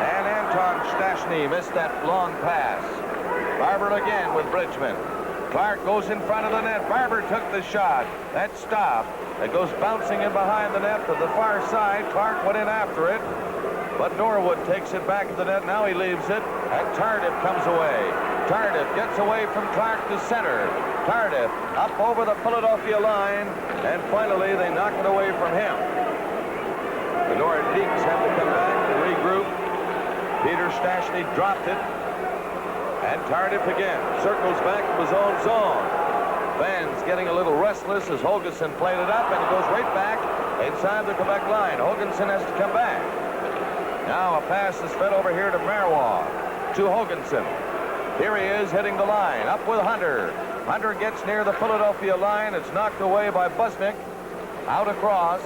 And Anton Stastny missed that long pass. Barber again with Bridgman. Clark goes in front of the net. Barber took the shot. That stopped. It goes bouncing in behind the net to the far side. Clark went in after it. But Norwood takes it back to the net. Now he leaves it. And Tardif comes away. Tardif gets away from Clark to center. Tardif up over the Philadelphia line. And finally, they knock it away from him. The Nordiques have to come back and regroup. Peter Stastny dropped it. And Tardif again circles back to his own zone. Fans getting a little restless as Hoganson played it up, and it goes right back inside the Quebec line. Hoganson has to come back. Now a pass is fed over here to Marois, to Hoganson. Here he is hitting the line, up with Hunter. Hunter gets near the Philadelphia line. It's knocked away by Busnick, out across,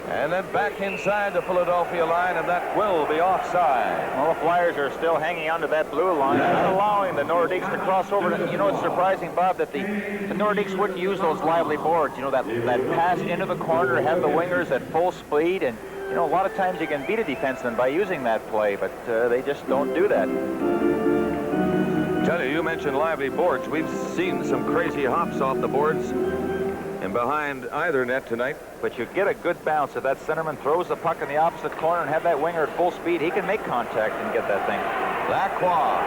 and then back inside the Philadelphia line, and that will be offside. Well, the Flyers are still hanging onto that blue line, not allowing the Nordiques to cross over. You know, it's surprising, Bob, that the Nordiques wouldn't use those lively boards. You know, that pass into the corner, have the wingers at full speed, and, you know, a lot of times you can beat a defenseman by using that play, but they just don't do that. Tell you mentioned lively boards. We've seen some crazy hops off the boards and behind either net tonight. But you get a good bounce if that centerman throws the puck in the opposite corner and have that winger at full speed. He can make contact and get that thing. Lacroix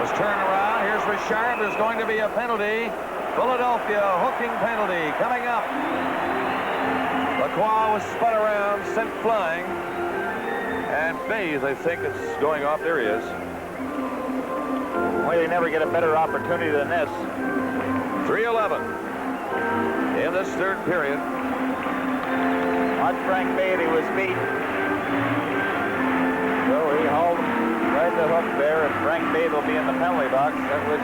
was turned around. Here's Richard. There's going to be a penalty. Philadelphia hooking penalty coming up. Lacroix was spun around, sent flying. And Bays, I think it's going off. There he is. Well, they never get a better opportunity than this. 3:11 in this third period. On Frank Bailey was beat. So he hauled him right the hook there, and Frank Bailey will be in the penalty box. That was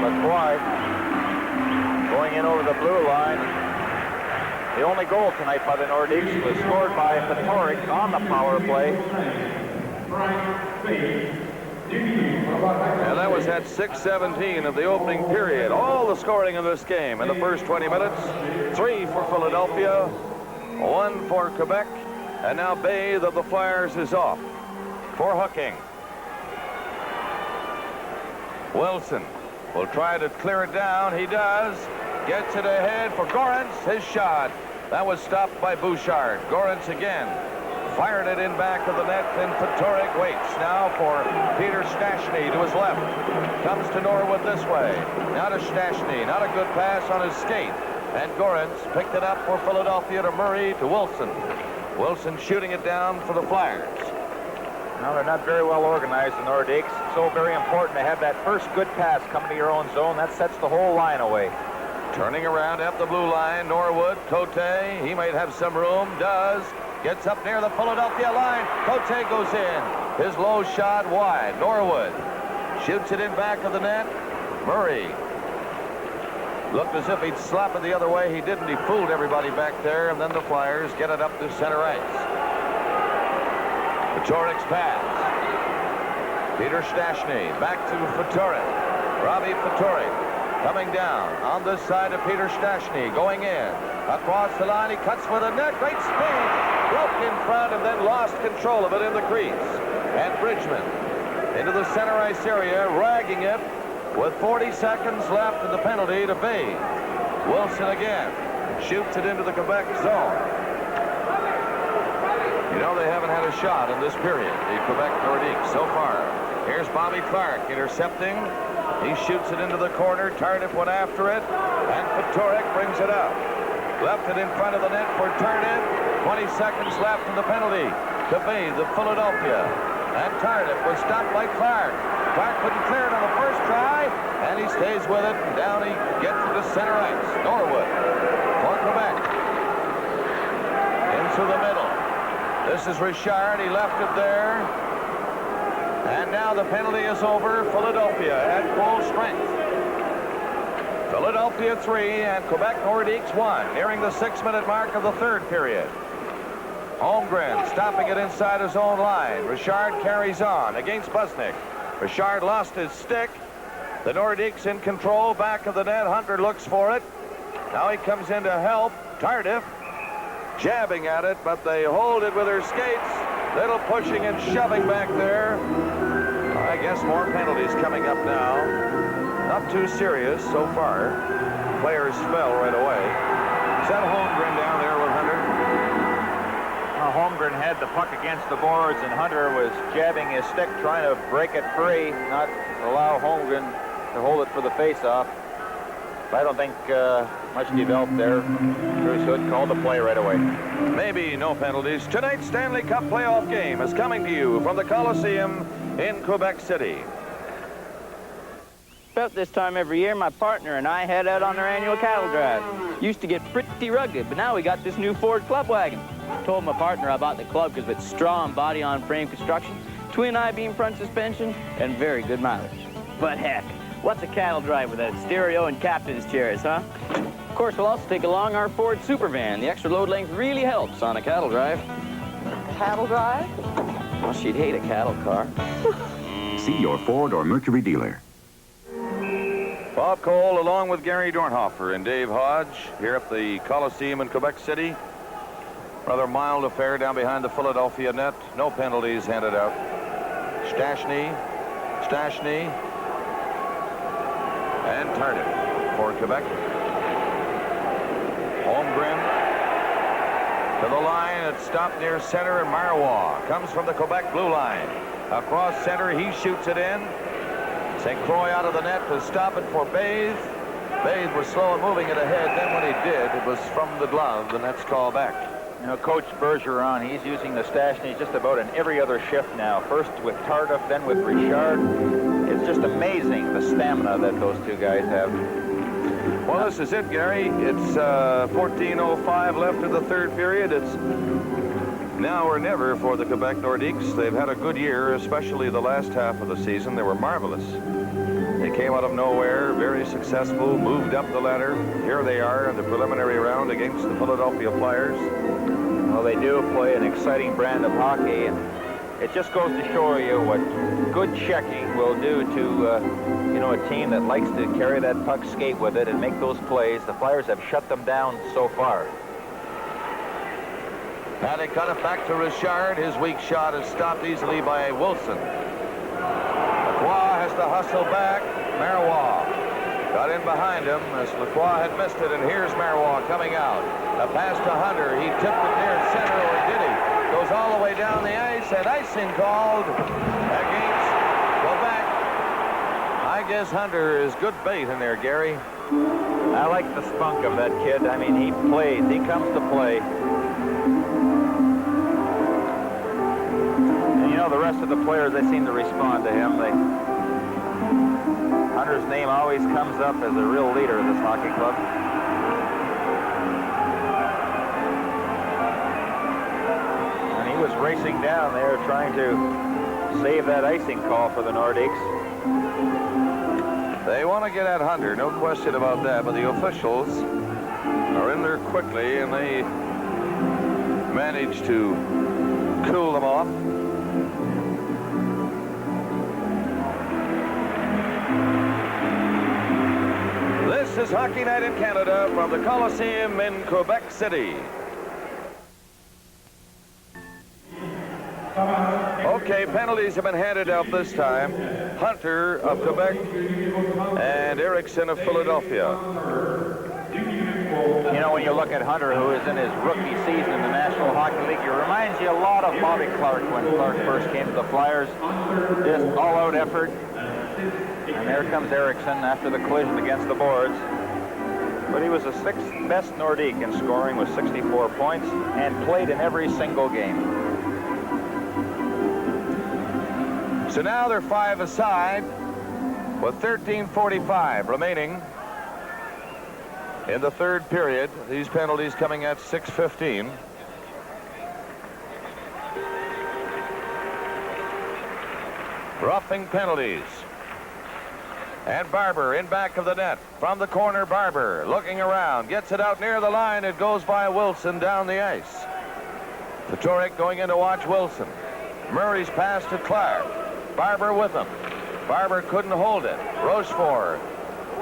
McQuaid going in over the blue line. The only goal tonight by the Nordiques was scored by Patoric on the power play. And that was at 6:17 of the opening period. All the scoring in this game in the first 20 minutes. 3 for Philadelphia, 1 for Quebec, and now Bathe of the Flyers is off for hooking. Wilson will try to clear it down. He does. Gets it ahead for Gorentz. His shot. That was stopped by Bouchard. Gorentz again. Fired it in back of the net, and Patoric waits now for Peter Stastny to his left. Comes to Norwood this way. Now to Stastny. Not a good pass on his skate. And Gorentz picked it up for Philadelphia to Murray to Wilson. Wilson shooting it down for the Flyers. Now, they're not very well organized, the Nordiques. So very important to have that first good pass coming to your own zone. That sets the whole line away. Turning around at the blue line, Norwood, Cote. He might have some room. Does. Gets up near the Philadelphia line. Cote goes in. His low shot wide. Norwood shoots it in back of the net. Murray looked as if he'd slap it the other way. He didn't. He fooled everybody back there. And then the Flyers get it up to center ice. Patoric's pass. Peter Stastny back to Patoric. Robbie Patoric coming down on this side of Peter Stastny. Going in. Across the line. He cuts for the net. Great speed. Broke in front and then lost control of it in the crease. And Bridgman into the center ice area, ragging it with 40 seconds left in the penalty to Bay. Wilson again shoots it into the Quebec zone. You know, they haven't had a shot in this period, the Quebec Nordiques so far. Here's Bobby Clark intercepting. He shoots it into the corner. Tardif went after it, and Patoric brings it up. Left it in front of the net for Tardif. 20 seconds left in the penalty to Bathe of Philadelphia. And Tardif was stopped by Clark. Clark couldn't clear it on the first try, and he stays with it, and down he gets to the center ice. Norwood for Quebec. Into the middle. This is Richard. He left it there. And now the penalty is over. Philadelphia at full strength. Philadelphia 3 and Quebec Nordiques 1, nearing the 6-minute mark of the third period. Holmgren stopping it inside his own line. Richard carries on against Busnick. Richard lost his stick. The Nordiques in control, back of the net. Hunter looks for it. Now he comes in to help. Tardif jabbing at it, but they hold it with their skates. Little pushing and shoving back there. I guess more penalties coming up now. Not too serious so far. Players fell right away. Is that Holmgren down there with Hunter? Holmgren had the puck against the boards, and Hunter was jabbing his stick, trying to break it free, not allow Holmgren to hold it for the face-off. I don't think much developed there. Bruce Hood called the play right away. Maybe no penalties. Tonight's Stanley Cup playoff game is coming to you from the Coliseum in Quebec City. About this time every year, my partner and I head out on our annual cattle drive. Used to get pretty rugged, but now we got this new Ford club wagon. Told my partner I bought the club because of its strong body-on-frame construction, twin I-beam front suspension, and very good mileage. But heck, what's a cattle drive without stereo and captain's chairs, huh? Of course, we'll also take along our Ford Supervan. The extra load length really helps on a cattle drive. Cattle drive? Well, she'd hate a cattle car. See your Ford or Mercury dealer. Bob Cole along with Gary Dornhofer and Dave Hodge here at the Coliseum in Quebec City. Rather mild affair down behind the Philadelphia net. No penalties handed out. Stastny, and Tardif for Quebec. Holmgren to the line. It's stopped near center, and Marois comes from the Quebec blue line. Across center, he shoots it in. St. Croix out of the net to stop it for Bathe. Bathe was slow in moving it ahead. Then when he did, it was from the glove. The net's called back. You know, Coach Bergeron, he's using the Stastny just about in every other shift now. First with Tardif, then with Richard. It's just amazing the stamina that those two guys have. Well, this is it, Gary. It's 14:05 left in the third period. It's now or never for the Quebec Nordiques. They've had a good year, especially the last half of the season. They were marvelous. They came out of nowhere, very successful, moved up the ladder. Here they are in the preliminary round against the Philadelphia Flyers. Well, they do play an exciting brand of hockey, and it just goes to show you what good checking will do to, you know, a team that likes to carry that puck, skate with it, and make those plays. The Flyers have shut them down so far. Now they cut it back to Richard. His weak shot is stopped easily by Wilson. Lacroix has to hustle back. Marois got in behind him as Lacroix had missed it, and here's Marois coming out. A pass to Hunter. He tipped it near center, or did he? Goes all the way down the ice, and icing called against Quebec. I guess Hunter is good bait in there, Gary. I like the spunk of that kid. I mean, he plays. He comes to play. And you know, the rest of the players, they seem to respond to him. Hunter's name always comes up as a real leader of this hockey club. And he was racing down there trying to save that icing call for the Nordiques. They want to get at Hunter, no question about that, but the officials are in there quickly, and they manage to cool them off. This is Hockey Night in Canada from the Coliseum in Quebec City. Okay, penalties have been handed out this time. Hunter of Quebec and Erickson of Philadelphia. You know, when you look at Hunter, who is in his rookie season in the National Hockey League, it reminds you a lot of Bobby Clark when Clark first came to the Flyers. Just all-out effort. And there comes Erickson after the collision against the boards. But he was the sixth best Nordique in scoring with 64 points and played in every single game. So now they're 5 aside with 13:45 remaining in the third period. These penalties coming at 6:15. Roughing penalties. And Barber in back of the net. From the corner, Barber looking around. Gets it out near the line. It goes by Wilson down the ice. Patoric going in to watch Wilson. Murray's pass to Clark. Barber with him. Barber couldn't hold it. Rochefort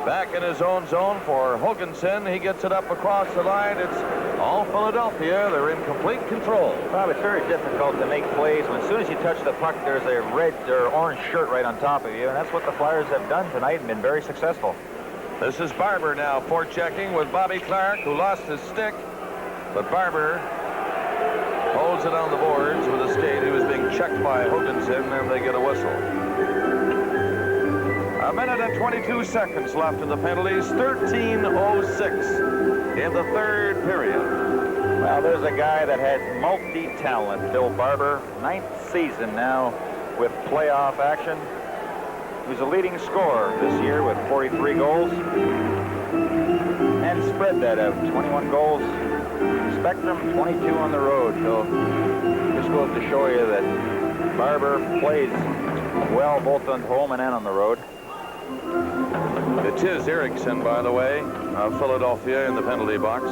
back in his own zone for Hoganson. He gets it up across the line. It's all Philadelphia. They're in complete control. Well, it's very difficult to make plays when as soon as you touch the puck, there's a red or orange shirt right on top of you, and that's what the Flyers have done tonight and been very successful. This is Barber now forechecking with Bobby Clark, who lost his stick, but Barber holds it on the boards with a skate. He was being checked by Hoganson, and they get a whistle. A minute and 22 seconds left in the penalties. 13:06 in the third period. Well, there's a guy that has multi-talent, Bill Barber. 9th season now with playoff action. He's a leading scorer this year with 43 goals. And spread that out. 21 goals. Spectrum, 22 on the road. So this goes to show you that Barber plays well both on home and on the road. It is Eriksson, by the way, of Philadelphia in the penalty box.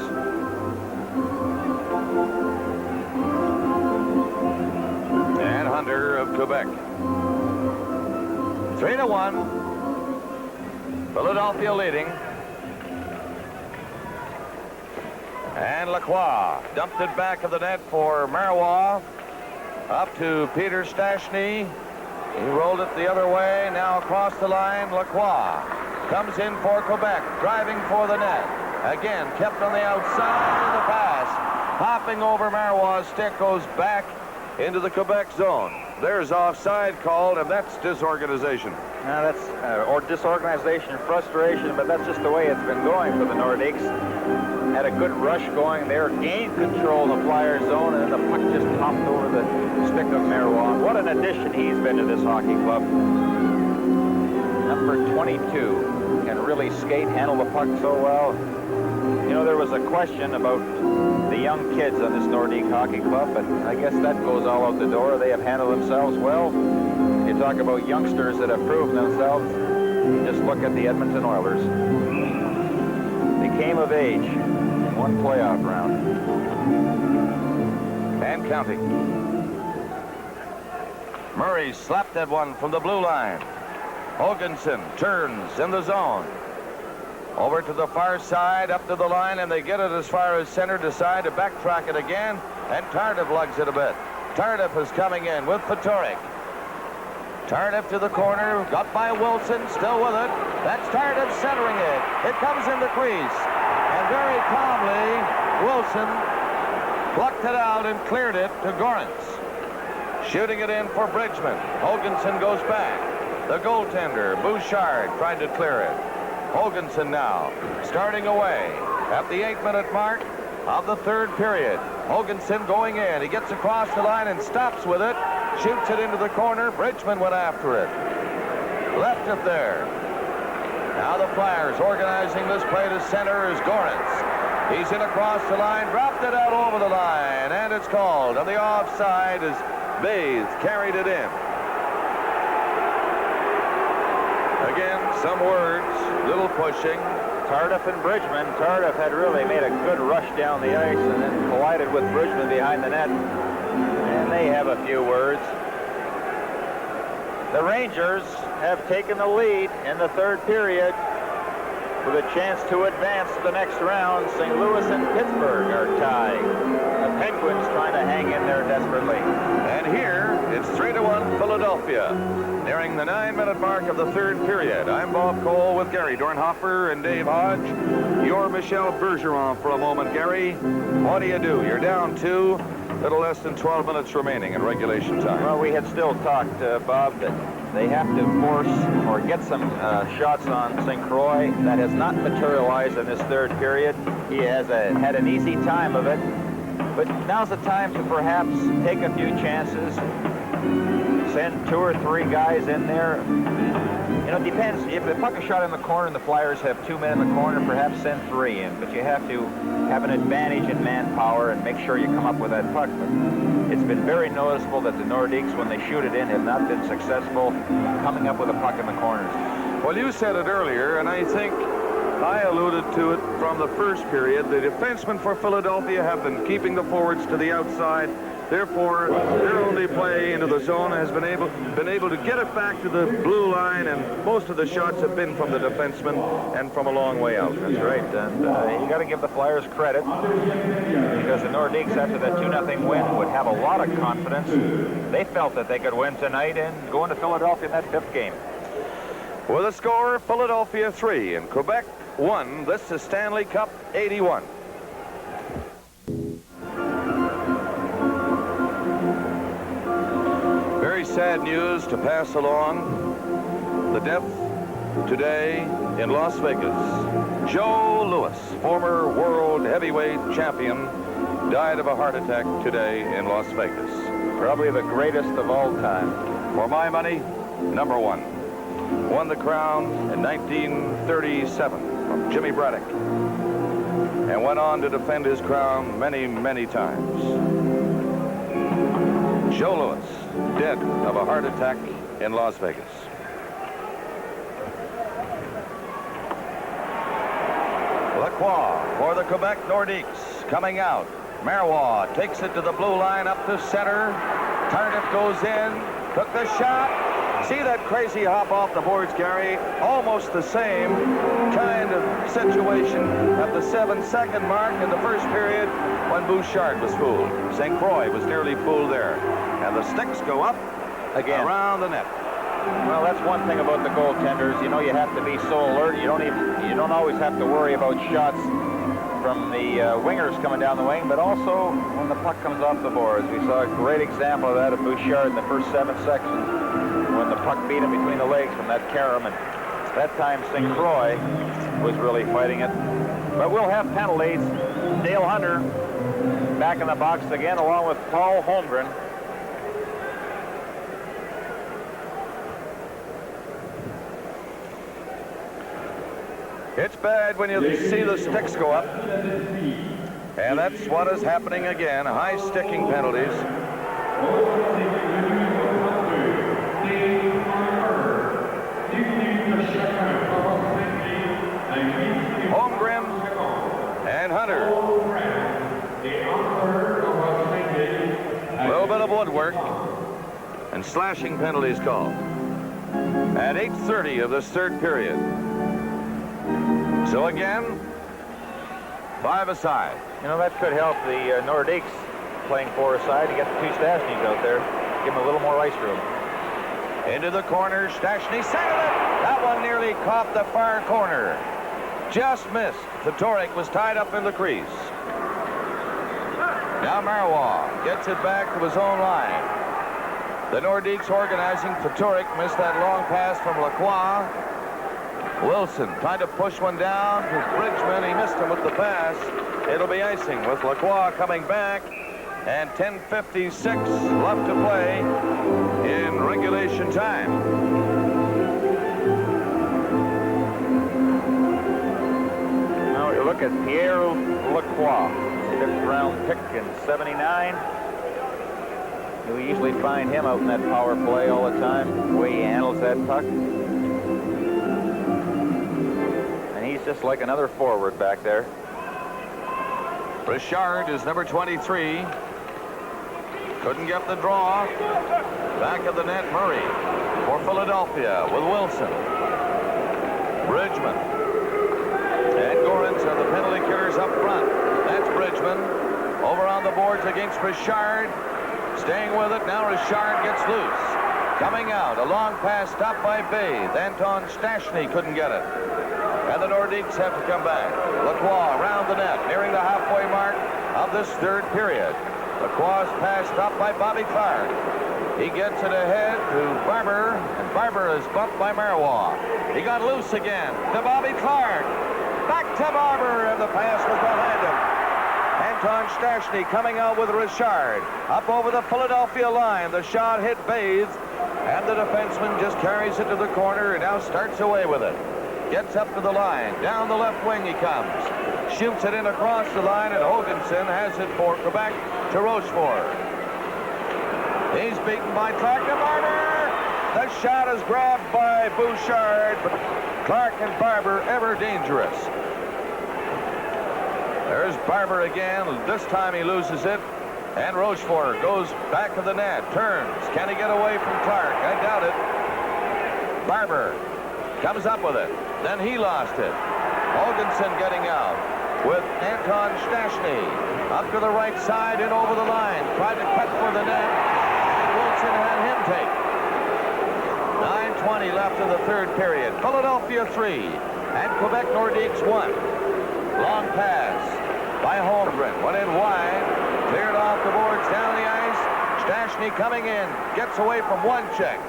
And Hunter of Quebec. 3-1. Philadelphia leading. And Lacroix dumped it back of the net for Marois. Up to Peter Stastny. He rolled it the other way. Now across the line, Lacroix comes in for Quebec, driving for the net. Again, kept on the outside of the pass. Hopping over Marois' stick, goes back into the Quebec zone. There's offside called, and that's disorganization. Now that's or disorganization, frustration, but that's just the way it's been going for the Nordiques. Had a good rush going there, gained control of the Flyers zone, and then the puck just popped over the stick of Marois. What an addition he's been to this hockey club. Number 22 can really skate, handle the puck so well. You know, there was a question about the young kids on this Nordique hockey club, but I guess that goes all out the door. They have handled themselves well. You talk about youngsters that have proven themselves. Just look at the Edmonton Oilers. They came of age in one playoff round. And counting. Murray slapped that one from the blue line. Hoganson turns in the zone. Over to the far side, up to the line, and they get it as far as center, decide to backtrack it again, and Tardif lugs it a bit. Tardif is coming in with Patoric. Tardif to the corner, got by Wilson, still with it. That's Tardif centering it. It comes in the crease. And very calmly, Wilson plucked it out and cleared it to Gorentz. Shooting it in for Bridgman. Hoganson goes back. The goaltender, Bouchard, tried to clear it. Hoganson now starting away at the 8-minute mark of the third period. Hoganson going in. He gets across the line and stops with it. Shoots it into the corner. Bridgman went after it. Left it there. Now the Flyers organizing this play to center is Gorentz. He's in across the line. Dropped it out over the line. And it's called. And the offside is Bathed. Carried it in. Again, some words, little pushing. Tardif and Bridgman. Tardif had really made a good rush down the ice and then collided with Bridgman behind the net. And they have a few words. The Rangers have taken the lead in the third period with a chance to advance to the next round. St. Louis and Pittsburgh are tied. The Penguins trying to hang in there desperately. And here, it's 3-1 Philadelphia. Nearing the 9-minute mark of the third period. I'm Bob Cole with Gary Dornhofer and Dave Hodge. You're Michel Bergeron for a moment, Gary. What do? You're down 2. Little less than 12 minutes remaining in regulation time. Well, we had still talked, Bob, that they have to force or get some shots on St. Croix. That has not materialized in this third period. He has had an easy time of it. But now's the time to perhaps take a few chances, send 2 or 3 guys in there. You know, it depends. If the puck is shot in the corner and the Flyers have 2 men in the corner, perhaps send 3 in. But you have to have an advantage in manpower and make sure you come up with that puck. But it's been very noticeable that the Nordiques, when they shoot it in, have not been successful coming up with a puck in the corners. Well, you said it earlier, and I think I alluded to it from the first period. The defensemen for Philadelphia have been keeping the forwards to the outside Therefore, their only play into the zone has been able to get it back to the blue line, and most of the shots have been from the defenseman and from a long way out. That's right, and you got to give the Flyers credit, because the Nordiques, after that 2-0 win, would have a lot of confidence. They felt that they could win tonight and go into Philadelphia in that 5th game. With a score, Philadelphia 3 and Quebec 1. This is Stanley Cup 81. Very sad news to pass along. The death today in Las Vegas. Joe Louis, former world heavyweight champion, died of a heart attack today in Las Vegas. Probably the greatest of all time. For my money, number 1. Won the crown in 1937 from Jimmy Braddock, and went on to defend his crown many, many times. Joe Louis, dead of a heart attack in Las Vegas. Lacroix for the Quebec Nordiques coming out. Marois takes it to the blue line up to center. Tardif goes in, took the shot. See that crazy hop off the boards, Gary? Almost the same kind of situation at the 7-second mark in the first period when Bouchard was fooled. St. Croix was nearly fooled there. And the sticks go up again around the net. Well, that's one thing about the goaltenders. You know, you have to be so alert. You don't always have to worry about shots from the wingers coming down the wing, but also when the puck comes off the boards. We saw a great example of that at Bouchard in the first 7 seconds when the puck beat him between the legs from that carom, and that time St. Croix was really fighting it. But we'll have penalties. Dale Hunter back in the box again, along with Paul Holmgren. It's bad when you see the sticks go up. And that's what is happening again. High sticking penalties. Holmgren and Hunter. A little bit of woodwork and slashing penalties called. At 8:30 of this 3rd period. So again, 5 aside. You know, that could help the Nordiques playing 4 aside to get the 2 Stastnys out there. Give them a little more ice room. Into the corner, Stastny centered it. That one nearly caught the far corner. Just missed. Fatorik was tied up in the crease. Now Marois gets it back to his own line. The Nordiques organizing. Fatorik missed that long pass from Lacroix. Wilson tried to push one down to Bridgman. He missed him with the pass. It'll be icing with Lacroix coming back. And 10:56 left to play in regulation time. Now we look at Pierre Lacroix, 5th round pick in '79. We usually find him out in that power play all the time, the way he handles that puck. Just like another forward back there. Richard is number 23. Couldn't get the draw. Back of the net, Murray for Philadelphia with Wilson. Bridgman. And Gorins are the penalty killers up front. That's Bridgman. Over on the boards against Richard. Staying with it. Now Richard gets loose. Coming out. A long pass stopped by Bathe. Anton Stastny couldn't get it. And the Nordiques have to come back. Lacroix around the net, nearing the halfway mark of this 3rd period. Lacroix's pass stopped by Bobby Clark. He gets it ahead to Barber, and Barber is bumped by Marois. He got loose again to Bobby Clark. Back to Barber, and the pass was behind him. Anton Stastny coming out with Richard. Up over the Philadelphia line. The shot hit Bathe, and the defenseman just carries it to the corner and now starts away with it. Gets up to the line. Down the left wing he comes. Shoots it in across the line, and Hoganson has it for Quebec to Rochefort. He's beaten by Clark to Barber. The shot is grabbed by Bouchard, but Clark and Barber ever dangerous. There's Barber again. This time he loses it, And Rochefort goes back of the net, turns. Can he get away from Clark? I doubt it. Barber comes up with it. Then he lost it. Holgensen getting out with Anton Stastny. Up to the right side and over the line. Tried to cut for the net. Wilson had him take. 9:20 left in the third period. Philadelphia 3 and Quebec Nordiques 1. Long pass by Holmgren. Went in wide. Cleared off the boards down the ice. Stastny coming in. Gets away from one check.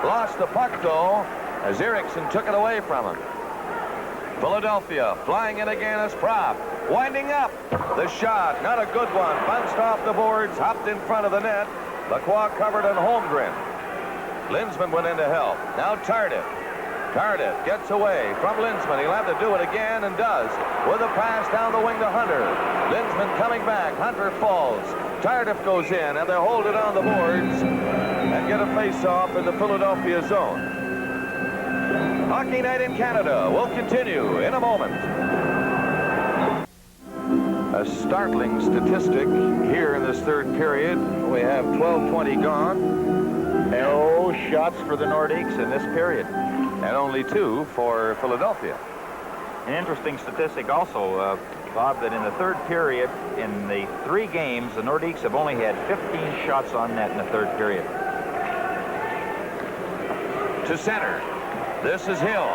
Lost the puck, though, as Eriksson took it away from him. Philadelphia flying in again as Propp. Winding up. The shot, not a good one. Bounced off the boards, hopped in front of the net. Lacroix covered on Holmgren. Lindsman went in to help. Now Tardif. Tardif gets away from Lindsman. He'll have to do it again and does. With a pass down the wing to Hunter. Lindsman coming back. Hunter falls. Tardif goes in and they hold it on the boards and get a face-off in the Philadelphia zone. Hockey Night in Canada will continue in a moment. A startling statistic here in this third period. We have 12:20 gone. No shots for the Nordiques in this period. And only 2 for Philadelphia. An interesting statistic also, Bob, that in the third period, in the 3 games, the Nordiques have only had 15 shots on net in the third period. To center. This is Hill.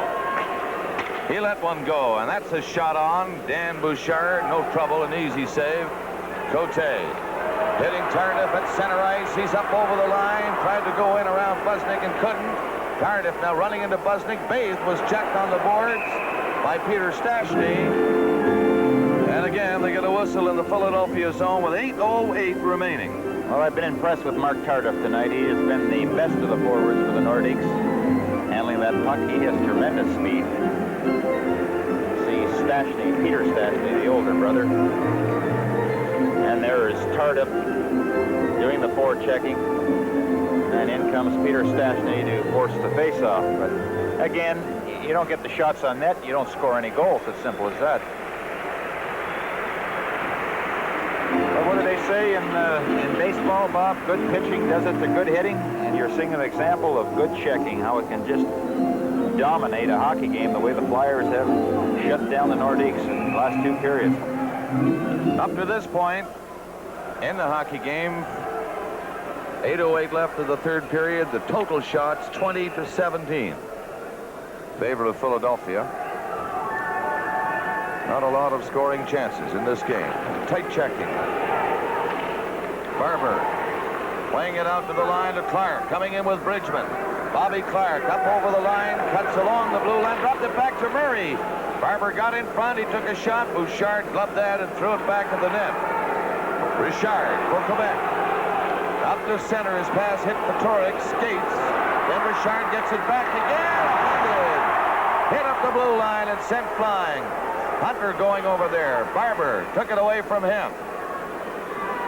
He let one go, and that's a shot on. Dan Bouchard, no trouble, an easy save. Cote hitting Tardif at center ice. He's up over the line, tried to go in around Busnick and couldn't. Tardif now running into Busnick. Bathe was checked on the boards by Peter Stastny. And again, they get a whistle in the Philadelphia zone with 8:08 remaining. Well, I've been impressed with Mark Tardif tonight. He has been the best of the forwards for the Nordiques. Handling that puck, he has tremendous speed. See Stastny, Peter Stastny, the older brother. And there is Tardif doing the forechecking. And in comes Peter Stastny to force the face-off. But again, you don't get the shots on net, you don't score any goals. It's simple as that. But what do they say in baseball, Bob? Good pitching does it to good hitting. And you're seeing an example of good checking, how it can just dominate a hockey game the way the Flyers have shut down the Nordiques in the last 2 periods. Up to this point in the hockey game, 8:08 left of the third period. The total shots 20-17. Favor of Philadelphia. Not a lot of scoring chances in this game. Tight checking. Barber playing it out to the line to Clark. Coming in with Bridgman. Bobby Clark up over the line. Cuts along the blue line. Dropped it back to Murray. Barber got in front. He took a shot. Bouchard gloved that and threw it back in the net. Richard for Quebec. Up to center. His pass hit Patoric. Skates. Then Richard gets it back again. Hit up the blue line and sent flying. Hunter going over there. Barber took it away from him.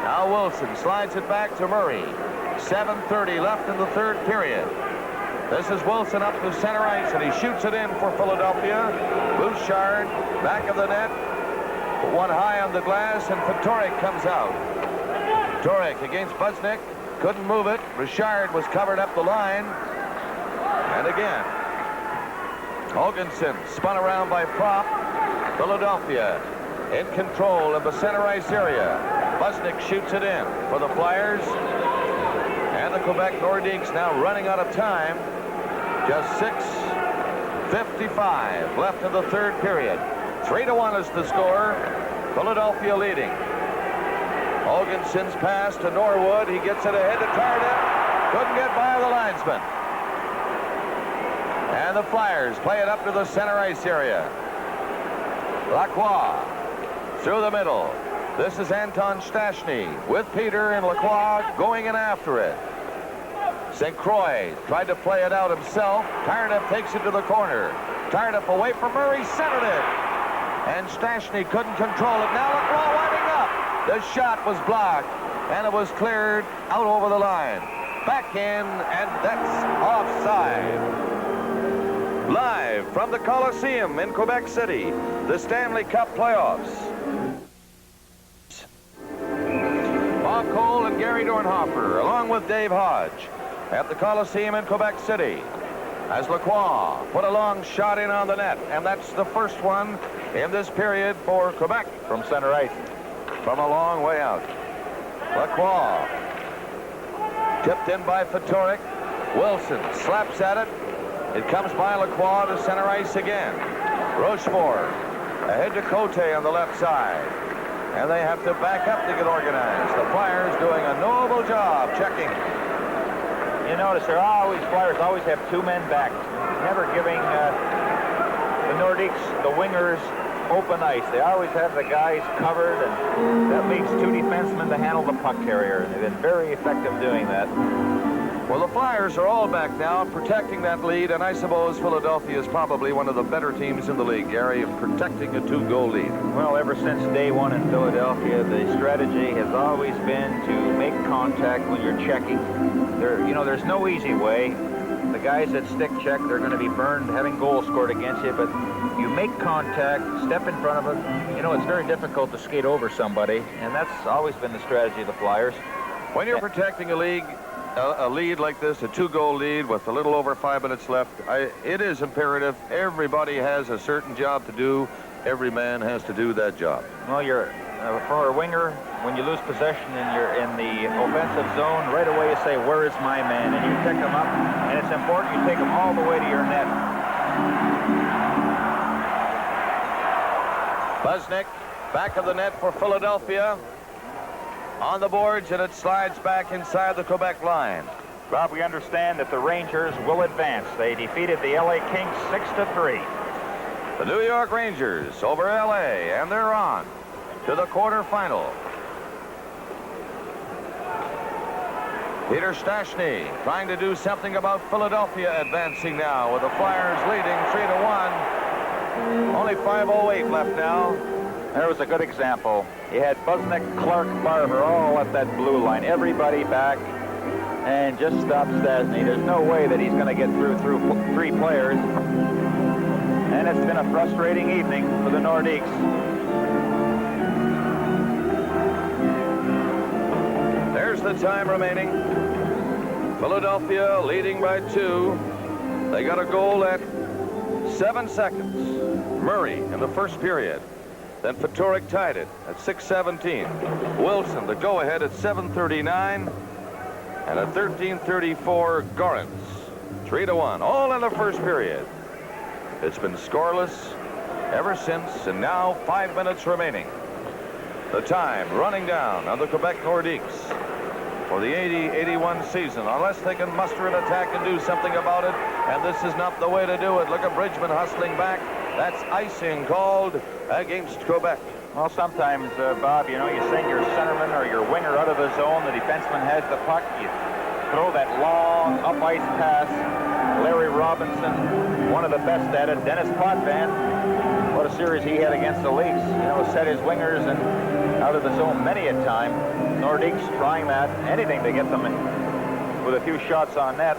Now Wilson slides it back to Murray. 7:30 left in the third period. This is Wilson up to center ice, and he shoots it in for Philadelphia. Bouchard, back of the net. One high on the glass, and Patoric comes out. Patoric against Busnick. Couldn't move it. Richard was covered up the line. And again, Holgensen spun around by Propp. Philadelphia in control of the center ice area. Busnick shoots it in for the Flyers. And the Quebec Nordiques now running out of time. Just 6:55 left in the third period. 3-1 is the score. Philadelphia leading. Holgensen's pass to Norwood. He gets it ahead to Tardif. Couldn't get by the linesman. And the Flyers play it up to the center ice area. Lacroix through the middle. This is Anton Stastny with Peter and Lacroix going in after it. St. Croix tried to play it out himself. Tardif takes it to the corner. Tardif away from Murray, centered it. And Stastny couldn't control it. Now Lacroix winding up. The shot was blocked, and it was cleared out over the line. Back in, and that's offside. Live from the Coliseum in Quebec City, the Stanley Cup playoffs. Bob Cole and Gary Dornhofer, along with Dave Hodge, at the Coliseum in Quebec City, as Lacroix put a long shot in on the net, and that's the first one in this period for Quebec From center ice. from a long way out. Lacroix tipped in by Fatorik. Wilson slaps at it. It comes by Lacroix to center ice again. Rochefort ahead to Cote on the left side. And they have to back up to get organized. The Flyers doing a noble job checking. You notice Flyers always have two men back, never giving the Nordiques, the wingers, open ice. They always have the guys covered, and that leaves two defensemen to handle the puck carrier. And they've been very effective doing that. Well, the Flyers are all back now protecting that lead, and I suppose Philadelphia is probably one of the better teams in the league, Gary, of protecting a two-goal lead. Well, ever since day one in Philadelphia, the strategy has always been to make contact when you're checking. There's no easy way. The guys that stick check, they're going to be burned having goals scored against you, but you make contact, step in front of them. It's very difficult to skate over somebody, and that's always been the strategy of the Flyers. When you're protecting a lead like this, a two-goal lead with a little over 5 minutes left, it is imperative everybody has a certain job to do. Every man has to do that job. Well, for a winger, when you lose possession and you're in the offensive zone, right away you say, where is my man? And you pick him up, and it's important you take him all the way to your net. Busnick, back of the net for Philadelphia. On the boards, and it slides back inside the Quebec line. Bob, we understand that the Rangers will advance. They defeated the LA Kings 6-3. The New York Rangers over LA, and they're on to the quarterfinal. Peter Stastny trying to do something about Philadelphia advancing now with the Flyers leading 3-1. Only 5:08 left now. There was a good example. You had Busnick, Clark, Barber all at that blue line. Everybody back, and just stop Stastny. There's no way that he's going to get through three players. And it's been a frustrating evening for the Nordiques. There's the time remaining. Philadelphia leading by 2. They got a goal at 7 seconds. Murray in the first period. Then Fatorik tied it at 6:17. Wilson the go-ahead at 7:39. And at 13:34, Gorens. 3-1, all in the first period. It's been scoreless ever since, and now 5 minutes remaining. The time running down on the Quebec Nordiques for the 80-81 season, unless they can muster an attack and do something about it, and this is not the way to do it. Look at Bridgman hustling back. That's icing called against Quebec. Well, sometimes, Bob, you send your centerman or your winger out of the zone. The defenseman has the puck. You throw that long up-ice pass. Larry Robinson, one of the best at it. Dennis Potvin, what a series he had against the Leafs. Set his wingers and out of the zone many a time. Nordiques trying that, anything to get them with a few shots on net.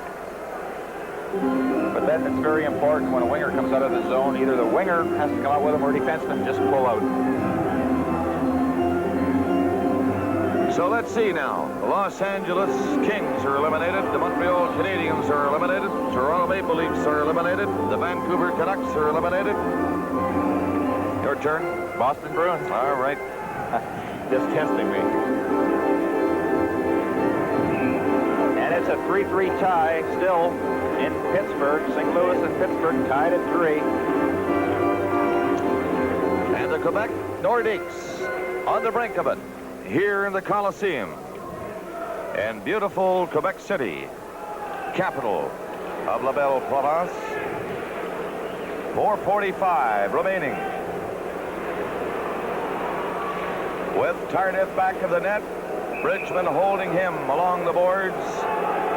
But then it's very important when a winger comes out of the zone, either the winger has to come out with him or defenseman just pull out. So let's see now. The Los Angeles Kings are eliminated. The Montreal Canadiens are eliminated. Toronto Maple Leafs are eliminated. The Vancouver Canucks are eliminated. Your turn. Boston Bruins. All right. Just testing me. And it's a 3-3 tie still in Pittsburgh. St. Louis and Pittsburgh tied at 3. And the Quebec Nordiques on the brink of it here in the Coliseum in beautiful Quebec City, capital of La Belle Province. 4:45 remaining. With Tardif back of the net, Bridgman holding him along the boards.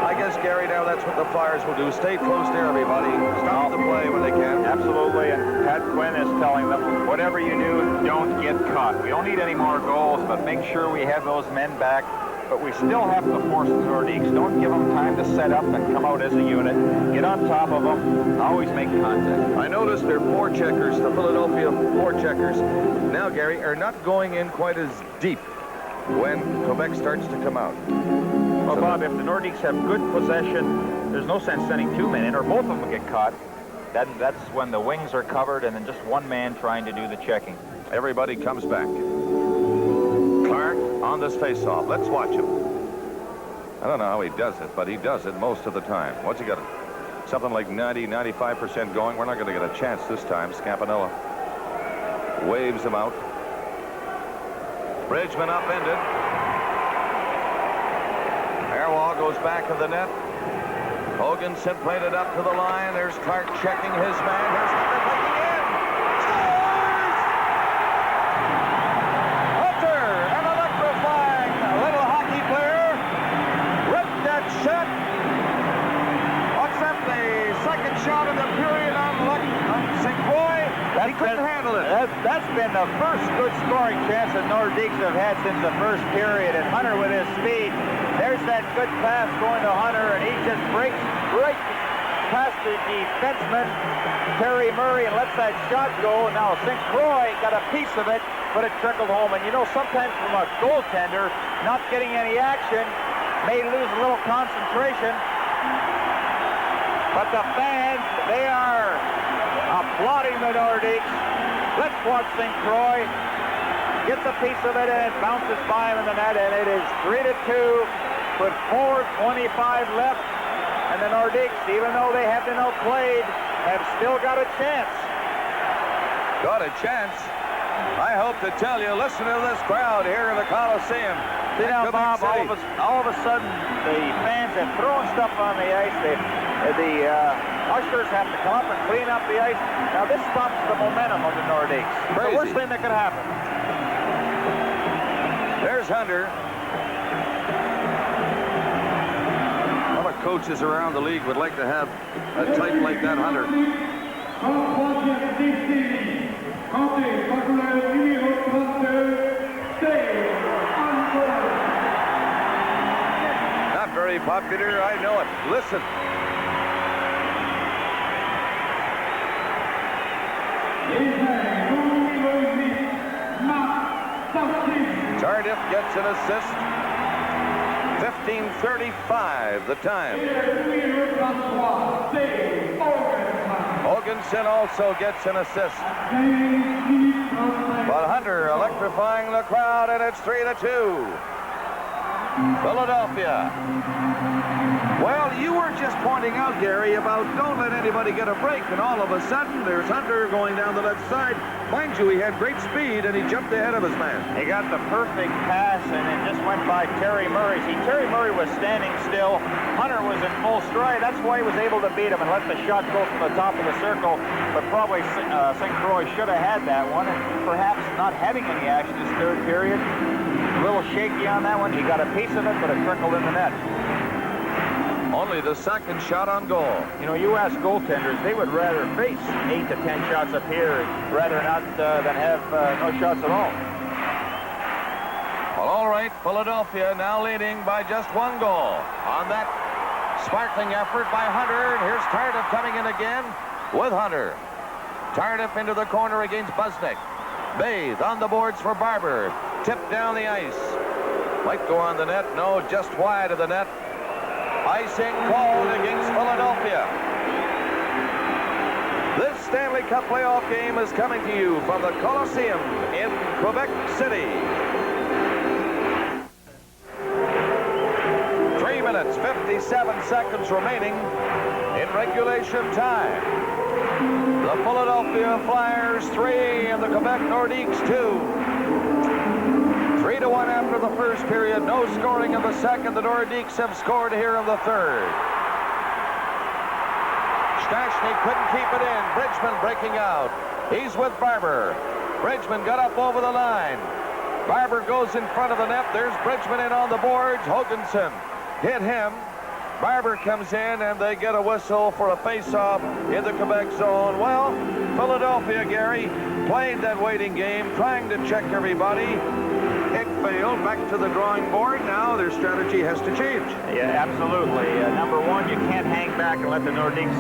I guess, Gary, now that's what the Flyers will do. Stay close to everybody. Stop the play when they can. Absolutely, and Pat Quinn is telling them, whatever you do, don't get caught. We don't need any more goals, but make sure we have those men back. But we still have to force the Nordiques. Don't give them time to set up and come out as a unit. Get on top of them. Always make contact. I noticed their forecheckers, the Philadelphia forecheckers, now, Gary, are not going in quite as deep. when Quebec starts to come out. Well, Bob, if the Nordiques have good possession, there's no sense sending 2 men in, or both of them get caught. That's when the wings are covered and then just one man trying to do the checking. Everybody comes back. Clark on this face-off. Let's watch him. I don't know how he does it, but he does it most of the time. What's he got? Something like 90, 95% going. We're not going to get a chance this time. Scampanella waves him out. Bridgman upended. Airwall goes back of the net. Hoganson played it up to the line. There's Clark checking his man. Here's Hunter taking in. Scores! Hunter, an electrifying little hockey player. Ripped that shot. What's that, the second shot of the period on St. Croix? He couldn't handle it. That's been the first good scoring chance the Nordiques have had since the first period. And Hunter with his speed. There's that good pass going to Hunter, and he just breaks right past the defenseman, Terry Murray, and lets that shot go. And now St. Croix got a piece of it, but it trickled home. And you know, sometimes from a goaltender, not getting any action, may lose a little concentration. But the fans, they are applauding the Nordiques. Let's watch St. Croix. Gets a piece of it, and it bounces by him in the net, and it is 3-2 with 4:25 left. And the Nordiques, even though they have been outplayed, have still got a chance. Got a chance? I hope to tell you, listen to this crowd here in the Coliseum. See now, Bob, all of a sudden, the fans have thrown stuff on the ice. The ushers have to come up and clean up the ice. Now, this stops the momentum of the Nordiques. Crazy. The worst thing that could happen. There's Hunter. A lot of coaches around the league would like to have a type like that, Hunter. Not very popular, I know it. Listen. Tardif gets an assist. 15:35 the time. Hoganson also gets an assist. But Hunter electrifying the crowd, and it's 3-2. Philadelphia. Well, you were just pointing out, Gary, about don't let anybody get a break, and all of a sudden there's Hunter going down the left side. Mind you, he had great speed, and he jumped ahead of his man. He got the perfect pass, and it just went by Terry Murray. See, Terry Murray was standing still. Hunter was in full stride. That's why he was able to beat him and let the shot go from the top of the circle. But probably St. Croix should have had that one, and perhaps not having any action this third period. A little shaky on that one. He got a piece of it, but it trickled in the net. Only the second shot on goal. You know, you ask goaltenders, they would rather face 8 to 10 shots up here rather not than have no shots at all. Well, all right, Philadelphia now leading by just 1 goal on that sparkling effort by Hunter. And here's Tardif coming in again with Hunter. Tardif into the corner against Busnick. Bathe on the boards for Barber. Tipped down the ice. Might go on the net. No, just wide of the net. Icing called against Philadelphia. This Stanley Cup playoff game is coming to you from the Coliseum in Quebec City. 3 minutes, 57 seconds remaining in regulation time. The Philadelphia Flyers 3 and the Quebec Nordiques 2. 3-1 after the first period. No scoring in the second. The Nordiques have scored here in the third. Stastny couldn't keep it in. Bridgman breaking out. He's with Barber. Bridgman got up over the line. Barber goes in front of the net. There's Bridgman in on the boards. Hoganson hit him. Barber comes in, and they get a whistle for a face-off in the Quebec zone. Well, Philadelphia, Gary, played that waiting game, trying to check everybody. It failed. Back to the drawing board. Now their strategy has to change. Yeah, absolutely. Number one, you can't hang back and let the Nordiques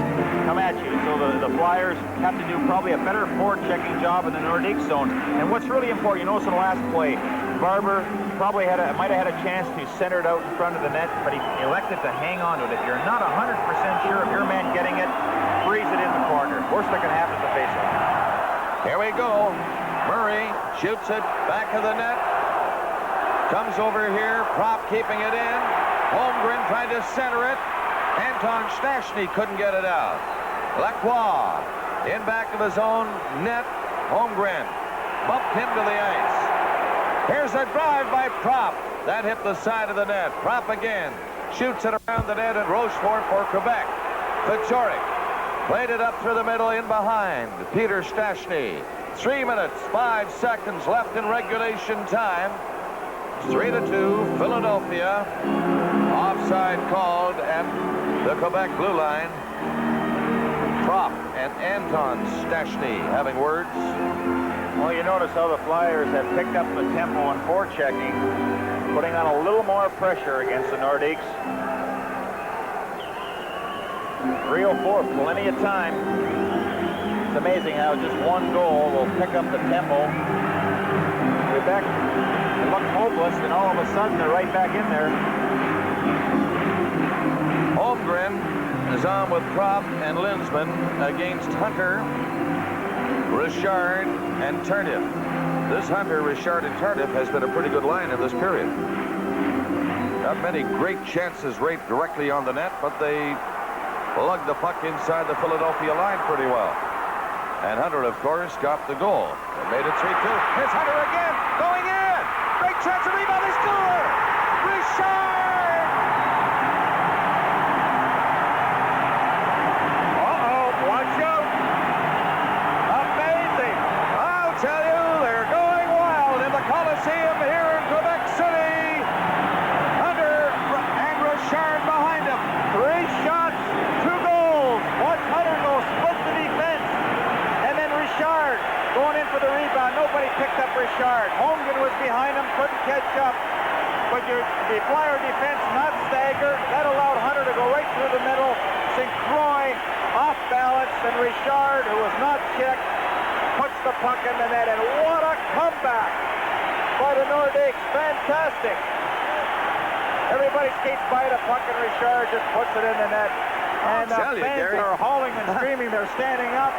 come at you. So the Flyers have to do probably a better forward checking job in the Nordiques zone. And what's really important, you notice in the last play, Barber probably might have had a chance to center it out in front of the net, but he elected to hang on to it. If you're not 100% sure of your man getting it, freeze it in the corner. Worst that can happen is a faceoff. Here we go. Murray shoots it back of the net. Comes over here. Prop keeping it in. Holmgren trying to center it. Anton Stastny couldn't get it out. Lacroix in back of his own net. Holmgren bumped him to the ice. Here's a drive by Prop. That hit the side of the net. Prop again. Shoots it around the net and Rochefort for Quebec. Fedoruk played it up through the middle in behind. Peter Stastny. 3 minutes, 5 seconds left in regulation time. 3-2, Philadelphia. Offside called at the Quebec blue line. Prop and Anton Stastny having words. Well, you notice how the Flyers have picked up the tempo and forechecking, putting on a little more pressure against the Nordiques. 3:04, plenty of time. It's amazing how just one goal will pick up the tempo. Quebec looked hopeless, and all of a sudden they're right back in there. Holmgren is on with Prop and Linsman against Hunter, Richard, and Tardif. This Hunter, Richard, and Tardif has been a pretty good line in this period. Not many great chances right directly on the net, but they lugged the puck inside the Philadelphia line pretty well. And Hunter, of course, got the goal. They made it 3-2. Here's Hunter again, going in. Great chance to rebound. They score. Richard. Uh-oh, watch out. Amazing. I'll tell you, they're going wild in the Coliseum here in Quebec City. Hunter and Richard behind him. 3 shots, 2 goals. Watch Hunter go split the defense. And then Richard going in for the rebound. Nobody picked up Richard. Holmgren was behind him, couldn't catch up. But the Flyer defense not stagger. That allowed Hunter to go right through the middle. St. Croix off balance, and Richard, who was not checked, puts the puck in the net. And what a comeback by the Nordiques. Fantastic. Everybody skates by the puck, and Richard just puts it in the net. And the fans are hauling and screaming. They're standing up.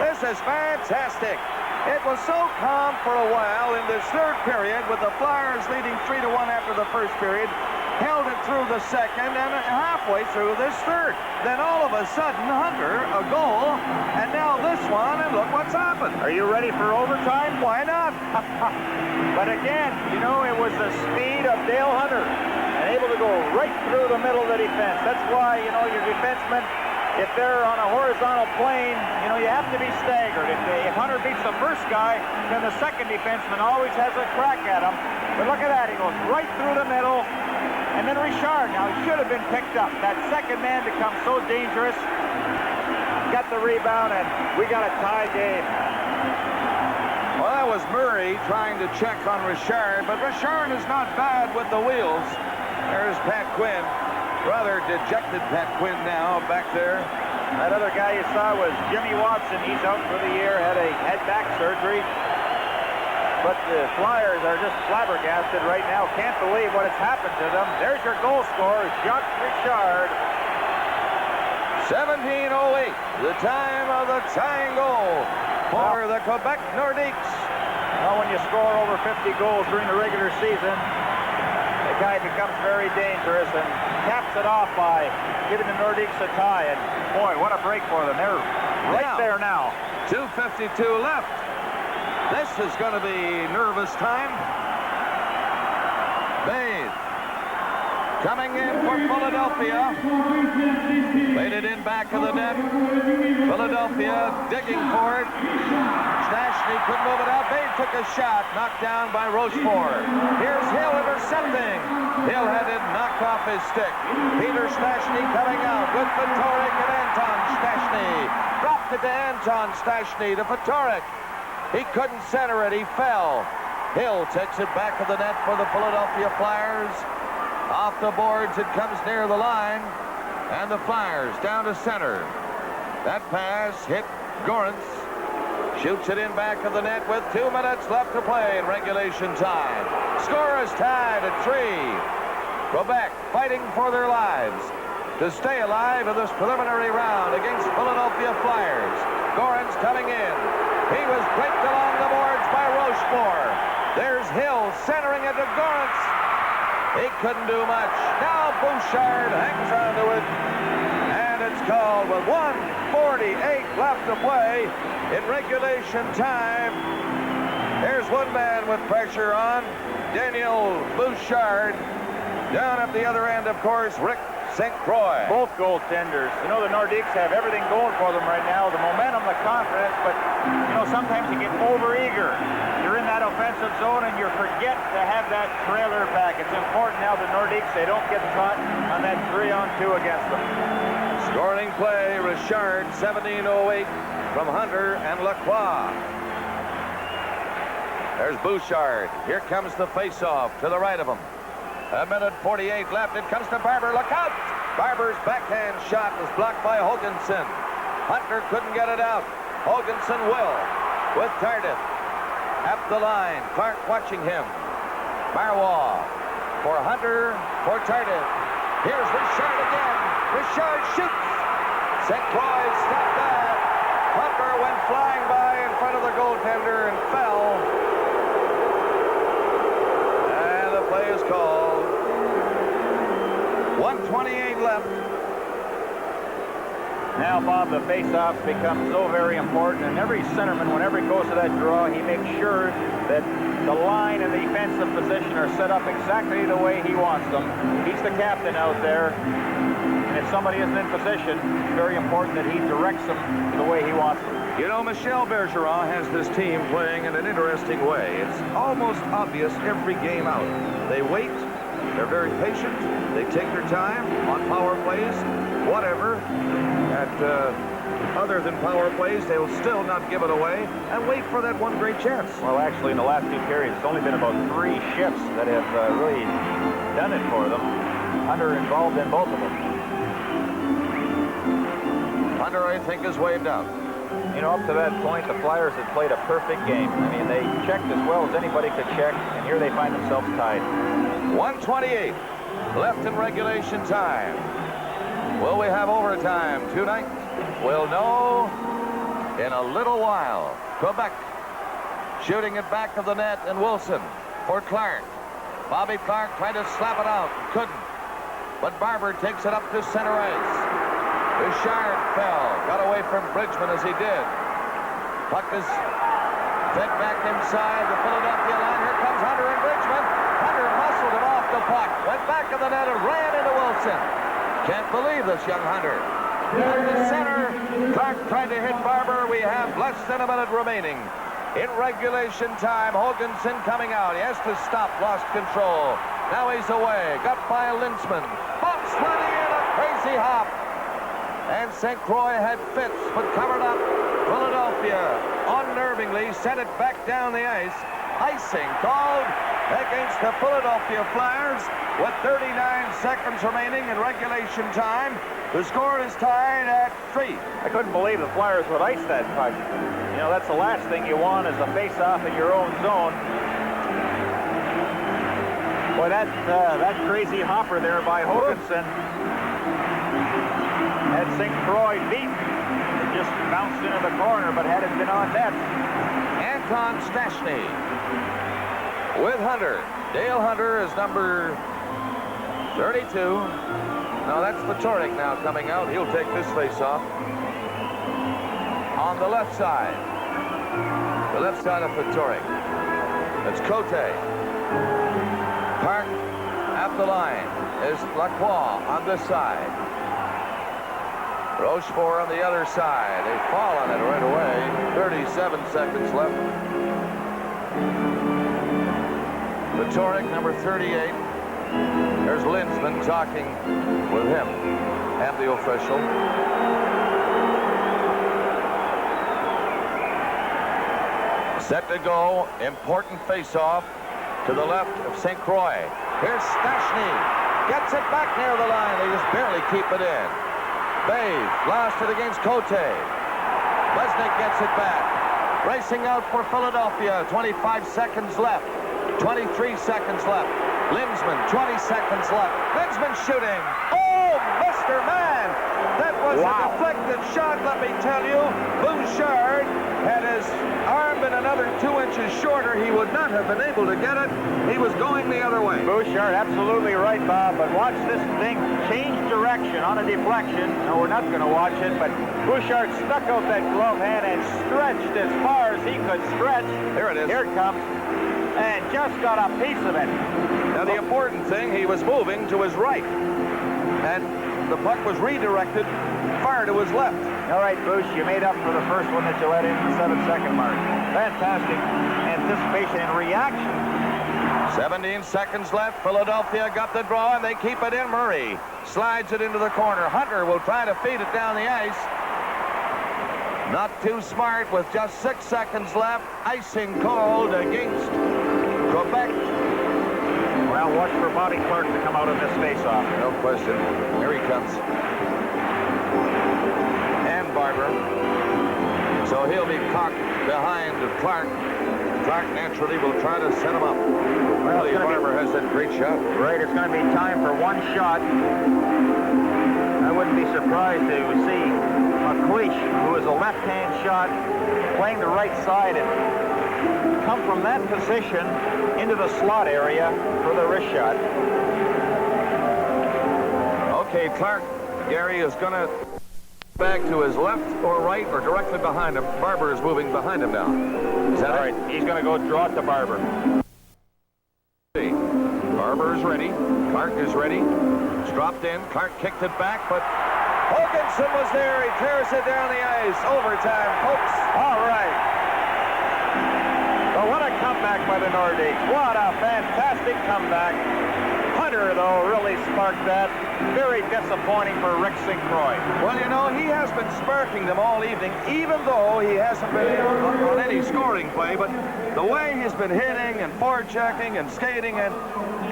This is fantastic. It was so calm for a while in this third period with the Flyers leading 3-1 after the first period. Held it through the second and halfway through this third. Then all of a sudden, Hunter, a goal, and now this one, and look what's happened. Are you ready for overtime? Why not? But again, you know, it was the speed of Dale Hunter and able to go right through the middle of the defense. That's why, you know, your defensemen, if they're on a horizontal plane, you know, you have to be staggered. If Hunter beats the first guy, then the second defenseman always has a crack at him. But look at that. He goes right through the middle. And then Richard, now he should have been picked up. That second man becomes so dangerous. Got the rebound, and we got a tie game. Well, that was Murray trying to check on Richard, but Richard is not bad with the wheels. There's Pat Quinn. Rather dejected Pat Quinn now back there. That other guy you saw was Jimmy Watson. He's out for the year, had a head back surgery. But the Flyers are just flabbergasted right now. Can't believe what has happened to them. There's your goal scorer, Jacques Richard. 17:08, the time of the tying goal for the Quebec Nordiques. Well, when you score over 50 goals during the regular season, the guy becomes very dangerous and caps it off by giving the Nordiques a tie. And boy, what a break for them. They're right there now. 2:52 left. This is going to be nervous time. Bathe coming in for Philadelphia. Played it in back of the net. Philadelphia digging for it. Stastny couldn't move it out. Bathe took a shot, knocked down by Rochefort. Here's Hill intercepting. Hill had it knocked off his stick. Peter Stastny coming out with Fedoruk and Anton Stastny. Dropped it to Anton Stastny to Fedoruk. He couldn't center it. He fell. Hill takes it back to the net for the Philadelphia Flyers. Off the boards, it comes near the line. And the Flyers down to center. That pass hit Gorance. Shoots it in back of the net with 2 minutes left to play in regulation time. Score is tied at 3. Quebec fighting for their lives to stay alive in this preliminary round against Philadelphia Flyers. Goran's coming in. He was raked along the boards by Rochefort. There's Hill centering it to Gorance. He couldn't do much. Now Bouchard hangs on to it. And it's called with 1:48 left to play in regulation time. There's one man with pressure on, Daniel Bouchard. Down at the other end, of course, Rick St. Croix. Both goaltenders. You know, the Nordiques have everything going for them right now. The momentum, the confidence, but, you know, sometimes you get over-eager. You're in that offensive zone and you forget to have that trailer back. It's important now the Nordiques, they don't get caught on that 3-on-2 against them. Scoring play, Richard, 17:08 from Hunter and Lacroix. There's Bouchard. Here comes the face-off to the right of him. 1:48 left. It comes to Barber. Look out! Barber's backhand shot was blocked by Hoganson. Hunter couldn't get it out. Hoganson will with Tardif. Up the line. Clark watching him. Marois for Hunter for Tardif. Here's Richard again. Richard shoots. St. Croix stopped that. Hunter went flying by in front of the goaltender and fell. And the play is called. 1:28 left. Now, Bob, the face-off becomes so very important, and every centerman, whenever he goes to that draw, he makes sure that the line and the defensive position are set up exactly the way he wants them. He's the captain out there, and if somebody isn't in position, it's very important that he directs them the way he wants them. You know, Michel Bergeron has this team playing in an interesting way. It's almost obvious every game out. They wait. They're very patient. They take their time on power plays, whatever. Other than power plays, they will still not give it away and wait for that one great chance. Well, actually, in the last 2 periods, it's only been about 3 shifts that have really done it for them. Hunter involved in both of them. Hunter, I think, is waved out. You know, up to that point, the Flyers had played a perfect game. I mean, they checked as well as anybody could check, and here they find themselves tied. 1:28 left in regulation time. Will we have overtime tonight? We'll know in a little while. Quebec shooting it back of the net, and Wilson for Clark. Bobby Clark tried to slap it out. Couldn't. But Barber takes it up to center ice. Richard fell. Got away from Bridgman as he did. Puck is fed back inside the Philadelphia line. Here comes Hunter and Bridgman. Hunter muscled it off the puck. Went back of the net and ran into Wilson. Can't believe this young Hunter. At the center, Clark tried to hit Barber. We have less than a minute remaining. In regulation time, Hoganson coming out. He has to stop, lost control. Now he's away. Got by Lintzman. Bumps running in a crazy hop. And St. Croix had fits, but covered up. Philadelphia unnervingly sent it back down the ice. Icing called against the Philadelphia Flyers with 39 seconds remaining in regulation time. The score is tied at 3. I couldn't believe the Flyers would ice that puck. You know, that's the last thing you want is a face-off in your own zone. Boy, that crazy hopper there by Hoganson had St. Croix beat. It just bounced into the corner, but had it been on net. Anton Stastny with Hunter. Dale Hunter is number 32. No, that's Patorek now coming out. He'll take this face-off. On the left side. The left side of Patorek. That's Cote. Park at the line is Lacroix on this side. Rochefort on the other side. They fall on it right away. 37 seconds left. Patorek, number 38. There's Lintzman talking with him and the official. Set to go. Important face-off to the left of St. Croix. Here's Stastny. Gets it back near the line. They just barely keep it in. Bay lost it against Cote. Lesnick gets it back. Racing out for Philadelphia. 25 seconds left. 23 seconds left. Linsman, 20 seconds left. Linsman shooting. Oh, Mr. Man! That was a deflected shot, let me tell you. Bouchard, had his arm been another 2 inches shorter, he would not have been able to get it. He was going the other way. Bouchard, absolutely right, Bob, but watch this thing change direction on a deflection. No, we're not going to watch it, but Bouchard stuck out that glove hand and stretched as far as he could stretch. Here it is. Here it comes. And just got a piece of it. Now, the important thing, he was moving to his right. And the puck was redirected far to his left. All right, Bush, you made up for the first one that you let in the 7-second mark. Fantastic anticipation and reaction. 17 seconds left. Philadelphia got the draw, and they keep it in. Murray slides it into the corner. Hunter will try to feed it down the ice. Not too smart with just 6 seconds left. Icing called against Quebec. Well, watch for Bobby Clark to come out of this face-off. No question. Here he comes. And Barber. So he'll be cocked behind Clark. Clark naturally will try to set him up. Well, Barber has that great shot. Right, it's going to be time for one shot. I wouldn't be surprised to see McLeish, who is a left-hand shot, playing the right side and come from that position into the slot area for the wrist shot. Okay, Clark, Gary is going to back to his left or right or directly behind him. Barber is moving behind him now. Is that all right? He's going to go draw it to Barber. Barber is ready. Clark is ready. It's dropped in. Clark kicked it back, but Hoganson was there. He clears it down the ice. Overtime, folks. All right. Well, what a comeback by the Nordiques. What a fantastic comeback. Hunter, though, really sparked that. Very disappointing for Rick St. Croix. Well, you know, he has been sparking them all evening, even though he hasn't been able on any scoring play, but the way he's been hitting and forechecking and skating, and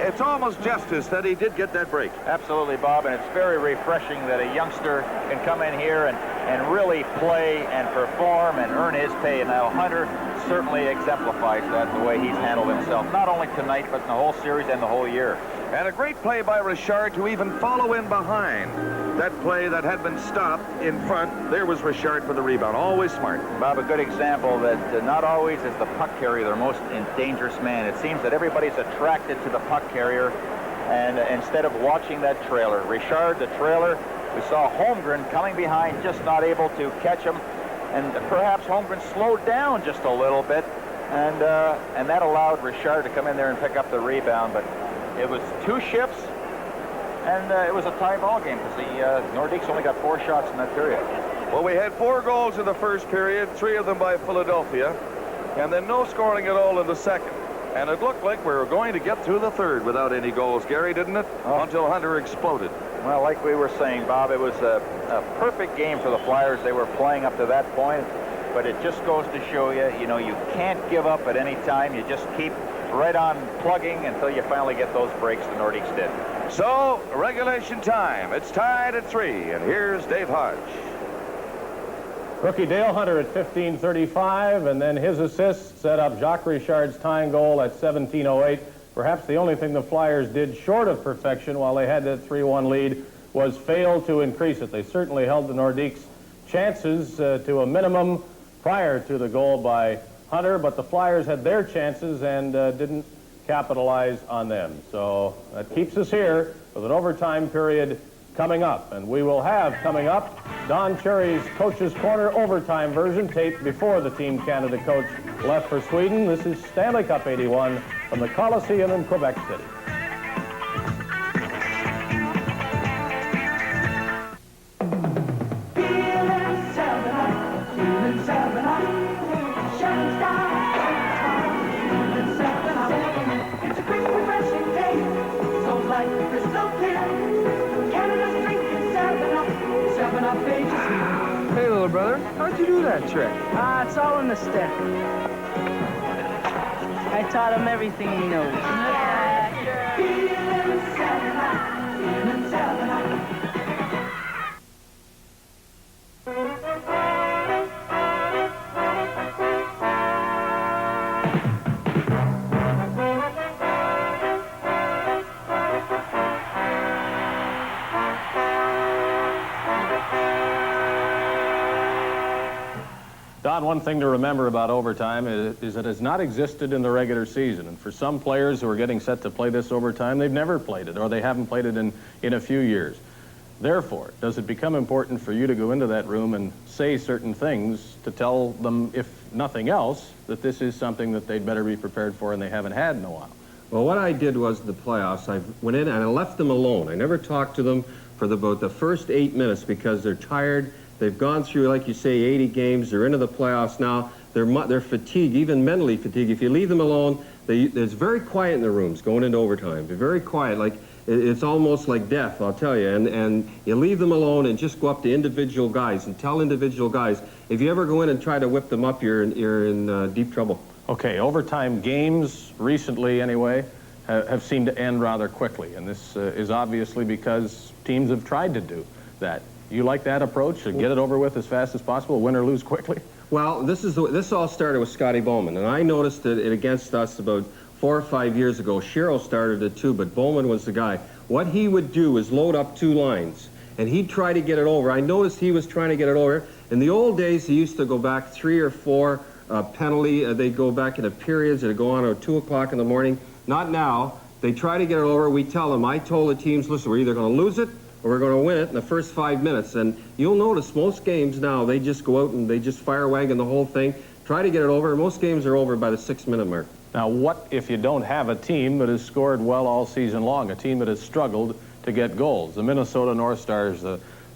it's almost justice that he did get that break. Absolutely, Bob, and it's very refreshing that a youngster can come in here and really play and perform and earn his pay. And now Hunter certainly exemplifies that, the way he's handled himself, not only tonight, but in the whole series and the whole year. And a great play by Richard to even follow in behind that play that had been stopped in front. There was Richard for the rebound. Always smart. Bob, a good example that not always is the puck carrier the most dangerous man. It seems that everybody's attracted to the puck carrier, and instead of watching that trailer. Richard, the trailer, we saw Holmgren coming behind, just not able to catch him, and perhaps Holmgren slowed down just a little bit, and that allowed Richard to come in there and pick up the rebound. But it was 2 shifts, and it was a tie ball game because the Nordiques only got 4 shots in that period. Well, we had 4 goals in the first period, 3 of them by Philadelphia, and then no scoring at all in the second. And it looked like we were going to get through the third without any goals, Gary, didn't it? Oh. Until Hunter exploded. Well, like we were saying, Bob, it was a perfect game for the Flyers. They were playing up to that point, but it just goes to show you, you know, you can't give up at any time. You just keep right on plugging until you finally get those breaks the Nordiques did. So, regulation time. It's tied at 3, and here's Dave Hodge. Rookie Dale Hunter at 15:35, and then his assist set up Jacques Richard's tying goal at 17:08. Perhaps the only thing the Flyers did short of perfection while they had that 3-1 lead was fail to increase it. They certainly held the Nordiques' chances to a minimum prior to the goal by Hunter, but the Flyers had their chances and didn't capitalize on them. So that keeps us here with an overtime period coming up. And we will have coming up Don Cherry's Coach's Corner overtime version taped before the Team Canada coach left for Sweden. This is Stanley Cup 81 from the Coliseum in Quebec City. Hey, little brother, how'd you do that trick? It's all in the stick. I taught him everything he knows. Don, one thing to remember about overtime is it has not existed in the regular season. And for some players who are getting set to play this overtime, they've never played it, or they haven't played it in a few years. Therefore, does it become important for you to go into that room and say certain things to tell them, if nothing else, that this is something that they'd better be prepared for and they haven't had in a while? Well, what I did was the playoffs, I went in and I left them alone. I never talked to them for about the first 8 minutes because they're tired. They've gone through, like you say, 80 games. They're into the playoffs now. They're fatigued, even mentally fatigued. If you leave them alone, it's very quiet in the rooms going into overtime. They're very quiet, like it's almost like death, I'll tell you. And you leave them alone and just go up to individual guys and tell individual guys, if you ever go in and try to whip them up, you're in deep trouble. Okay, overtime games recently, anyway, have seemed to end rather quickly. And this is obviously because teams have tried to do that. You like that approach, to get it over with as fast as possible, win or lose quickly? Well, this all started with Scotty Bowman, and I noticed it against us about 4 or 5 years ago. Sherrill started it too, but Bowman was the guy. What he would do is load up 2 lines, and he'd try to get it over. I noticed he was trying to get it over. In the old days, he used to go back 3 or 4 penalty. They'd go back into periods. It'd go on at 2 o'clock in the morning. Not now. They try to get it over. We tell them, I told the teams, listen, we're either going to lose it or we're going to win it in the first 5 minutes. And you'll notice most games now, they just go out and they just fire wagon the whole thing, try to get it over. Most games are over by the 6-minute mark. Now, what if you don't have a team that has scored well all season long, a team that has struggled to get goals? The Minnesota North Stars,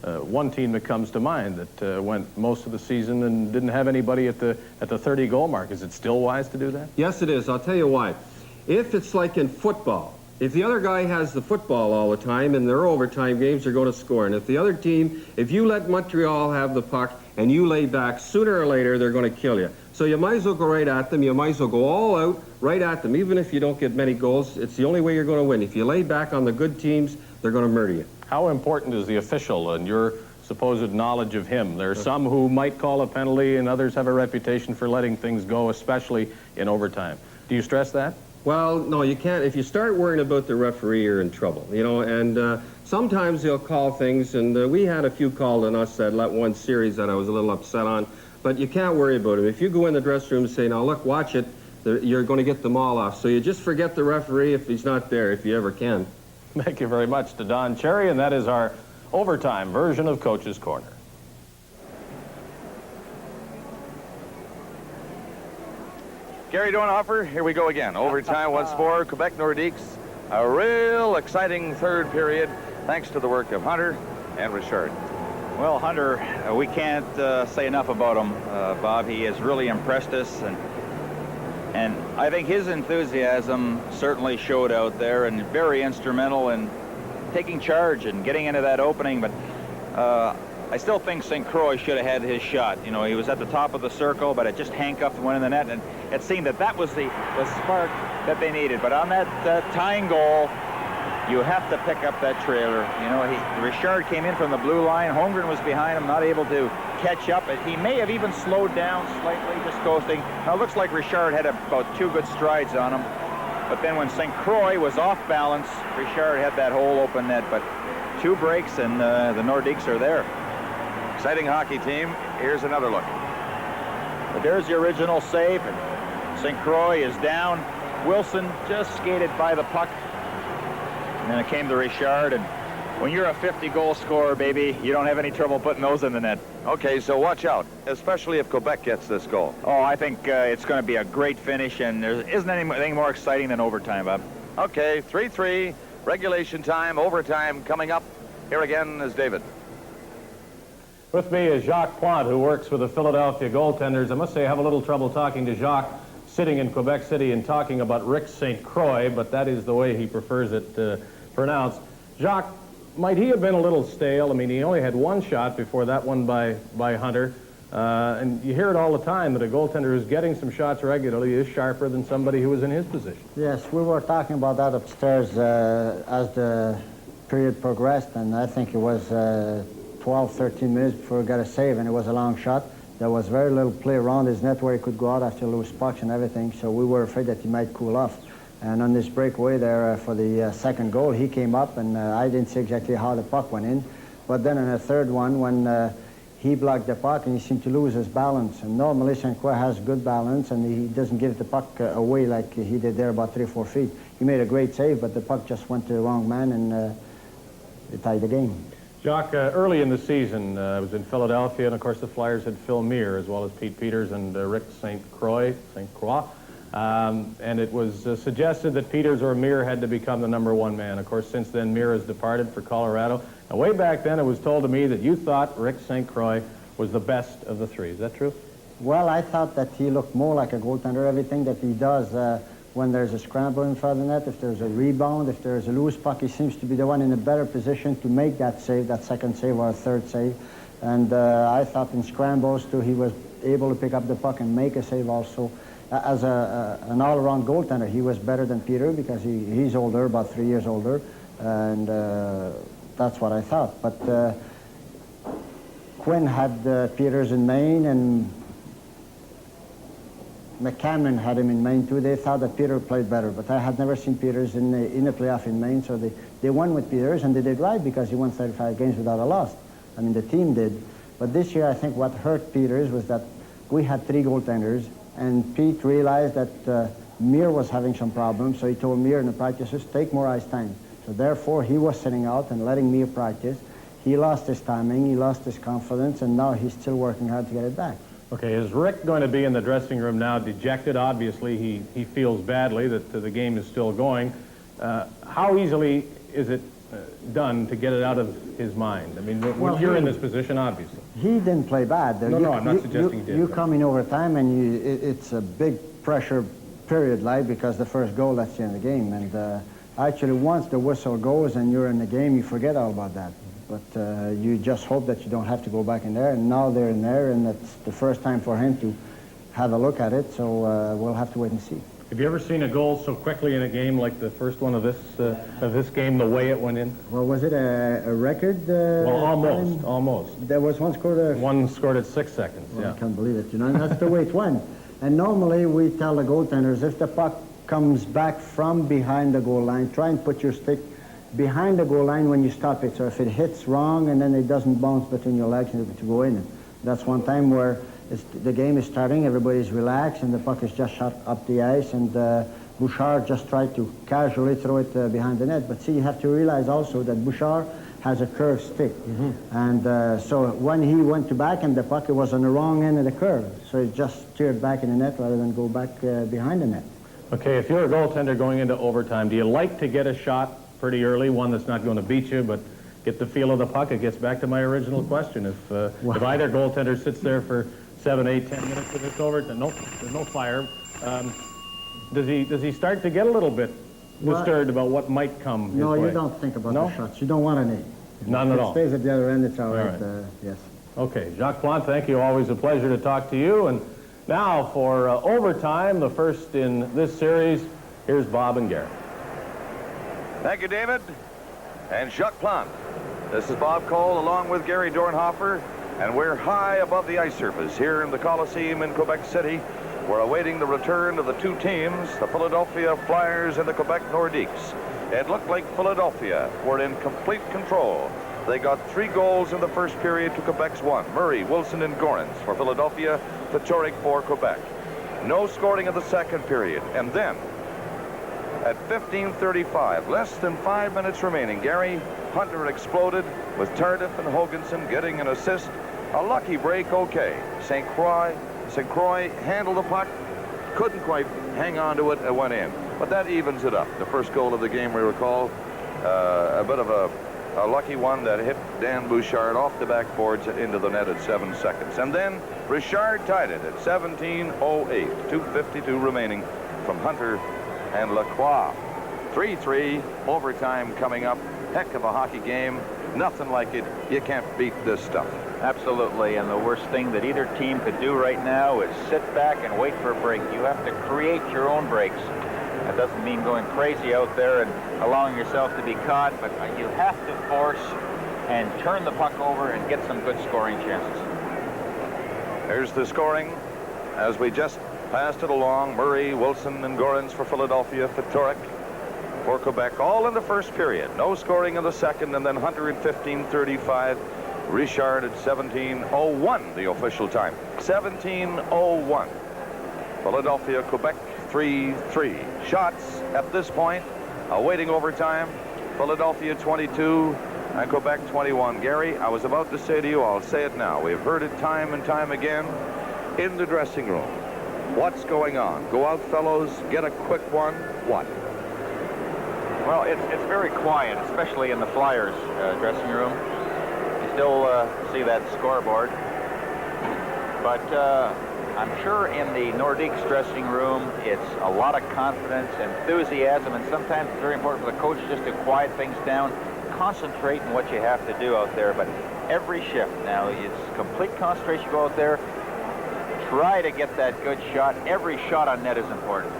one team that comes to mind that went most of the season and didn't have anybody at the 30-goal mark. Is it still wise to do that? Yes, it is. I'll tell you why. If it's like in football, if the other guy has the football all the time and their overtime games, they're going to score. And if the other team, if you let Montreal have the puck and you lay back, sooner or later they're going to kill you. So you might as well go right at them. You might as well go all out right at them. Even if you don't get many goals, it's the only way you're going to win. If you lay back on the good teams, they're going to murder you. How important is the official and your supposed knowledge of him? There are some who might call a penalty and others have a reputation for letting things go, especially in overtime. Do you stress that? Well, no, you can't. If you start worrying about the referee, you're in trouble, you know, and sometimes they'll call things, and we had a few called on us that one series that I was a little upset on, but you can't worry about it. If you go in the dressing room and say, now look, watch it, you're going to get them all off. So you just forget the referee if he's not there, if you ever can. Thank you very much to Don Cherry, and that is our overtime version of Coach's Corner. Gary Dornhofer, here we go again. Overtime once more. Quebec Nordiques, a real exciting third period, thanks to the work of Hunter and Richard. Well, Hunter, we can't say enough about him, Bob. He has really impressed us, and I think his enthusiasm certainly showed out there, and very instrumental in taking charge and getting into that opening. But I still think St. Croix should have had his shot. You know, he was at the top of the circle, but it just handcuffed one in the net, and it seemed that was the spark that they needed. But on that tying goal, you have to pick up that trailer. You know, Richard came in from the blue line. Holmgren was behind him, not able to catch up. He may have even slowed down slightly, just coasting. Now, it looks like Richard had about 2 good strides on him. But then when St. Croix was off balance, Richard had that whole open net. But 2 breaks, and the Nordiques are there. Exciting hockey team. Here's another look. But there's the original save, and St. Croix is down. Wilson just skated by the puck. And then it came to Richard, and when you're a 50-goal scorer, baby, you don't have any trouble putting those in the net. Okay, so watch out, especially if Quebec gets this goal. Oh, I think it's going to be a great finish, and there isn't anything more exciting than overtime, Bob. Okay, 3-3, regulation time, overtime coming up. Here again is David. With me is Jacques Plante, who works for the Philadelphia goaltenders. I must say I have a little trouble talking to Jacques sitting in Quebec City and talking about Rick St. Croix, but that is the way he prefers it pronounced. Jacques, might he have been a little stale? I mean, he only had 1 shot before that one by Hunter. And you hear it all the time that a goaltender who's getting some shots regularly is sharper than somebody who was in his position. Yes, we were talking about that upstairs as the period progressed, and I think it was 12, 13 minutes before we got a save, and it was a long shot. There was very little play around his net where he could go out after loose pucks and everything, so we were afraid that he might cool off. And on this breakaway there for the second goal, he came up, and I didn't see exactly how the puck went in. But then in the third one, when he blocked the puck, and he seemed to lose his balance. And normally St. Croix has good balance, and he doesn't give the puck away like he did there about 3 or 4 feet. He made a great save, but the puck just went to the wrong man, and it tied the game. Jacques, early in the season, I was in Philadelphia, and of course the Flyers had Phil Meir, as well as Pete Peters and Rick St. Croix. And it was suggested that Peters or Meir had to become the #1 man. Of course, since then, Meir has departed for Colorado. And way back then, it was told to me that you thought Rick St. Croix was the best of the three. Is that true? Well, I thought that he looked more like a goaltender. Everything that he does when there's a scramble in front of the net, if there's a rebound, if there's a loose puck, he seems to be the one in a better position to make that save, that second save or a third save. And I thought in scrambles, too, he was able to pick up the puck and make a save also. As an all-around goaltender, he was better than Peter because he's older, about 3 years older, and that's what I thought. But Quinn had Peters in Maine, and McCameron had him in Maine too. They thought that Peter played better, but I had never seen Peters in the playoff in Maine, so they won with Peters, and they did right because he won 35 games without a loss. I mean, the team did. But this year, I think what hurt Peters was that we had 3 goaltenders, and Pete realized that Meir was having some problems, so he told Meir in the practices, take more ice time. So therefore, he was sitting out and letting Meir practice. He lost his timing, he lost his confidence, and now he's still working hard to get it back. Okay, is Rick going to be in the dressing room now dejected? Obviously, he feels badly that the game is still going. How easily is it done to get it out of his mind? I mean, when you're in this position, obviously. He didn't play bad. No, I'm not suggesting he did. You come in overtime, and it's a big pressure period, like, because the first goal, that's the end of the game. And actually, once the whistle goes and you're in the game, you forget all about that. But you just hope that you don't have to go back in there, and now they're in there, and it's the first time for him to have a look at it, so we'll have to wait and see. Have you ever seen a goal so quickly in a game like the first one of this game, the way it went in? Well, was it a record? Well, almost. There was one scored. One scored at 6 seconds. Well, yeah. I can't believe it. You know, and that's the way it went. And normally we tell the goaltenders, if the puck comes back from behind the goal line, try and put your stick behind the goal line when you stop it. So if it hits wrong and then it doesn't bounce between your legs to go in. That's one time where the game is starting, everybody's relaxed, and the puck is just shot up the ice, and Bouchard just tried to casually throw it behind the net. But see, you have to realize also that Bouchard has a curved stick. And so when he went to backhand the puck, it was on the wrong end of the curve. So it just steered back in the net rather than go back behind the net. Okay, if you're a goaltender going into overtime, do you like to get a shot pretty early, one that's not going to beat you, but get the feel of the puck? It gets back to my original question. If either goaltender sits there for 7, 8, 10 minutes and it's over, then there's no fire. Does he start to get a little bit disturbed about what might come his way? No, you don't think about the shots. You don't want any. None at all. If it stays at the other end, it's all right. Yes. Okay, Jacques Plante, thank you. Always a pleasure to talk to you. And now for overtime, the first in this series, here's Bob and Gary. Thank you, David. And Jacques Plante. This is Bob Cole along with Gary Dornhofer, and we're high above the ice surface here in the Coliseum in Quebec City. We're awaiting the return of the 2 teams, the Philadelphia Flyers and the Quebec Nordiques. It looked like Philadelphia were in complete control. They got 3 goals in the first period to Quebec's 1. Murray, Wilson, and Gorans for Philadelphia, Fatorik for Quebec. No scoring in the second period. And then, at 15:35, less than 5 minutes remaining, Gary Hunter exploded with Tardif and Hoganson getting an assist. A lucky break, okay. St. Croix handled the puck, couldn't quite hang on to it, and went in. But that evens it up. The first goal of the game, we recall, a bit of a lucky one that hit Dan Bouchard off the backboards into the net at 7 seconds. And then Richard tied it at 17:08, 2:52 remaining from Hunter and Lacroix. 3-3, overtime coming up. Heck of a hockey game. Nothing like it. You can't beat this stuff. Absolutely, and the worst thing that either team could do right now is sit back and wait for a break. You have to create your own breaks. That doesn't mean going crazy out there and allowing yourself to be caught, but you have to force and turn the puck over and get some good scoring chances. Here's the scoring as we just passed it along. Murray, Wilson, and Gorans for Philadelphia, Fatorik for Quebec, all in the first period. No scoring in the second, and then Hunter at 15:35 Richard at 17:01, the official time. 17:01. Philadelphia, Quebec 3-3. Shots at this point, awaiting overtime. Philadelphia 22 and Quebec 21. Gary, I was about to say to you, I'll say it now. We've heard it time and time again in the dressing room. What's going on? Go out, fellows, get a quick one. What? Well, it's very quiet, especially in the Flyers dressing room. You still see that scoreboard. But I'm sure in the Nordiques dressing room, it's a lot of confidence, enthusiasm, and sometimes it's very important for the coach just to quiet things down, concentrate on what you have to do out there. But every shift now, it's complete concentration. Go out there, try to get that good shot. Every shot on net is important.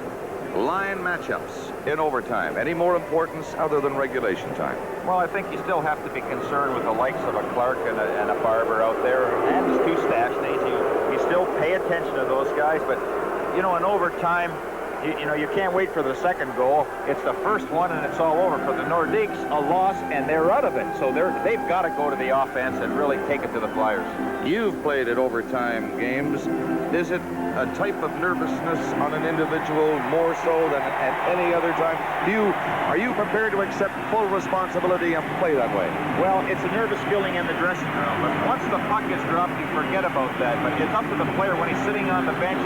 Line matchups in overtime. Any more importance other than regulation time? Well, I think you still have to be concerned with the likes of a Clark and a Barber out there, and his two Stashneys. You still pay attention to those guys, but, you know, in overtime, you can't wait for the second goal. It's the first one, and it's all over. For the Nordiques, a loss, and they're out of it. So they've got to go to the offense and really take it to the Flyers. You've played at overtime games. Is it a type of nervousness on an individual more so than at any other time? Are you prepared to accept full responsibility and play that way? Well, it's a nervous feeling in the dressing room, but once the puck is dropped, you forget about that. But it's up to the player when he's sitting on the bench.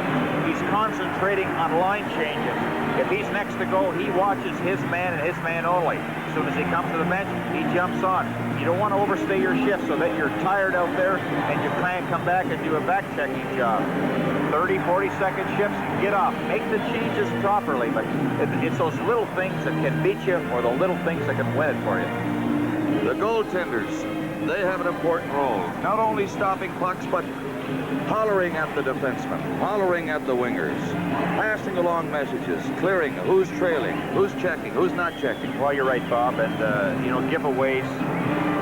He's concentrating on line changes. If he's next to go, he watches his man and his man only. As soon as he comes to the bench, he jumps on. You don't want to overstay your shift so that you're tired out there and you can't come back and do a back-checking job. 30, 40-second shifts, get off. Make the changes properly, but it's those little things that can beat you or the little things that can win it for you. The goaltenders, they have an important role. Not only stopping pucks, but hollering at the defensemen, hollering at the wingers, passing along messages, clearing who's trailing, who's checking, who's not checking. Well, you're right, Bob, and, giveaways.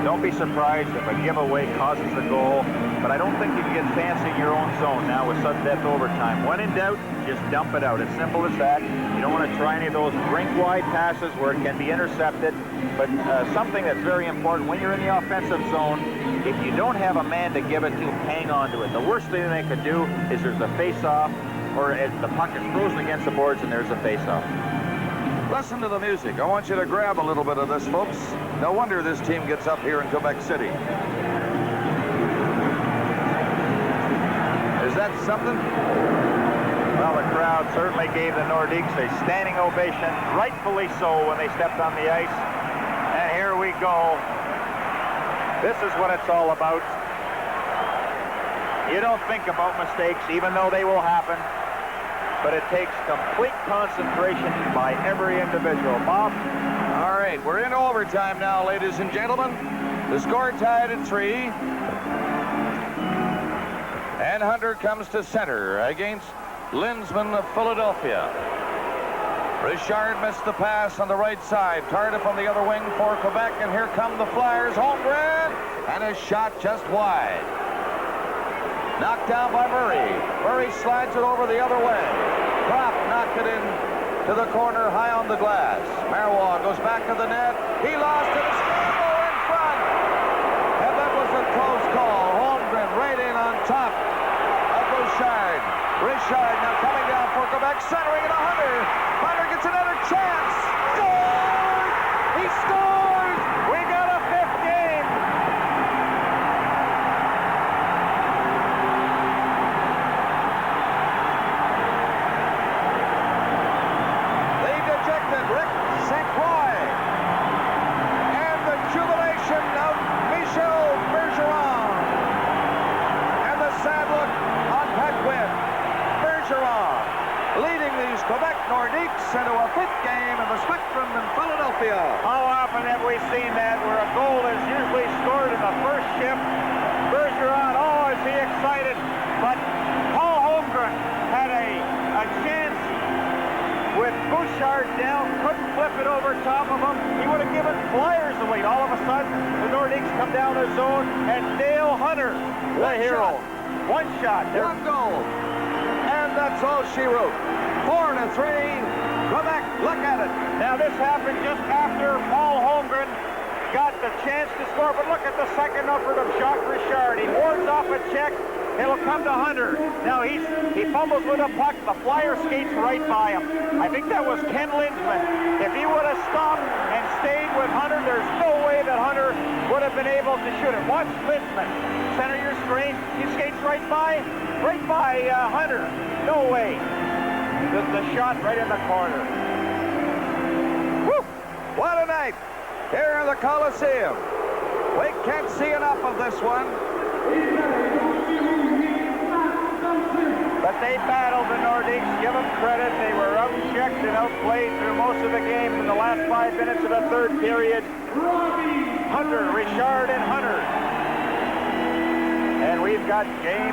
Don't be surprised if a giveaway causes a goal, but I don't think you can get fancy in your own zone now with sudden death overtime. When in doubt, just dump it out. It's simple as that. You don't want to try any of those rink-wide passes where it can be intercepted, but something that's very important, when you're in the offensive zone, if you don't have a man to give it to, hang on to it. The worst thing they could do is there's a face-off, or the puck is frozen against the boards and there's a face-off. Listen to the music. I want you to grab a little bit of this, folks. No wonder this team gets up here in Quebec City. Is that something? Well, the crowd certainly gave the Nordiques a standing ovation, rightfully so, when they stepped on the ice. And here we go. This is what it's all about. You don't think about mistakes, even though they will happen. But it takes complete concentration by every individual. Bob? All right, we're in overtime now, ladies and gentlemen. The score tied at 3. And Hunter comes to center against Linsman of Philadelphia. Richard missed the pass on the right side. Tardif on the other wing for Quebec, and here come the Flyers. Holmgren, and a shot just wide. Knocked down by Murray. Murray slides it over the other way. Kropp knocked it in to the corner, high on the glass. Marois goes back to the net. He lost it. A scramble in front. And that was a close call. Holmgren right in on top of Richard. Richard now coming down for Quebec, centering it to Hunter. Hunter gets another chance. Scored! He scored! We got a fifth game. Rick St. Croix, and the jubilation of Michel Bergeron, and the sad look on Pat Quinn. Bergeron leading these Quebec Nordiques into a fifth game in the Spectrum in Philadelphia. How often have we seen that where a goal is usually scored in the first shift? Bergeron, oh, is he excited? But Paul Holmgren had a chance with Bouchard down, couldn't flip it over top of him. He would have given Flyers the lead. All of a sudden, the Nordiques come down the zone, and Dale Hunter, the hero. One shot. One goal. And that's all she wrote. 4-3. Quebec, look at it. Now, this happened just after Paul Holmgren got the chance to score, but look at the second effort of Jacques Richard. He wards off a check. It'll come to Hunter. Now he fumbles with a puck. The Flyer skates right by him. I think that was Ken Lindsman. If he would have stopped and stayed with Hunter, there's no way that Hunter would have been able to shoot it. Watch Lindsman. Center your screen. He skates right by Hunter. No way. The shot right in the corner. Woo! What a night here in the Coliseum. We can't see enough of this one. But they battled the Nordiques. Give them credit. They were outchecked and outplayed through most of the game in the last 5 minutes of the third period. Hunter, Richard, and Hunter. And we've got game